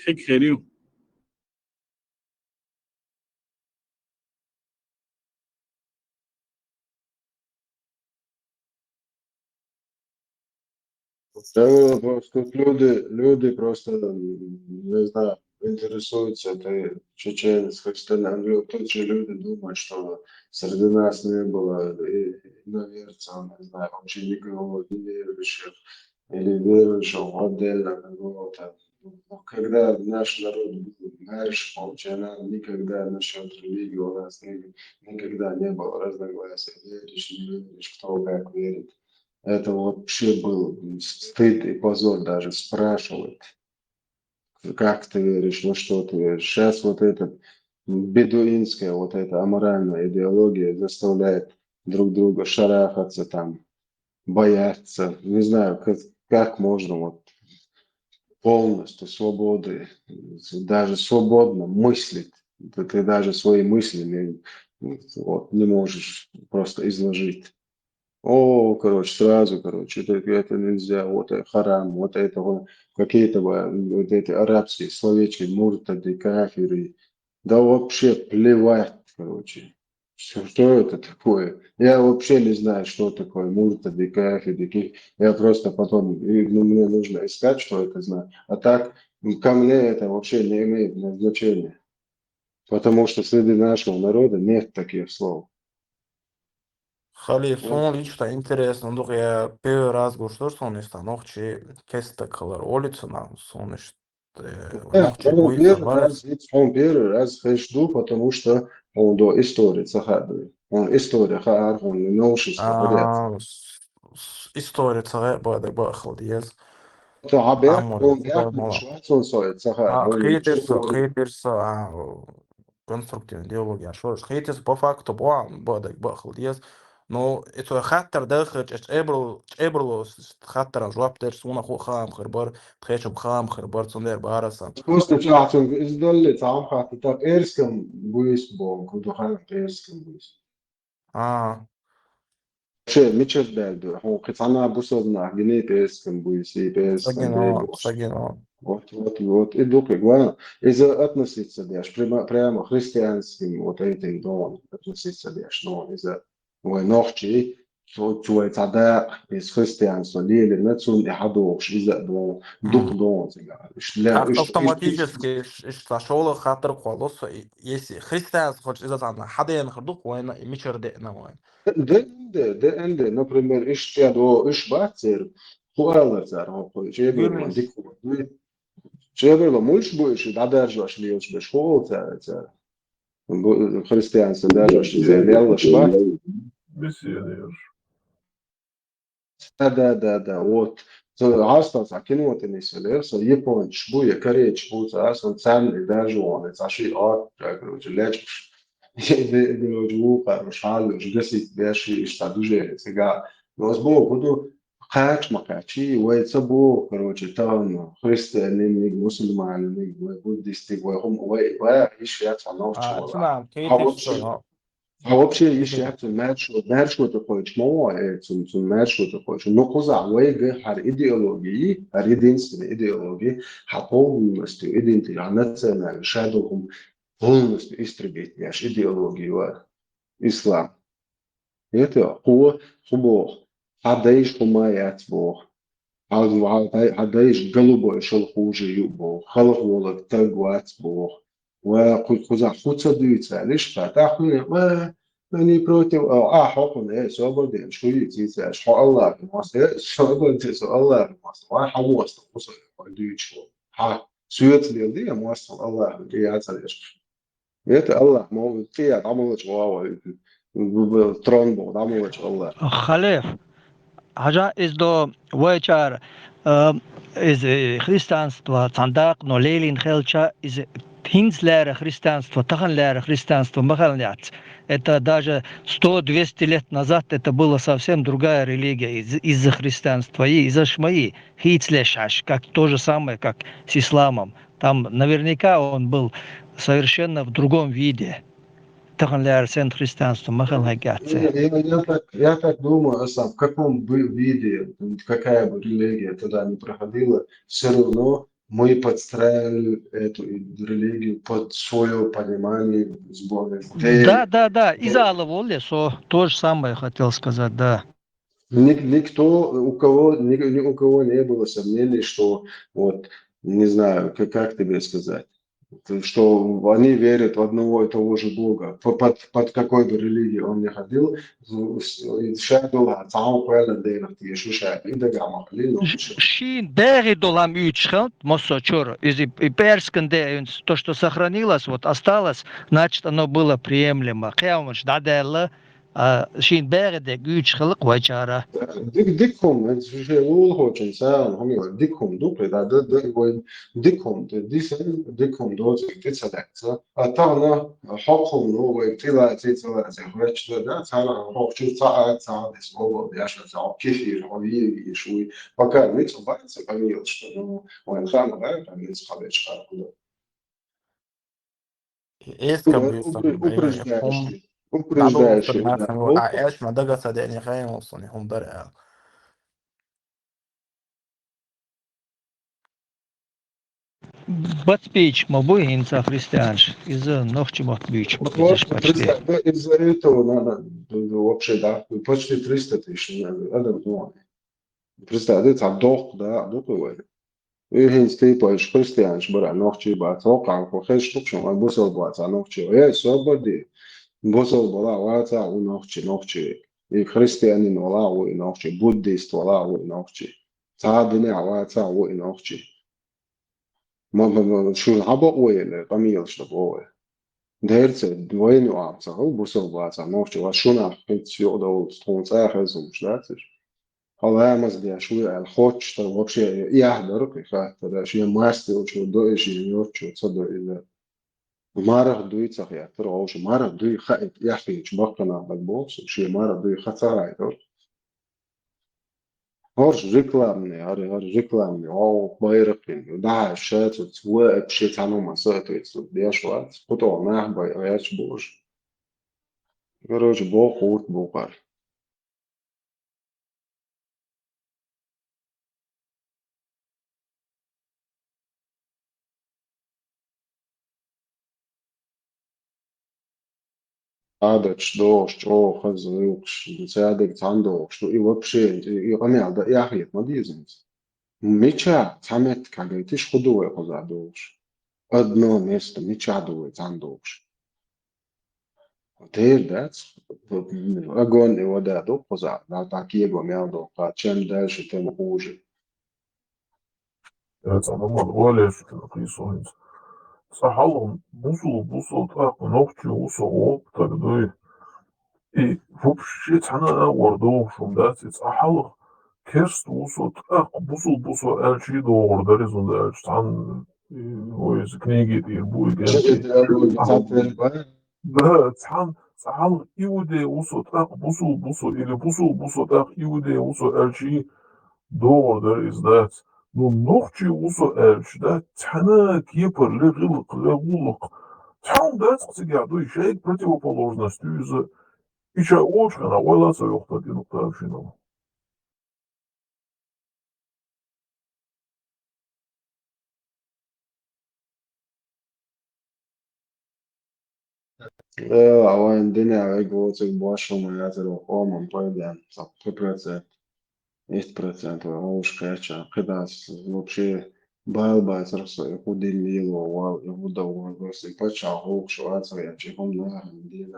Хек херю. Да, просто тут люди просто, не знаю, интересуются этой чеченской страной. Тут же люди думают, что среди нас не было иноверцев, не знаю, вообще никого неверующих или верующего отдельно какого-то. Но когда наш народ был дальше, нам никогда насчет религии у нас никогда не было разногласий. Веришь, не веришь, кто как верит. Это вообще был стыд и позор даже спрашивать, как ты веришь, ну что ты веришь. Сейчас вот эта бедуинская, вот эта аморальная идеология заставляет друг друга шарахаться там, бояться. Не знаю, как можно вот полностью свободы, даже свободно мыслить. Ты даже свои мысли не можешь просто изложить. Сразу, это нельзя, вот это харам, вот это какие-то вот эти арабские словечки, муртады, кафиры. Да вообще плевать, Что это такое? Я вообще не знаю, что такое муртады, кафиры. Я просто потом, мне нужно искать, что это знаю. А так, ко мне это вообще не имеет значения. Потому что среди нашего народа нет таких слов. Халиф, лично интересно, ну я первый раз говорю, что он из ногчи кеста колор улицу нам, он ногчи будет Он первый раз хочу, потому что он до истории загадывает. Он история, он новшество. История цагай бадай бахал диез. Хейтерса конструктивная идеология. Что ж, хейтерс по факту бадай бахал диез. Но это хаттер дахач эбрло хаттеран жуап терсуна ху хам хербар тхэчм хам хербар цундер барасан. Просто чахтун издалли цам хатты так эрском буис бом, кудухан эрском буис. Мичес бэлду, хитана бусовна, генет эрском буис, и эрском бэбос. Сагино. Вот, и духи, главное, из-за относиться дашь, прямо христианским вот этим домом относиться дашь, но из-за ногчи, твой цадак из христианства, лили, нацун и хадош, из-за дух дом, Автоматически сошел хаттер колос, если христианство хочет из-за того, хаден хардух война и мичерде на войн. Да, например, иш бацер, хуала цар, Чеберло мульш будешь, да даже аж льешь бы школу, христианство даже аж заявляло шпат. Беседуешь. Да, вот. Остался кинотный селерс, японч, буя, кореч, буца, асан царный даже он, это аши короче, лечь. Хорошо, гасить, беши, что уже, сега. Но сбоку буду макачи, уэйцабо, короче, там христиане, мусульмане, буддисты, еще А вообще еще мэршута хочешь, мэршута хочешь. Но коза, идеологии, единственной идеологии, полностью национальную шадухом полностью истребить наш идеологию ислам. Это Бог. Адайш хумаят Бог. Адайш голубой шелхужи Бог. Халахволок тагват Бог. وخذ صديقة ليش فتحنا ما يعني بروتين حقنا صوبنا شو يجيز شو الله مصر صوبنا شو الله مصر ما حموس تقص قديش ها سويت اللي موصل الله قياس الإيش بيت الله مو قياد عملت واو ترون بود عملت الله خليف حاجة is do вечер из христианства цандак но лелин хелча из хинцлера христианства таханлера христианства махалнят. Это даже 100-200 лет назад это была совсем другая религия из-за христианства и из-за шмаи хицлешаш, как то же самое, как с исламом. Там наверняка он был совершенно в другом виде. Таханлера сен христианства махалнят. Я так думаю, в каком бы виде, какая бы религия туда не проходила, все равно мы подстраивали эту религию под свое понимание с Богом. Да. Из-за Аллаха, то же самое хотел сказать, да. Никто, у кого не было сомнений, что вот, не знаю, как тебе сказать, что они верят в одного и того же Бога. Под какой бы религией он не ходил, Шин бери долам ючхат, мосочор, из персканде, то, что сохранилось, вот осталось, значит, оно было приемлемо. Хеомаш даделла, шин бери де ючхалк вачара. ديكهم الشغل هو إنسان هم يقول ديكهم دوبل ده ديكهم ديكهم دوت تتصدق أتانا حقهم هو يطلع زي هرش ده تانا حق شو ساعات اسمه بيعشر ساعات كثير هو يشوي فكان ميت بعد سكان يشتغل وين خان غير عن يسخر يشتغل كله упреждающий ايش ما دقة صدقني خاين وصلني هم درع Батспич, мобой инца христианш, из-за ногчи мот бич, почти. Из-за этого надо вообще, да, почти 300 тысяч, представь, это дох, да, дохлый. إيه ستيباش خريستيانش برا نوختي بات وقع وخيش بكشون بوصل بات نوختي ويا سوبردي بوصل بلا واتا ونوختي إيه خريستيانين ولا ونوختي بوديست ولا ونوختي تعبني عواتا ونوختي ما شو العبق وين قميل شبوه دهرت وين وعبتا هو بوصل بات نوختي وشونا كنت يقدر تكون ساخر زوجلاتش الله مزدي شوية الخوش طب вообще يحضر كيف ترى شيء ماستر وشو دوي شيء يورشو تصدق إذا مرة دوي صحيح ترى وش مرة دوي خائف يحكي شبكنا بالبوس شيء مرة دوي خسارة يدور هرش ريكلامني أو بايرقين ده شات وتوقف شيء عنه مسات ويتصل دياش وقت قطع ناه بايرش بوش يروج بو خوت بوقر عادة شدوش أو خزوش بتساعدك عندك شو إيه وبشي إيه أنا على إيه أخيط ما ديزنس ميتشا تعمت كعجيتش خدوه خزادوش أدنى مست ميتشا دوه عندوش تير دات أجون إودادو خزاد لا تاكيجو ميادو قاتشن داش تموجي Это нормально, валяешь, написано. Сахалом, бусу, так, ногти, оп, тогда и вообще цена ордов, шум, да, сахалом, керст, так, бусу, эльчи, до ордери, зунда, эльч, цан, ой, из книги, тир, будет, да, цан, сахалом, иуде, так, бусу, или бусу, так, иуде, эльчи, до ордери, издать. Ну, ногти эльч, да, цена, кипр, легулок, цан, да, цигяду, и шейк противоположностью из-за еще очень на вылазу юхтадину тавшину. عندنا يقول باشو ما يزال قوما طيبا 100%. 10% وش كاتشا كده вообще балба сразу يهوديلو يهودا بس يبتشع هوك شو أصلا يجيهم نهر دي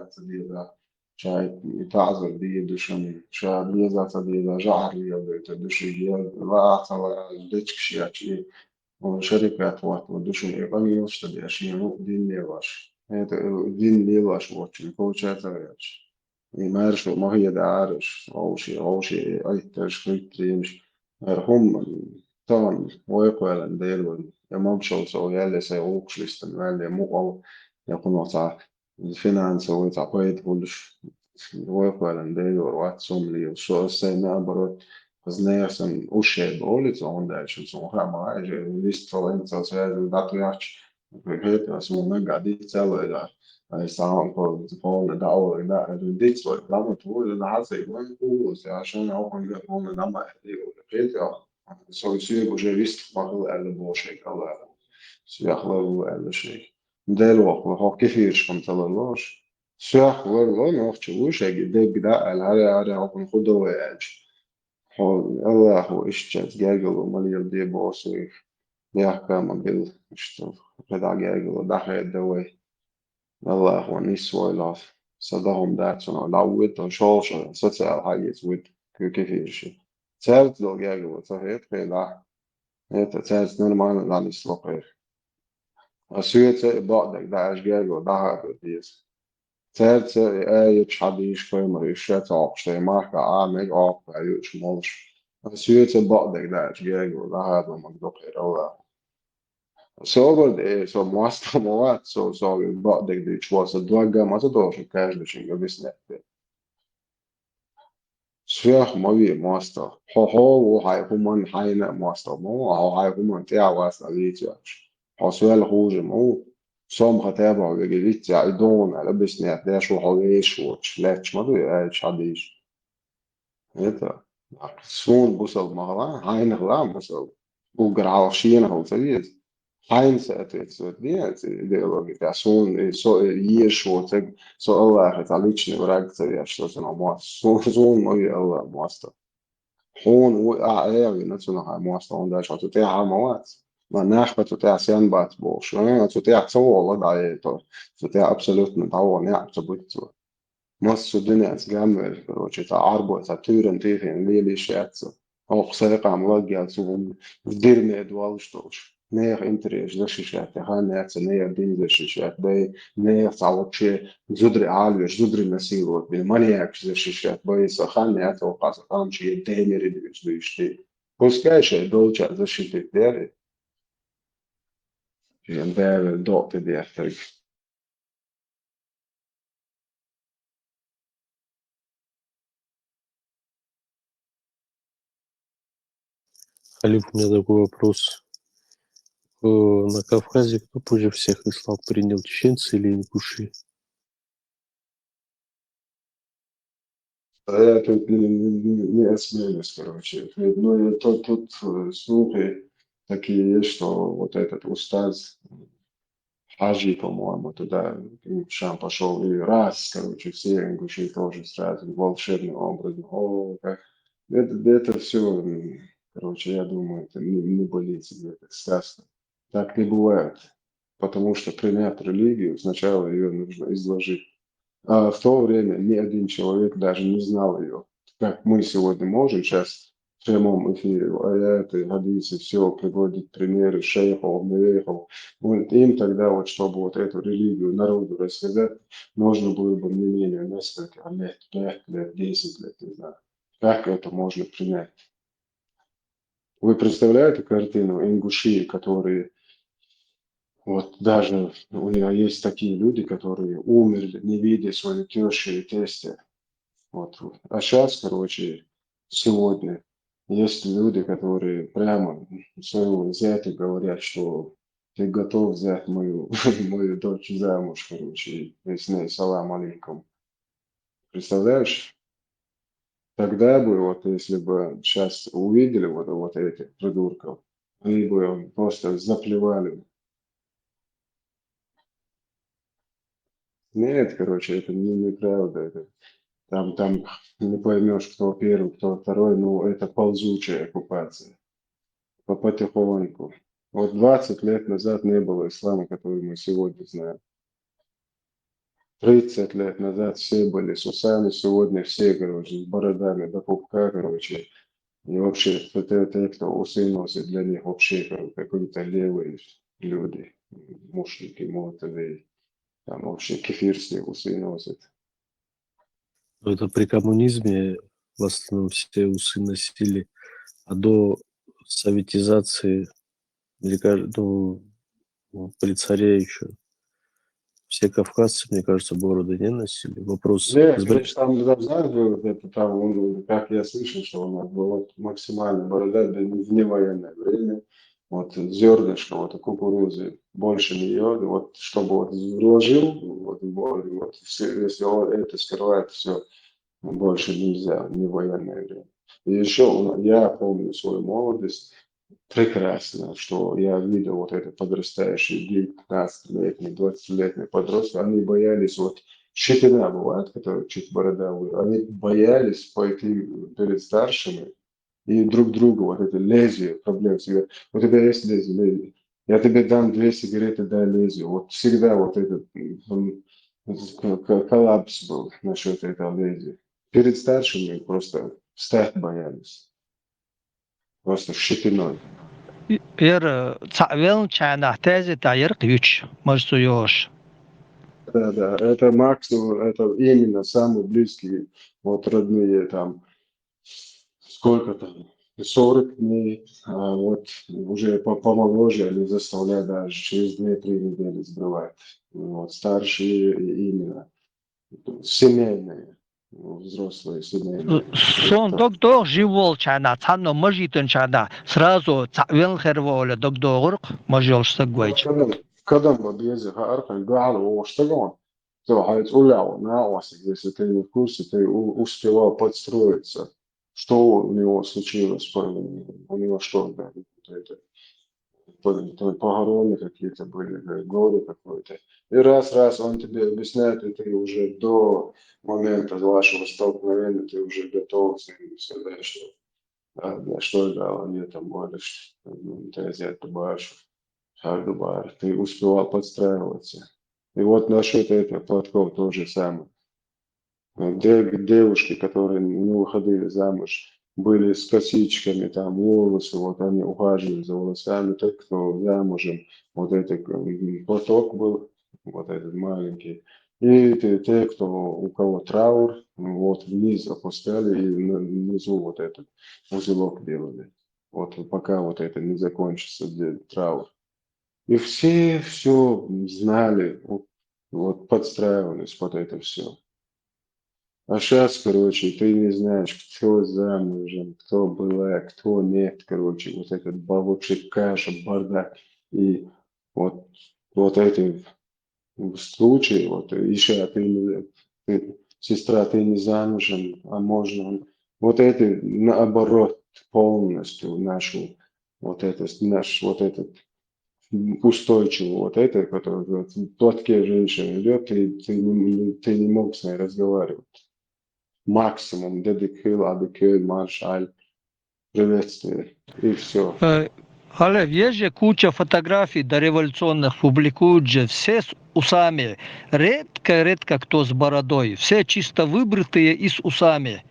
شايف يتعذر دي دوشان شا دي ذات دي جعر يبدأ تدوشي لا أصلا ديتش شيء شركات ودوشن يقال что я дин леваш. Это дин леваш очень получается вещь. И марш могия даарш, أوشي أي تشكيل تريمش. هم طبعا ويقول ديلون يمام شو سو يلا سيوقش لستن ولا مو أو يكون وصع الفينانس ويتعقيد كلش ويقول ديلون واتسوم لي وشو السنة برا Знайшов уше болицу, он дальше сухама, лист фаленца связан датуяч, это смуна гади целое да. سواء فون دعوة لا ديت لما تقول أنا عايز يبان كويس عشان أوقع يكون لما قيت سوي شيء بجريست ما هو على بوشي كلا سياخلو على شيء دلوقتي هو كيفيش كم تلاش سياخلو ما أختشوش أجدك ده على أوقع خدوه يعني الله هو إشتات جاجل ومليل دي بوسي يحكم بال إشتو ردا جاجل ودحي الدوي الله هو نسوي لاف صدهم داتسون لعود وشوش سوتسال حاجات ود كيف يشي تالت دو جاجل وتفيت قيلا إنت تالت نورمال لاني سلوقير أسويت بعدك داعش جاجل دحي بديس تالت آية حديش كيمر إشتات عقشتي ماركا عامل عقب عيوش مولش أسويت بعدك داعش جاجل دحي بمقدوقير الله Собор со маста моват со бадек де чваса двага мата тоже каждый шин объяснять. Сверх мови маста. Хо хай хуман хайна маста мо хай хуман тя васа литяч. Хосвел хуже мо сом хатаба вегелит я идон على объяснять да шо хавеш воч леч маду я чадиш. Это сон бусал мала хайна глам бусал. Уграл шина хавсавиз. Heinz ответствует, нет, идеология, а сон, ешь, со Allah, это личный враг царя, что это на маст, сон мой Allah, маста. Он, эви, национальный маста, он дальше, а тут я хамават, ما ناخذ تطيع سيان بات بوش أنا تطيع تصور الله داعي تطيع absolutely تعور نعم تبوتوا مصر الدنيا تجمل كروتشي تعربو تعتورن تيفين ليلي شاتسو أو قصيقة عملاقيا تسوون بديرني دوالشتوش نير انتريش دشيشات هانات نير دين دشيشات باي نير تعوضشي زدري عاليش زدري نسيروت بالمانياكش دشيشات باي سخانات وقاس قامشي ديميري ديشتي بوسكايشة دولشا دشيتي ديري يعني ده دوت دي أحتاج Халиф, у меня такой вопрос. На Кавказе кто позже всех ислам принял, чеченцы или ингуши? Я тут не осмелюсь, короче. Ну, и тут слухи такие есть, что вот этот устаз Хаджи, по-моему, туда сам пошел и раз, короче, все ингуши тоже сразу волшебным образом. О, как... Это все, короче, я думаю, это не болит себе, это страшно. Так не бывает, потому что принять религию, сначала ее нужно изложить. А в то время ни один человек даже не знал ее. Как мы сегодня можем сейчас в прямом эфире, аяты, хадисы, все приводить примеры шейхов, мейхов. Вот им тогда, вот, чтобы вот эту религию народу рассказать, нужно было бы не менее несколько лет, 5 лет, 10 лет, не знаю. Как это можно принять? Вы представляете картину ингуши, которые вот даже у него есть такие люди, которые умерли, не видя свою тещу и тестя. Вот. А сейчас, короче, сегодня есть люди, которые прямо своему зятю говорят, что ты готов взять мою дочь замуж, короче, и с ней салам алейкум. Представляешь? Тогда бы, вот если бы сейчас увидели вот этих придурков, они бы просто заплевали. Нет, короче, это неправда. Это, там не поймешь, кто первый, кто второй, но это ползучая оккупация. Потихоньку. Вот 20 лет назад не было ислама, который мы сегодня знаем. 30 лет назад все были с усами, сегодня все, короче, с бородами до пупка, короче. И вообще, те, кто усы носит, для них вообще какие-то левые люди, мушники, мотовые, там вообще кефирские усы носят. Это при коммунизме в основном все усы носили, а до советизации, мне кажется, при царе еще все кавказцы, мне кажется, бороды не носили. Вопрос Нет, значит, там знаешь, это там, как я слышал, что у нас была максимальная борода в невоенное время, вот зернышко, вот кукурузы, больше нее, вот чтобы вот вложил, вот если он это скрывает, все, больше нельзя в невоенное время. И еще я помню свою молодость прекрасно, что я видел вот это подрастающие 19-летние, 20-летние подростки, они боялись, вот щетина бывает, которые чуть бородавые, они боялись пойти перед старшими и друг другу, вот это лезвие, проблем всегда. У тебя есть лезвие, я тебе дам 2 сигареты, дай лезвие. Вот всегда вот этот коллапс был насчет этого лезвия. Перед старшими просто встать боялись, просто щетиной. Цавел чайна тези тайр ключ, мажсуёш. Да, это максимум, это именно самые близкие, вот родные там, сколько там, 40 дней, а вот уже помоложе они заставляют даже через 2-3 недели сбривать. Вот старшие именно, семейные, взрослые семейные. Сон доктор живол чайна, цанно мажитон чайна, сразу цавел херволе доктор мажёш сагвайч. Когда без арка гало оштагон, то hayt улял на осик, если ты не в курсе, ты успевал подстроиться. Что у него случилось? У него что, да, это, погроны какие-то были, горе какое-то. И раз он тебе объясняет, и ты уже до момента вашего столкновения, ты уже готов с ним сказать, что что да, они там говоришь, это башь, Хардубар, ты успевал подстраиваться. И вот насчет этого платков то же самое. Девушки, которые не выходили замуж, были с косичками, там волосы, вот они ухаживали за волосами, тот, кто замужем, вот этот платок был, вот этот маленький. И те, кто, у кого траур, вот вниз опускали и внизу вот этот узелок делали. Вот пока вот это не закончится, где траур. И все знали, вот подстраивались под это все. А сейчас, короче, ты не знаешь, кто замужем, кто была, кто нет, короче, вот этот вообще каша, бардак. И вот эти случаи, вот еще сестра, ты не замужем, а можно, вот это наоборот полностью нашу, вот это, наш вот этот устойчиво, вот это, который в платке женщина идет, ты не мог с ней разговаривать. Максимум дедикил, адикил, маршаль, приветствие, и все. Халев, есть же куча фотографий дореволюционных, публикуют же все с усами. Редко кто с бородой. Все чисто выбритые и с усами.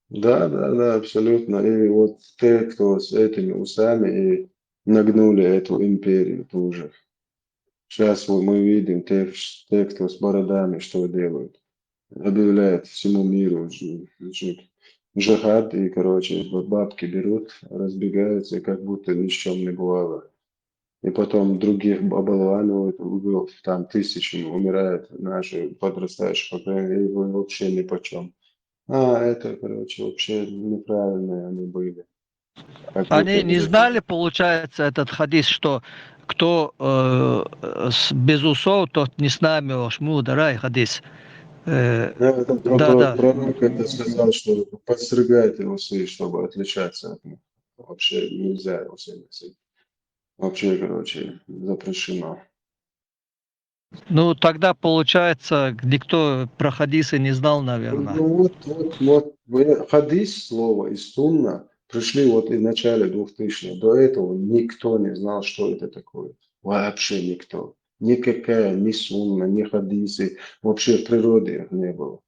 Да, абсолютно. И вот те, кто с этими усами и нагнули эту империю тоже. Сейчас мы видим те, кто с бородами что делают. Объявляют всему миру джихад, и, короче, бабки берут, разбегаются, и как будто ни с чем не бывало. И потом других оболванивают, там тысячами умирают наши подрастающие поколения, и вы вообще ни почем. Это, короче, вообще неправильные они были. Они не знали, получается, этот хадис, что кто без усов, тот не с нами, ударай хадис. Пророк это сказал, что подстригайте усы, чтобы отличаться от них. Вообще нельзя усы носить. Вообще, короче, запрещено. Ну, тогда, получается, никто про хадисы не знал, наверное. Ну вот, хадис, слово и сунна пришли вот и в начале 2000-х. До этого никто не знал, что это такое. Вообще никто. Никакая ни сунна, ни хадисы. Вообще в природе их не было.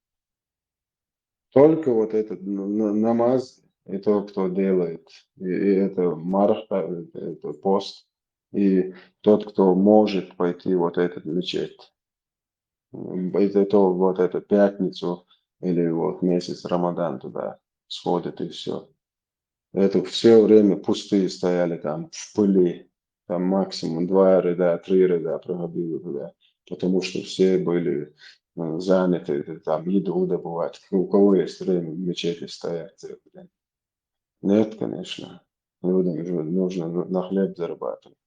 Только вот этот намаз, и то, кто делает, и это марха, это пост, и тот, кто может пойти вот этот мечеть. Это то вот эту пятницу или вот месяц Рамадан туда сходит и все. Это все время пустые стояли там в пыли. Там максимум 2 ряда, 3 ряда проходили туда. Потому что все были заняты, там еду добывать. У кого есть время в мечети стоять? Нет, конечно. Людям же нужно на хлеб зарабатывать.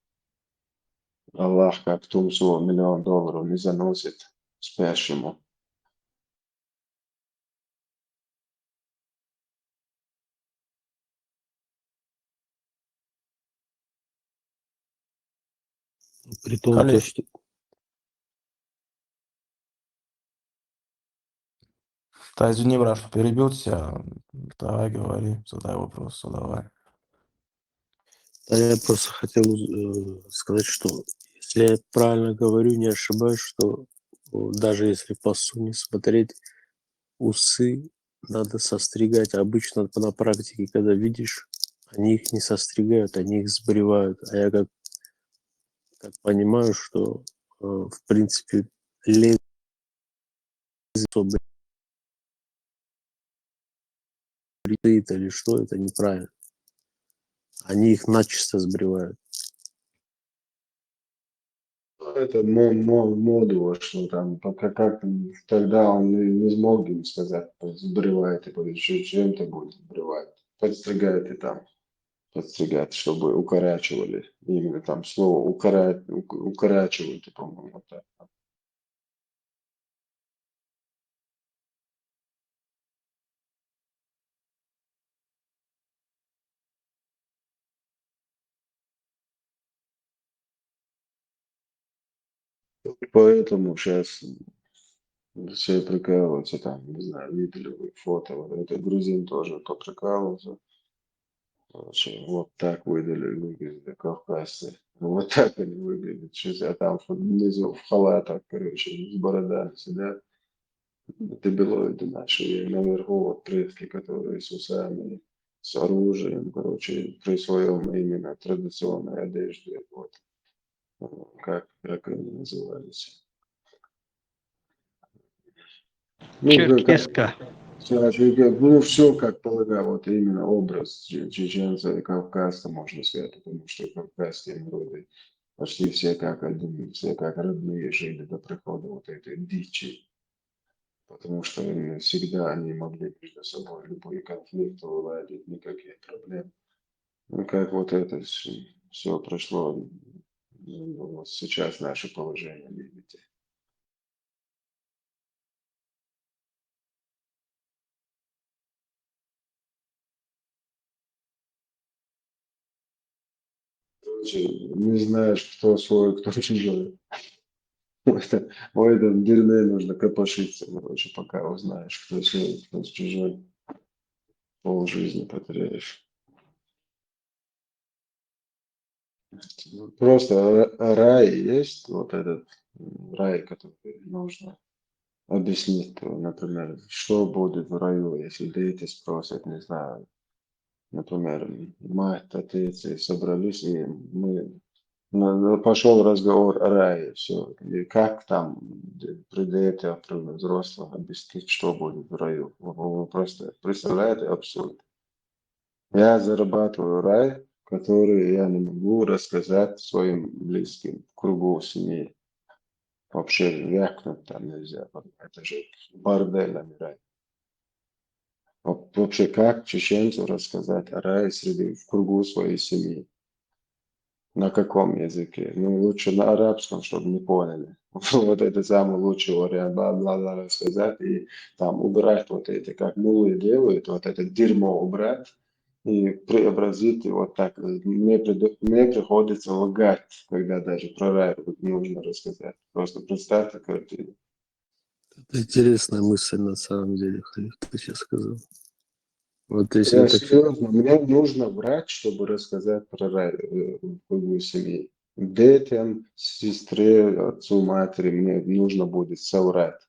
Аллах как тумсу $1 миллион не заносит спящему. При том, Халид, что Да, извини, брат, что перебил тебя. Давай, говори, задай вопрос, задавай. да, я просто хотел сказать, что если я правильно говорю, не ошибаюсь, что даже если по сунне смотреть, усы надо состригать. Обычно на практике, когда видишь, они их не состригают, они их сбривают. А я как понимаю, что в принципе лезет или что, это неправильно. Они их начисто сбривают. Это моду вошло там, пока как тогда он не смог им сказать, сбривайте, чем-то будет сбривать. Подстригайте там, подстригать, чтобы укорачивали. Именно там слово укорачивайте, по-моему, вот так. Поэтому сейчас все прикалываются там, не знаю, видели вы фото, вот это грузин тоже поприкалывался. Короче, вот так выглядят кавказцы. Вот так они выглядят. А там внизу в халатах, короче, с бородами сидят. Дебилоиды наши. И наверху вот предки, которые с усами, с оружием, короче, при своем именно традиционной одежде. Вот. Как они назывались? Черкеска. Ну, все как полагаю, вот именно образ чеченца и кавказца можно сказать, потому что кавказские народы почти все как один, все как родные жили до прихода вот этой дичи, потому что всегда они могли между собой любые конфликты уладить, никаких проблем. Ну, как вот это все прошло, вот сейчас наше положение, видите. Не знаешь, кто свой, кто чужой. В этом дерьме нужно копошиться, короче, пока узнаешь, кто свой, кто чужой. Полжизни потеряешь. Просто рай есть, вот этот рай, который нужно объяснить, например, что будет в раю, если дети спросят, не знаю, например, мать, отец, и собрались, и пошел разговор о рае, все. И как там при детях, при взрослых объяснить, что будет в раю? Вы просто представляете абсурд? Я зарабатываю рай, который я не могу рассказать своим близким, в кругу семьи. Вообще вякнуть там нельзя. Это же бордель, а не рай. Вообще, как чеченцу рассказать о рае среди в кругу своей семьи? На каком языке? Ну, лучше на арабском, чтобы не поняли. Вот это самый лучший вариант, бла-бла-бла рассказать и там убрать вот эти, как мулы делают, вот это дерьмо убрать и преобразить его так. Мне приходится лгать, когда даже про рай нужно рассказать. Просто представьте картину. Это интересная мысль на самом деле, Халид, ты сейчас сказал. Вот если Я это серьезно, мне нужно врать, чтобы рассказать про рай в кругу семьи. Детям, сестре, отцу, матери мне нужно будет соврать.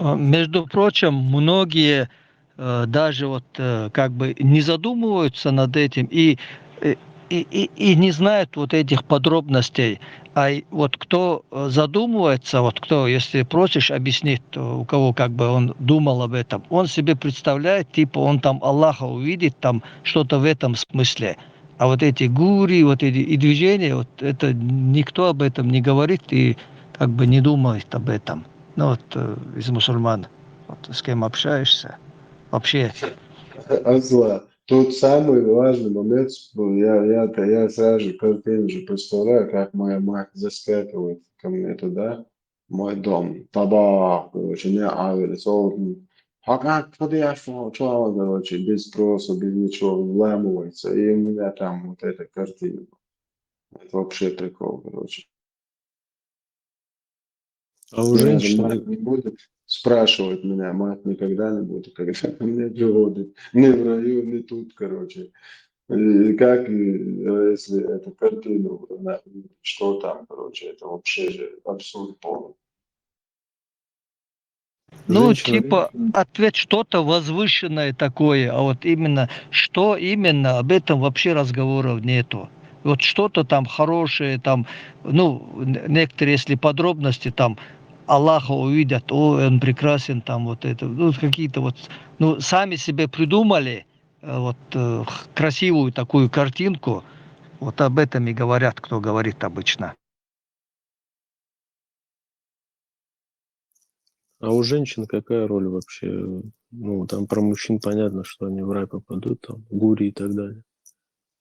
Между прочим, многие даже вот как бы не задумываются над этим и не знают вот этих подробностей. Вот кто задумывается, вот кто, если просишь объяснить, то у кого как бы он думал об этом, он себе представляет, типа он там Аллаха увидит, там что-то в этом смысле. А вот эти гури, вот эти и движения, вот это никто об этом не говорит и как бы не думает об этом. Ну вот из мусульман, вот, с кем общаешься, вообще. Азла. Тут самый важный момент был, я сразу же картину же представляю, как моя мать заскакивает ко мне туда, в мой дом. Табах, короче, не авелис, а как подъехал, что, короче, без спроса, без ничего, вламывается, и у меня там вот эта картина. Это вообще прикол, короче. А у Даже женщин, мать не будет спрашивать меня, мать никогда не будет, когда меня приводит. Ни в раю, ни тут, короче. И как, если эту картину, что там, короче, это вообще же абсурд полный. Ну, женщина, типа, ответ что-то возвышенное такое, а вот именно, что именно, об этом вообще разговоров нету. Вот что-то там хорошее, там, ну, некоторые, если подробности, там, Аллаха увидят, о, он прекрасен, там, вот это, ну, какие-то вот, ну, сами себе придумали, вот, красивую такую картинку, вот об этом и говорят, кто говорит обычно. а у женщин какая роль вообще? Ну, там про мужчин понятно, что они в рай попадут, там, гури и так далее.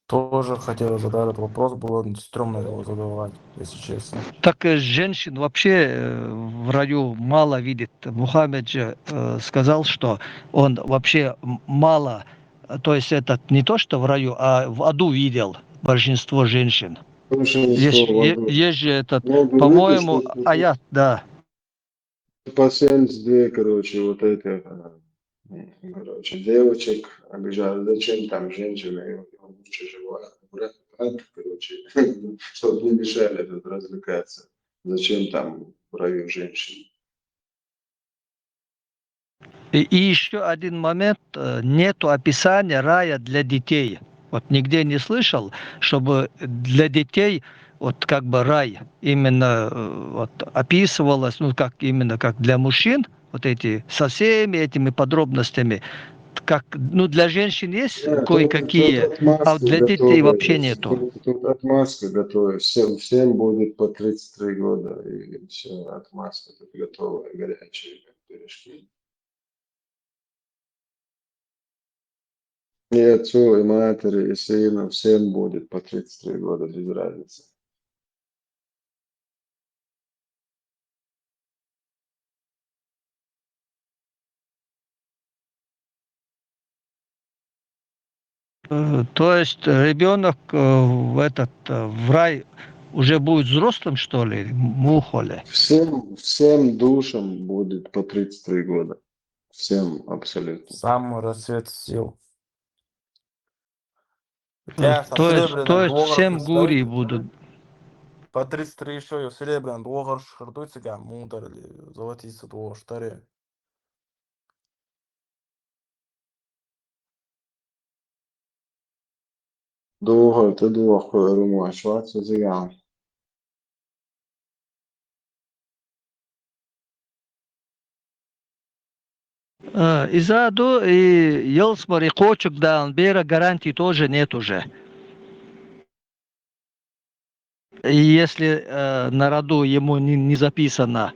Тоже хотел задать этот вопрос, было стрёмно его задавать, если честно. Так женщин вообще в раю мало видит. Мухаммед же сказал, что он вообще мало, то есть этот не то, что в раю, а в аду видел большинство женщин. Большинство в аду. Есть же этот, Ну, говорите, по-моему, что аят, да. по 72, короче, вот это, короче, девочек обижают. Зачем там женщина, и лучше живая. Брат, короче, чтобы не мешали тут развлекаться. Зачем там в раю женщин? И еще один момент, нету описания рая для детей. Вот нигде не слышал, чтобы для детей вот как бы рай именно вот описывалось, ну как именно как для мужчин, вот эти со всеми этими подробностями, как, ну для женщин есть Тут кое-какие, а отмазка вот для детей готовая. вообще нету. Тут отмазка готовая. Всем будет по 33 года. И все, отмазка тут готовая, горячая, как пирожки. И отцу, и матери, и сыну, всем будет по 33 года, без разницы. То есть ребенок в рай уже будет взрослым, что ли, мухоле? Всем душам будет по 33 года. Всем абсолютно. Самый расцвет сил. Я со То серебряным есть всем гури стоит, будут. по 33 еще и серебряный двор шардуется, как мудр или золотистый двор, старый. Долго ты долго думаешь, вот зря. Из-за аду и Елсмар и Кочук, да, бера гарантий тоже нет уже. И если на роду ему не записано.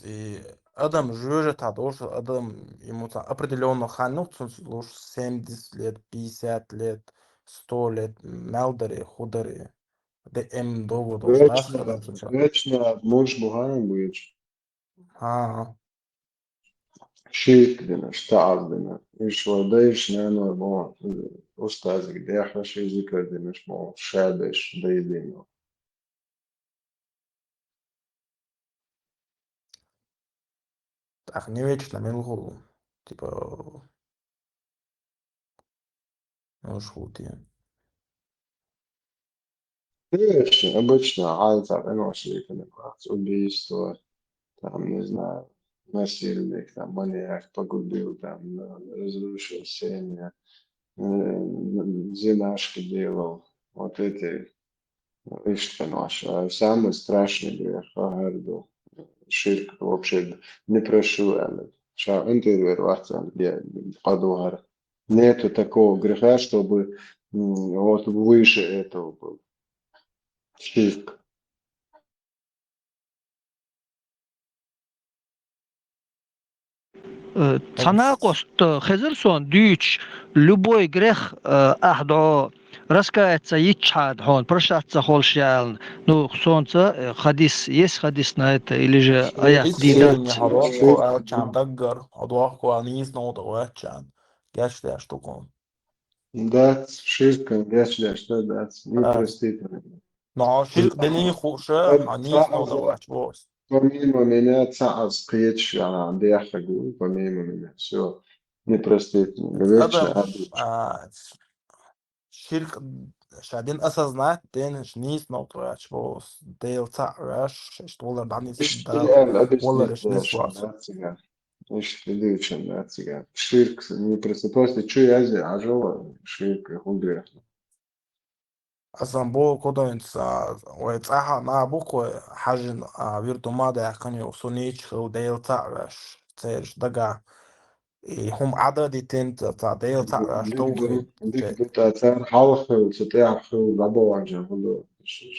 И адам живет, а тоже адам ему определенно ханук, 70 лет, 50 лет, 100 лет, мелдари, худари. De em dogo dostach, Вечно муж Буганом будешь. Ha. شيكلنا اشتعبنا إيش ودايش نانو بون أستاذ دي إحنا شي ذكر دي مش مو شادش دي دينو. Так, не вечно, милгу. Типа, ну, шути. Конечно, обычно Альца выносили убийство, там, не знаю, насильник, там, маньяк погубил, там, разрушил семьи, зинашки делал. Вот эти вещи. А самый страшный грех, агарду, ширк вообще не прошу. Интервью где подугар. Нету такого греха, чтобы вот выше этого был. Ширк. Цанакос Хезерсон дюч любой грех ахдо раскается ичхад хон прощаться холшял. Ну солнце хадис есть хадис на это или же аят Исчезни, дидат. Хароко, Элчан, Даггар, Адуахко, Анис, Ноут, Уэчан. Гешля штуком. Да, ширком, я что да, непростительно. Но ширк делини хуша, Анис, Ноут, Уэчвос. Помимо меня, цаас кьеч, она дяхагу, помимо меня, все непростительно. Вечно Адам شركة شادين أساس دين شنيس نوتراش بوس ديل تعرش اشتغل بعدين Что سدال والله объяснить رشنيس дальше, وات да, цыган? Ишь, да, цыган. Ширк непросто. После чуя Азия, а жила ширк, хугрех. أصلا بو كودو انت ويتساها نا بوكو حاجن فيرتو ما دا كان يوصونيش خو ديل تعرش تيرش دقا هم عدد تنت تاع ديل تعرش توخي ديك بتاع حلقة وتتاح لابوانجا هلو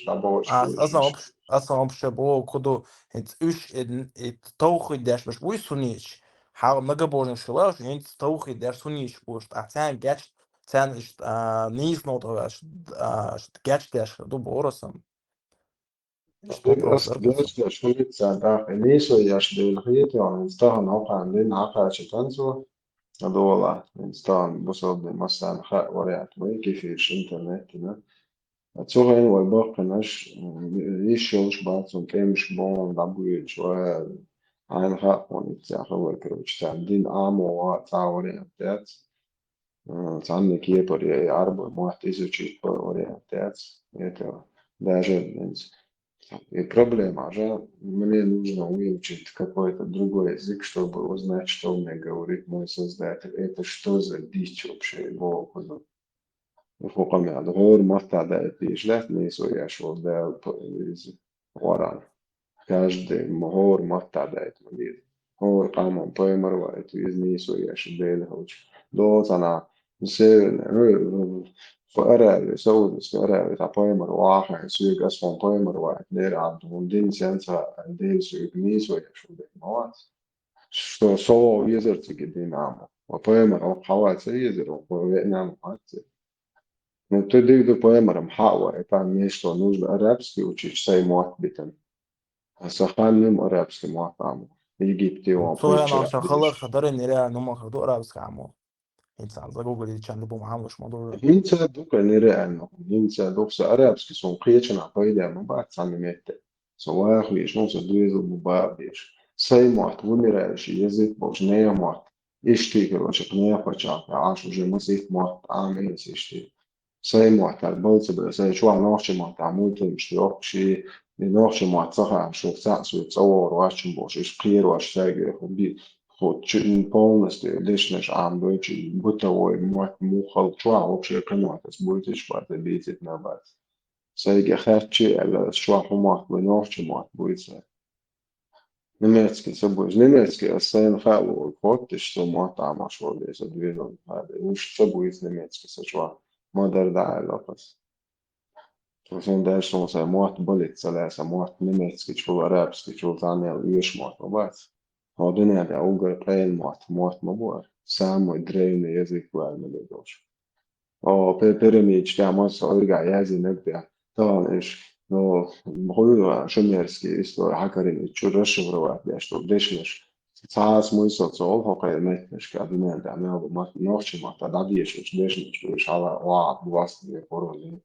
لابوش أصلا مش بو كودو انت ايش توخي داش مش بوي سونيش حاول نجا بوجن شلاش انت توخي داش سونيش بوش تاعتان جاتش تان نيز نوتراش جاتش داش دو بورسم أصل جالس شوية ساعات نيسو ياش بالخيط يعني نستاهل نوقع عندنا عقا شتنزو دولا نستاهل بصوب مثلا خاء وريات ويكي فيش إنترنت Atzogen wol boqnash yishos batzon kemish bon dabuil شوية ein hat man nicht Sache wohl gerutscht din amo تعوري تعمل كيبر يا عرب ما تيجي ولا это даже и проблема же мне нужно выучить какой-то другой язык, чтобы узнать, что мне говорит мой создатель. Это что за дичь вообще его فوق يعني غير معتاد يجلس نيسو يشوف ده ورا каждый مهور معتاد مدير هو قام بيمر وقت يزنيسو يشوف ده هوش دوت أنا نسير فأرى يسوي فأرى بتاع بيمر واحد يسوي قسم بيمر واحد نير عندهم دين سنسا دين سوي نيسو يشوف ده مواد что соло езерцы гидинаму, а поэмер حوالي езер وينام حتى Ну, ты дыгду поэмарам хауа, это мне что, нужно арабский учить, сай муат битен. А сахальным арабский муатаму. Египте он صور أنا пойчера. عشان خضر نرى نما خدو أرابس كعمو انت عم زغوغل يتشان لبو معامل مش موضوع Hinza duka nire anno. Hinza duksa arabski son qiyachana qoyda ma baat sami mette. So waaxu yesh non so duizu mubaab yesh. Сай muat вунира yesh язык божнея muat. Ишти короче пнея почав. Аш уже масит muat ам ес ишти. سي معتل بلصب سي شو نوخش معتمول تمشي يوخشي نوخش معتصخة شو تسعس ويتصور واش مبوش إيش قير واش ساقي خبي خود شن بولنس ليش نش عام دويتش بوتا وي موت موخل شو وبشي قنوات بويتش بعد بيتت نبات ساقي خاتشي على شو حمات بنوخش مات بويتش نمسكي سبوش نمسكي السين خالو الفوتش سو معتعم شو ليس دويلون هذا وش سبويت نمسكي سشوا ما در علاقة. Sånn der som sier mat bullet så läser mat niemiecki czy arabski czy tania już mat ma bać. Hodnie da ugar plain mat ma bać. Samo drewny język walny dość. O pyramid tam so irga jazy nagda. To iż no moju szumierski jest to hakarin czy rozszyfrować wiesz to deszniesz. Caas mój socjol hokaj metniesz kadnie da miał mat nocy mat da wiesz czy deszniesz czy szala własnie porole.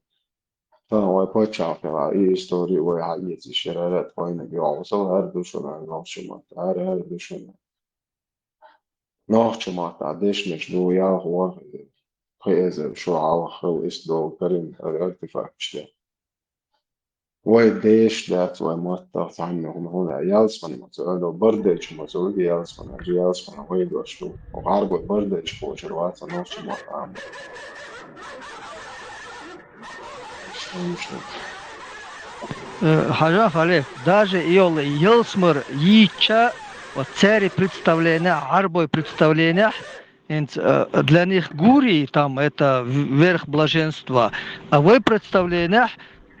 هو بوتشاف إيه ستوري وعالية الشرارات وين جوا وصل هردو شنا نوشمات هردو شنا نوشمات عدش مش دو يا هو خيز شو عاوخ إيش دو كريم الارتفاع كشته Vai dēšļāts vai motāts عنهم هنا يالسمن مسؤول بردش مسؤول يالسمن أجي يالسمن ويدوشتو وعارض بردش بوشر واتس نوش مطعم Хажа Халев, даже Йолсмар Ича, вот цари представления, арбой представления, для них гури там это верх блаженства, а вы представления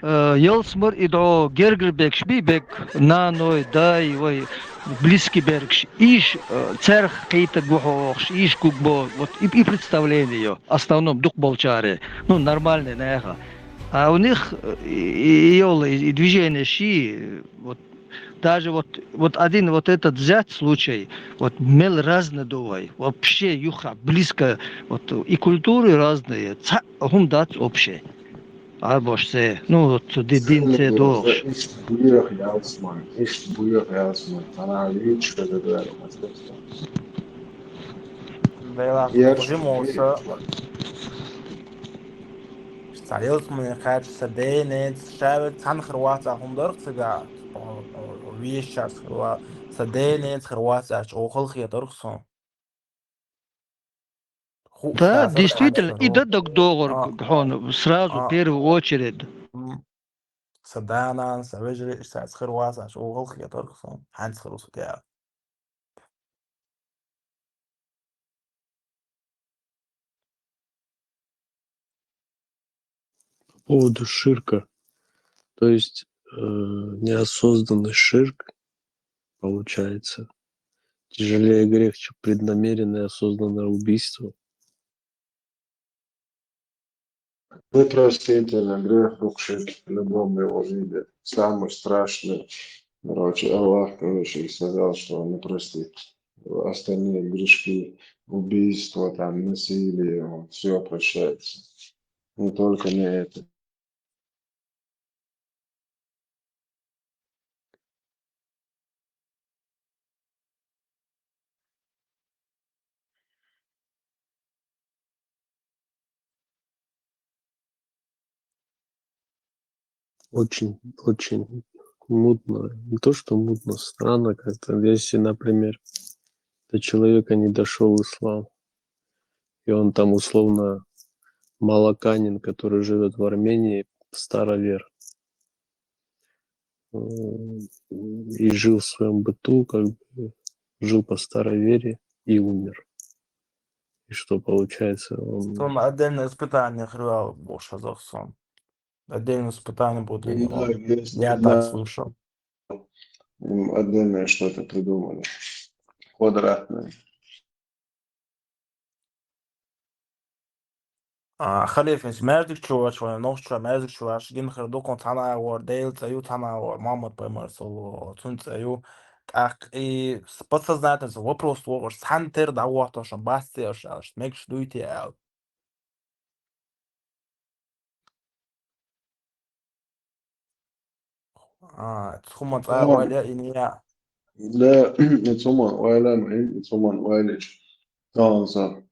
Йолсмар и до Гергербек Шбибек наной дай вы близкий берегш иш царь какие-то гухош иш кукбо вот и представление основном дух болчаре ну нормальный неха. А у них и движение ши, вот даже вот один вот этот взять случай, вот мел разные довой, вообще юха близко, вот и культуры разные, хум дать общее. А больше, ну вот дин це дольше. Буйах ялсман, буйах ялсман, она личка задала мастерство. Beyler hocam olsa سعيت من خارج سدينة شابت عن خروات هم درس جات ويش شاس خروات سدينة خروات أش أو خلق يدرسون Да, действительно, и до договор, сразу, в первую очередь. سدانا سبجري ساس خروات أش أو خلق يدرسون هانس خروس جات По поводу ширка, то есть неосознанный ширк, получается, тяжелее грех, чем преднамеренное осознанное убийство. Непростительно грех рукшик в любом его виде. Самый страшный. Короче, Аллах, короче, сказал, что он не простит остальные грешки, убийства, там, насилие, все прощается. Не только не это. Очень мутно. Не то, что мутно, странно как-то. Если, например, до человека не дошел ислам, и он там условно молоканин, который живет в Армении, старовер, и жил в своем быту, как бы жил по старой вере и умер. И что получается? Там отдельное испытание хрюал Боже Азовсон. Отдельное испытание будет для него. Я так слышал. Отдельное что-то придумали. Квадратное. خليفة مازك شوش ولا نوش مازك شوش جين خردوكم تانا ور ديل تايو تانا ور мамот поймарсол цунц аю так и подсознательно вопрос вор сантер да вот что басте что мекш дуйте ал تخمت ولا إنيا لا يتصمن ولا مهم يتصمن ولا طانصة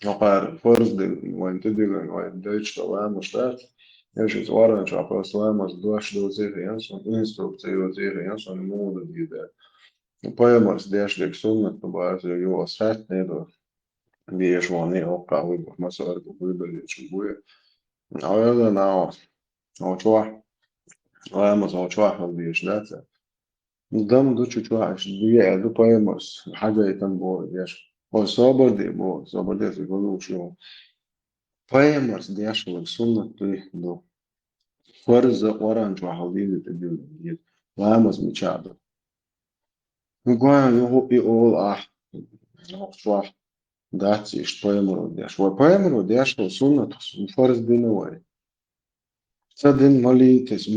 وقار فرز وين تدل وين دايتش طبعا مشتاق ايش صورنا شو عبر سلام دوش دو زير ينسون инструкцию زير ينسون موضة جديدة поемарс дяшлик суммат побааз его срать недо бьешь вон и ока выбор масор выбрали чугуя а это на очва поемарс очва бьешь да دم دو چوچو هش دیگه دو поемарс حاجة يتنبو ديش هو صابر دي بو صابر دي سيقولوا شو поемарс دياشل سنة دو فرز وران شو حالي تدل لامز مشابه نقول يقول شو داتي что поемару дяш во поемару дяшло суннат فرز دينوي Sadin molites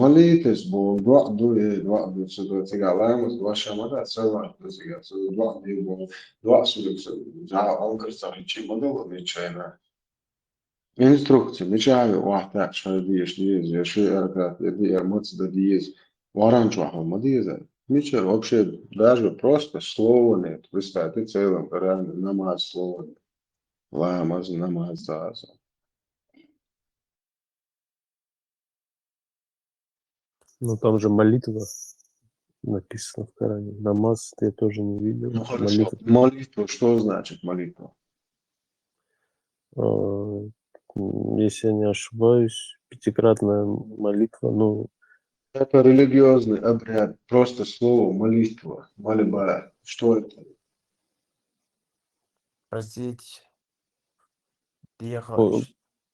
bo do so cigalamos do chamada sala do cigal so do so já onker sa hiç modelo ne çayna инструкции мечаю واحد شهر ديش ديز شو ارجع دي эмоции да диез варан чухал мадиеза мечер вообще даже просто слово нет представьте целом реально намаз слово ламаз намаз заза Ну, там же молитва написано в Коране. Намаз я тоже не видел. Ну хорошо, молитва, что значит молитва? Если я не ошибаюсь, пятикратная молитва, ну, Это религиозный обряд, просто слово молитва, мольба. Что это? Простите.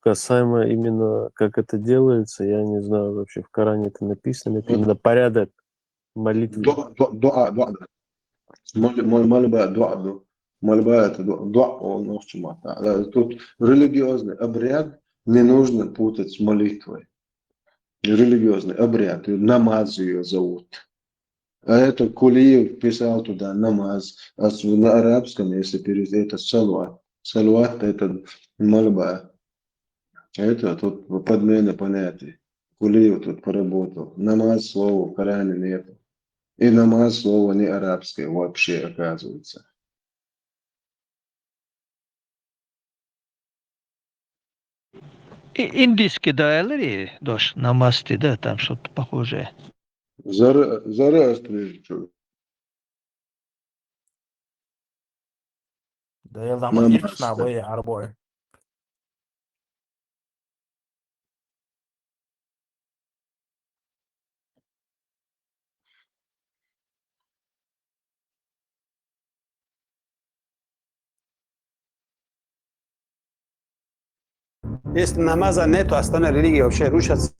касаемо именно как это делается, я не знаю вообще, в Коране это написано, это именно порядок молитвы. Дуа. Мольба, дуа. Мольба это дуа. Тут религиозный обряд не нужно путать с молитвой. Религиозный обряд, намаз ее зовут. А это Кулиев писал туда намаз, а на арабском, если перевести, это салват. Салват это мольба. Это тут подмена понятий. Кулиев тут поработал. Намаз слова в Коране нет. И намаз слово не арабское вообще, оказывается. Индийский, да, или дождь, намасти, да, там что-то похожее. Зороастрию. Да я там иршна бой арбой. Если намаза нету, остальная религия вообще рушатся.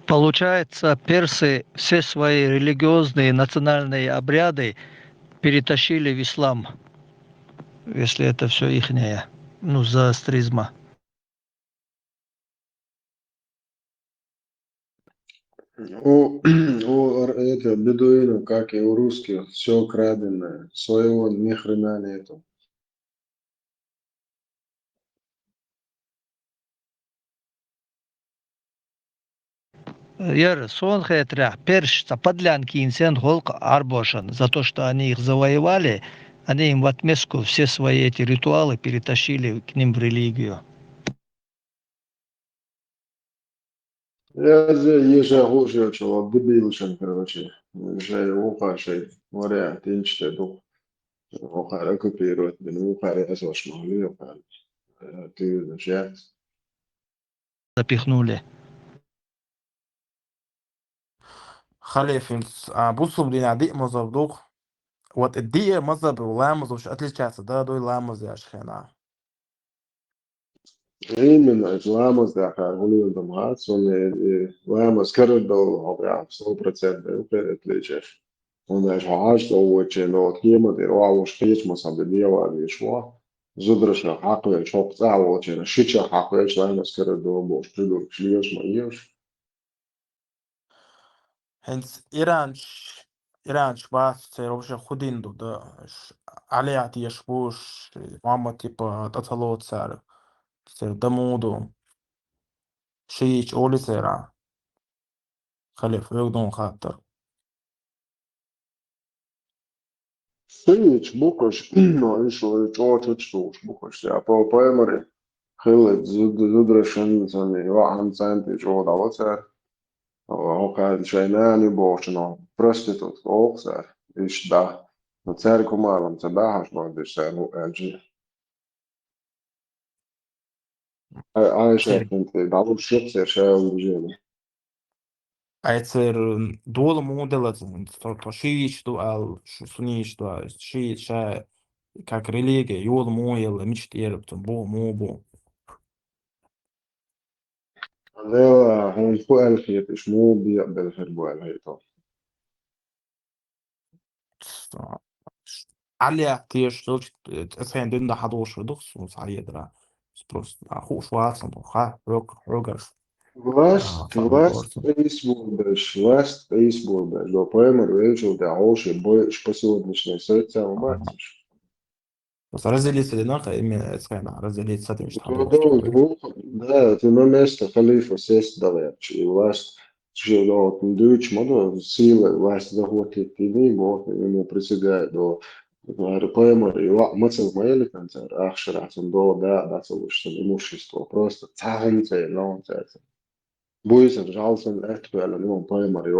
Получается, персы все свои религиозные национальные обряды перетащили в ислам, если это все ихнее, ну, зороастризма. это бедуинов, как и у русских, все краденое, своего ни хрена нету. Сон хетрях перш подлянки инсен холк арбошан за то, что они их завоевали, они им в отместку все свои эти ритуалы перетащили к ним в религию. Я ежа хуже чего дебилшен, короче. Же уха шей, моря, тинчте дух. Уха рекупирует, бен уха резош могли, уха. Ты же. Запихнули. Халифинс, بصوا بنعدي مظبوط والدقيقة مظبط ولامز وش أتليش ده دول لامز يا شيخنا. Именно ламас да харгулил дамац, он ламас карадол, ja, 100% отличаешь. Он даже хаш то очень, но тема де роа шпич мусабе дела вишва. Зудрашна хакве чоп цаво очень, шича хакве ламас карадол бош приду шлиеш маеш. هنس إيرانش بس روش خودين دو ده عليه عتيش بوش ماما تيبا تطلوت سر دمودو شيش أولي سيرا خليف يقدون خاطر. Шич букаш, но еще чё что букаш, я по поэмаре. Хилет зудрашен зане, вахан центы чё даваться. Hokai Chainani Boshno, prostitute Oxer, is da, no cerco malam, se da hasno de selu LG. I шефente, да лучше шепсе шел жили. Айцер дол моделът то шиич дуал сунич дуал шиич как религия юл моел мечтер то бо мобо. Лева هون فوق الخيط إيش مو بيقبل هربوا الهيطة. علي تيش دوش تسعين دين ده حدوش دوس وصعية درا سبروس أخو شواصن خا روجرز. Last Facebook беш, до поемар вечер да оши больше по сегодняшней социальной матче. разделиться одинаково, именно это разделиться с этим Да, ты на место халифа сесть далеч, и власть чего дуть моду силы власть захватит и не бог ему присягает до поэма и мацал моели концерт ахшират он до да целуешь имущество просто царинце нонце буйсан жалсан это ну поэма и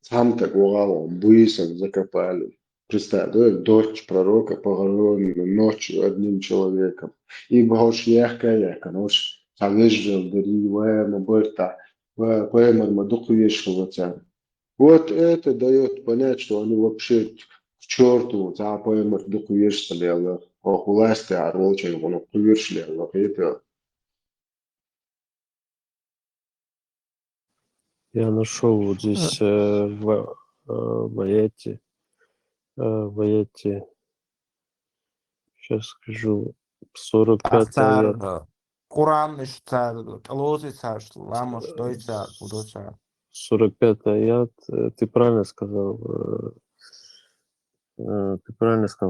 сам так угал буйсан закопали. Представь, дочь пророка похоронена ночью одним человеком. И богош яхка, нож, завеждал, дари, вэма, бэрта, вэмар, мадуку вешиваться. Вот это дает понять, что они вообще к черту, за пэмар, дуку вешивали, власти, а ролчай, он вешивали, это. Я нашел вот здесь в аяте, сейчас скажу, 45 аят. Куран ищется, лозы царство, лама, что и царство, удоча. 45 аят, ты правильно сказал,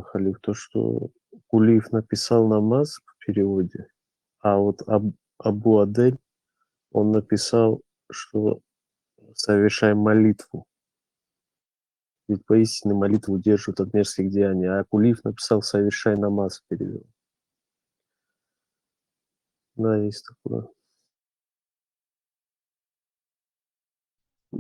Халиф, то, что Кулиев написал намаз в переводе, а вот Абу Адель, он написал, что совершай молитву. Ведь поистине молитву удерживают от мерзких деяний. А Кулиев написал «совершай намаз», перевел. Да, есть такое.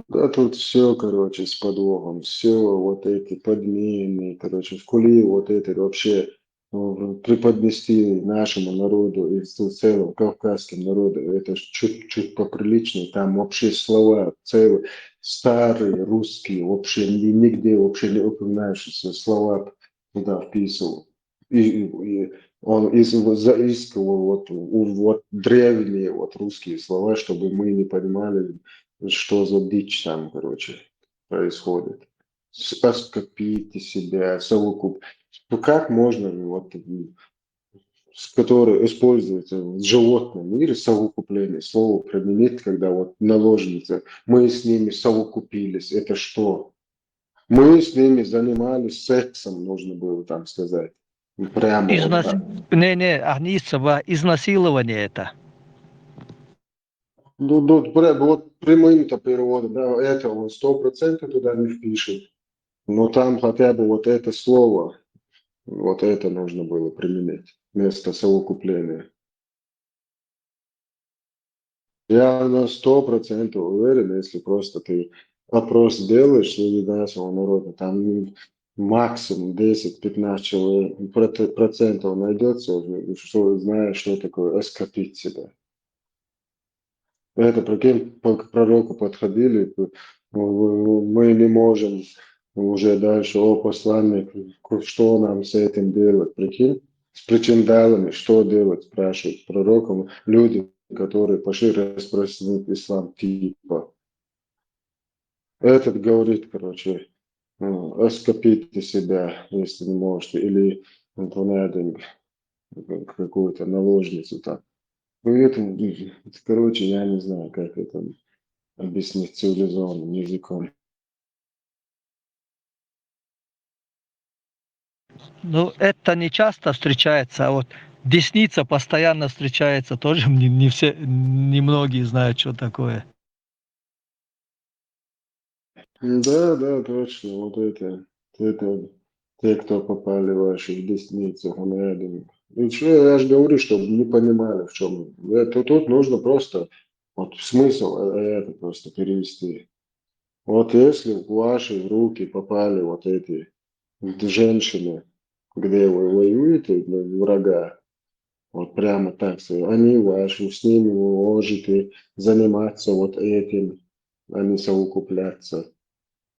Да, тут все, короче, с подвохом, все вот эти подмены, короче, в Кули вот это вообще преподнести нашему народу и в целом кавказским народу, это чуть-чуть поприличнее, там вообще слова целые, старые, русские, вообще нигде вообще не упоминающиеся слова туда вписывал. И он заискивал вот древние вот русские слова, чтобы мы не понимали, что за дичь там, короче, происходит. Оскопите себя, совокуп. Ну как можно вот который используется в животном мире, совокупление, слово применить, когда вот наложницы, мы с ними совокупились, это что? Мы с ними занимались сексом, нужно было там сказать. Прямо вот так. Не, Агница, изнасилование это. Ну, вот прямым-то переводом, да, это он 100% туда не впишет. Но там хотя бы вот это слово, вот это нужно было применить вместо совокупления. Я на 100% уверен, если просто ты опрос делаешь среди нашего народа, там максимум 10-15 человек, процентов найдется, что знаешь, что такое оскопить себя. Это прикинь, к пророку подходили, мы не можем уже дальше, о посланник, что нам с этим делать, прикинь, с причиндалами, что делать, спрашивают пророком люди, которые пошли распространить ислам типа. Этот говорит, короче, оскопите себя, если не можете, или надо какую-то наложницу там. Ну, это, короче, я не знаю, как это объяснить цивилизованным языком. Ну, это не часто встречается, а вот десница постоянно встречается, тоже не все, не многие знают, что такое. Да, точно, вот это те, кто попали в ваши десницы, и что, я же говорю, чтобы не понимали, в чем. Это тут нужно просто, вот смысл это просто перевести. Вот если в ваши руки попали вот эти женщины, где вы воюете, врага, вот прямо так, они ваши, с ними вы можете заниматься вот этим, а не совокупляться.